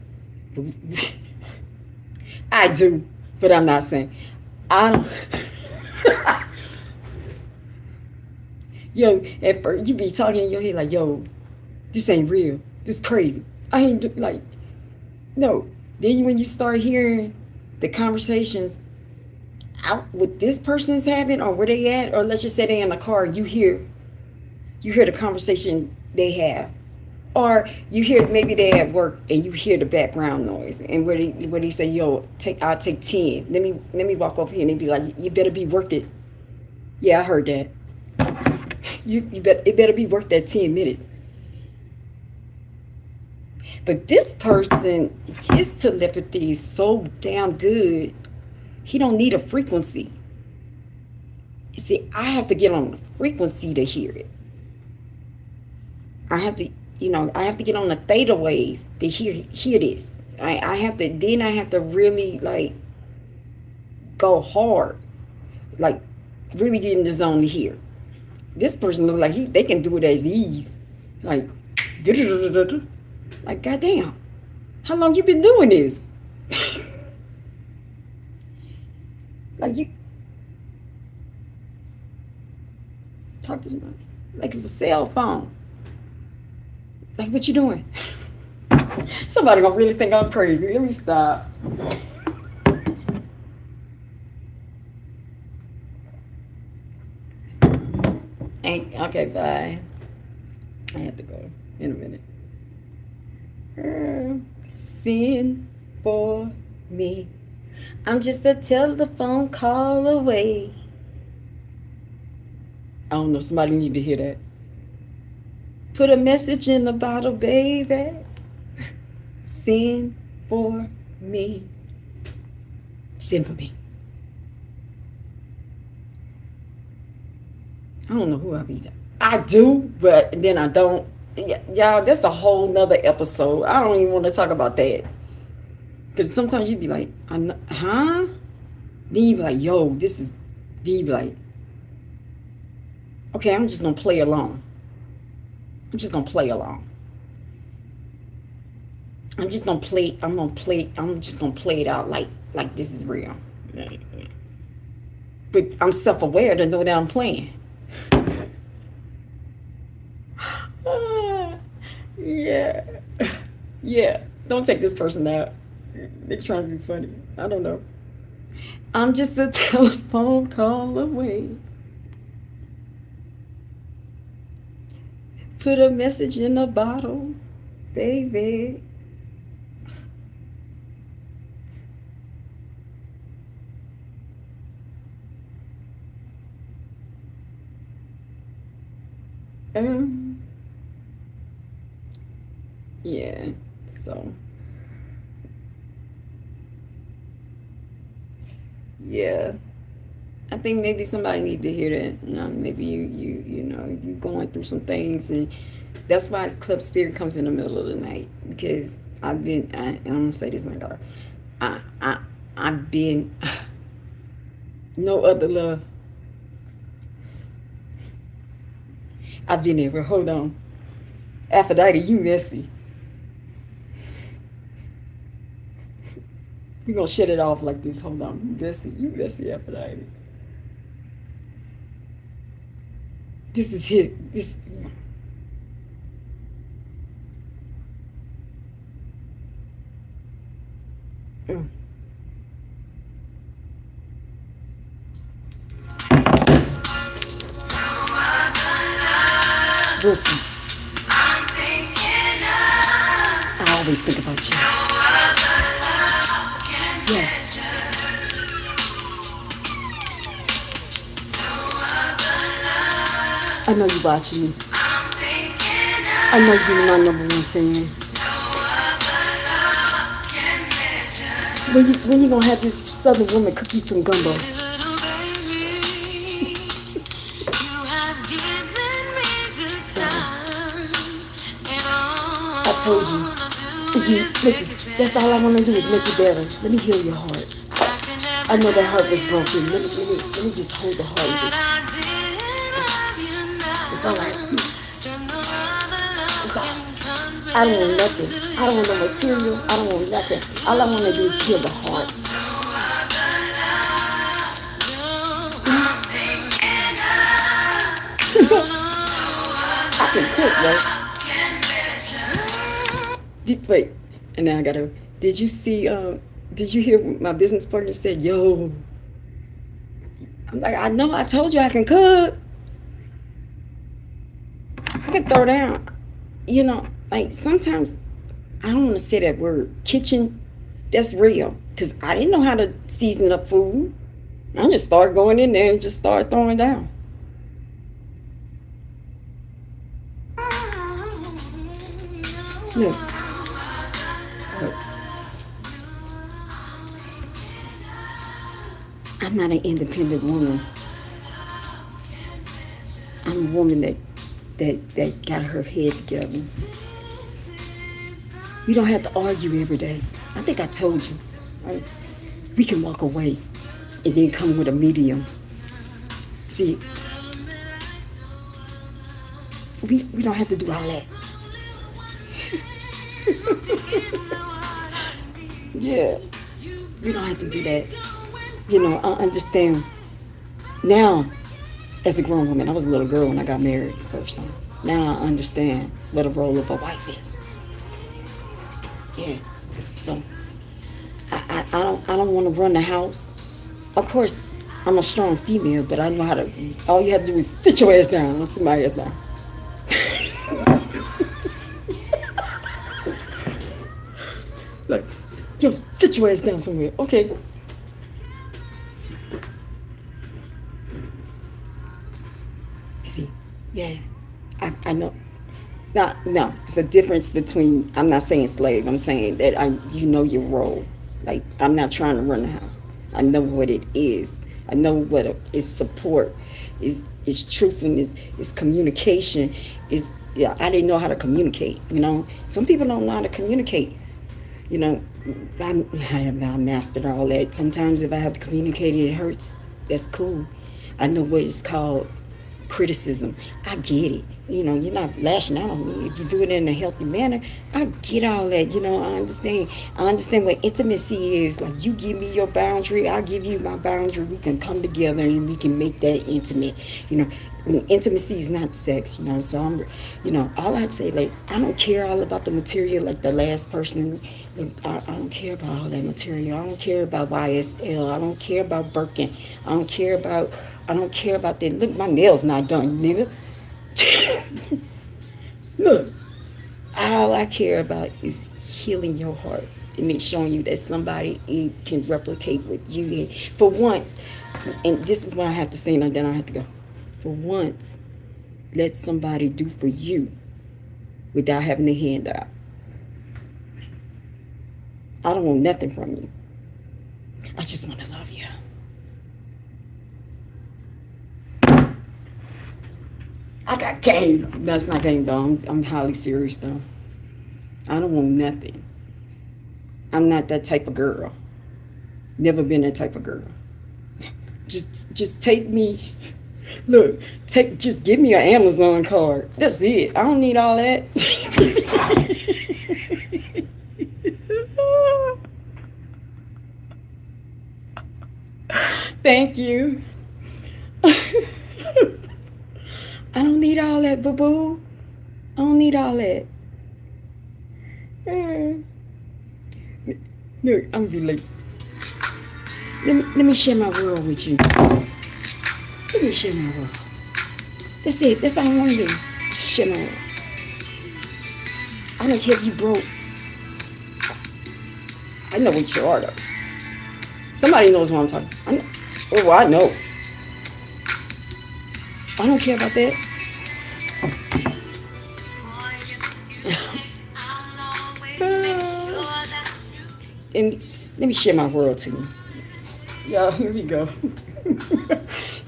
I do, but I'm not saying. I don't. Yo, at first you be talking in your head like, yo, this ain't real. This crazy. I ain't like, no. Then when you start hearing the conversations out what this person's having or where they at, or let's just say they in the car, you hear the conversation they have. Or you hear maybe they at work and you hear the background noise and where they say, yo, I'll take 10. Let me walk over here and they be like, you better be worth it. Yeah, I heard that. It better be worth that 10 minutes. But this person, his telepathy is so damn good, he don't need a frequency. See, I have to get on the frequency to hear it. I have to get on the theta wave to hear this. I have to really like go hard, like really get in the zone to hear. This person looks like they can do it as ease, like like goddamn, how long you been doing this? Like you talk to somebody like it's a cell phone. Like, what you doing? Somebody gonna really think I'm crazy. Let me stop. Okay, bye. I have to go in a minute. Send for me. I'm just a telephone call away. I don't know. Somebody need to hear that. Put a message in the bottle, baby. Send for me. Send for me. I don't know who I be. I do, but then I don't. Y'all, that's a whole nother episode. I don't even want to talk about that. Because sometimes you be like, huh? Then you be like, yo, this is. Then you be like, okay, I'm just going to play along. I'm just going to play along. I'm just going to play it out like this is real. But I'm self-aware to know that I'm playing. Yeah. Yeah. Don't take this person out. They're trying to be funny. I don't know. I'm just a telephone call away. Put a message in a bottle, baby. Yeah, so yeah, I think maybe somebody needs to hear that. Maybe you going through some things, and that's why ClubSpirit comes in the middle of the night, because I'm gonna say this, my daughter. I've been no other love. I've been there. Hold on, Aphrodite, you messy. We're gonna shut it off like this. Hold on. You messy Aphrodite. This is his. Listen, I always think about you. Yeah. I know you're watching me. I know you're my number one fan. When you gonna have this Southern woman cook you some gumbo? I told you, that's all I want to do is make you better. Let me heal your heart. I know that heart was broken. Let me just hold the heart. That's all I have to do. I don't want nothing. I don't want no material. I don't want nothing. All I want to do is heal the heart. I can cook, right? Wait, and now I gotta. Did you see? Did you hear my business partner said, "Yo"? I'm like, I know. I told you I can cook. I can throw down. You know, like sometimes I don't want to say that word. Kitchen, that's real, because I didn't know how to season up food. I just started going in there and just started throwing down. Look. I'm not an independent woman. I'm a woman that got her head together. We don't have to argue every day. I think I told you. Right? We can walk away and then come with a medium. See, we don't have to do all that. Yeah, we don't have to do that. You know, I understand now as a grown woman. I was a little girl when I got married the first time. Now I understand what the role of a wife is. Yeah, so I don't want to run the house. Of course, I'm a strong female, but I know how to. All you have to do is sit your ass down. Let's sit my ass down. Like, yo, sit your ass down somewhere. Okay. See, yeah, I know. No, it's a difference between, I'm not saying slave, I'm saying that you know your role. Like, I'm not trying to run the house. I know what it is. I know what is support, is truthfulness, is communication, yeah, I didn't know how to communicate, you know. Some people don't know how to communicate. You know, I have now mastered all that. Sometimes if I have to communicate and it hurts, that's cool. I know what it's called. Criticism. I get it. You know, you're not lashing out on me. If you do it in a healthy manner, I get all that. You know, I understand what intimacy is. Like, you give me your boundary, I give you my boundary. We can come together and we can make that intimate. You know, intimacy is not sex. You know, so I'm, you know, all I'd say, like, I don't care all about the material like the last person. I don't care about all that material. I don't care about YSL. I don't care about Birkin. I don't care about that. Look, my nails not done, nigga. Look, all I care about is healing your heart and it's showing you that somebody can replicate what you did. For once, and this is what I have to say, and then I have to go. For once, let somebody do for you without having a handout. I don't want nothing from you. I just want to love you. I got game. That's not game, though. I'm highly serious, though. I don't want nothing. I'm not that type of girl. Never been that type of girl. Just take me. Look, just give me an Amazon card. That's it. I don't need all that. Thank you. I don't need all that, boo-boo. I don't need all that. Look, I'm gonna be late. Let me share my world with you. Let me share my world. That's it. That's all I want to do. Share my world. I don't care if you broke. I know what you are, though. Somebody knows what I'm talking about. I know. Oh, I know. I don't care about that. And let me share my world to you. Y'all, here we go.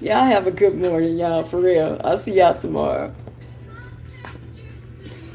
Y'all have a good morning, y'all, for real. I'll see y'all tomorrow.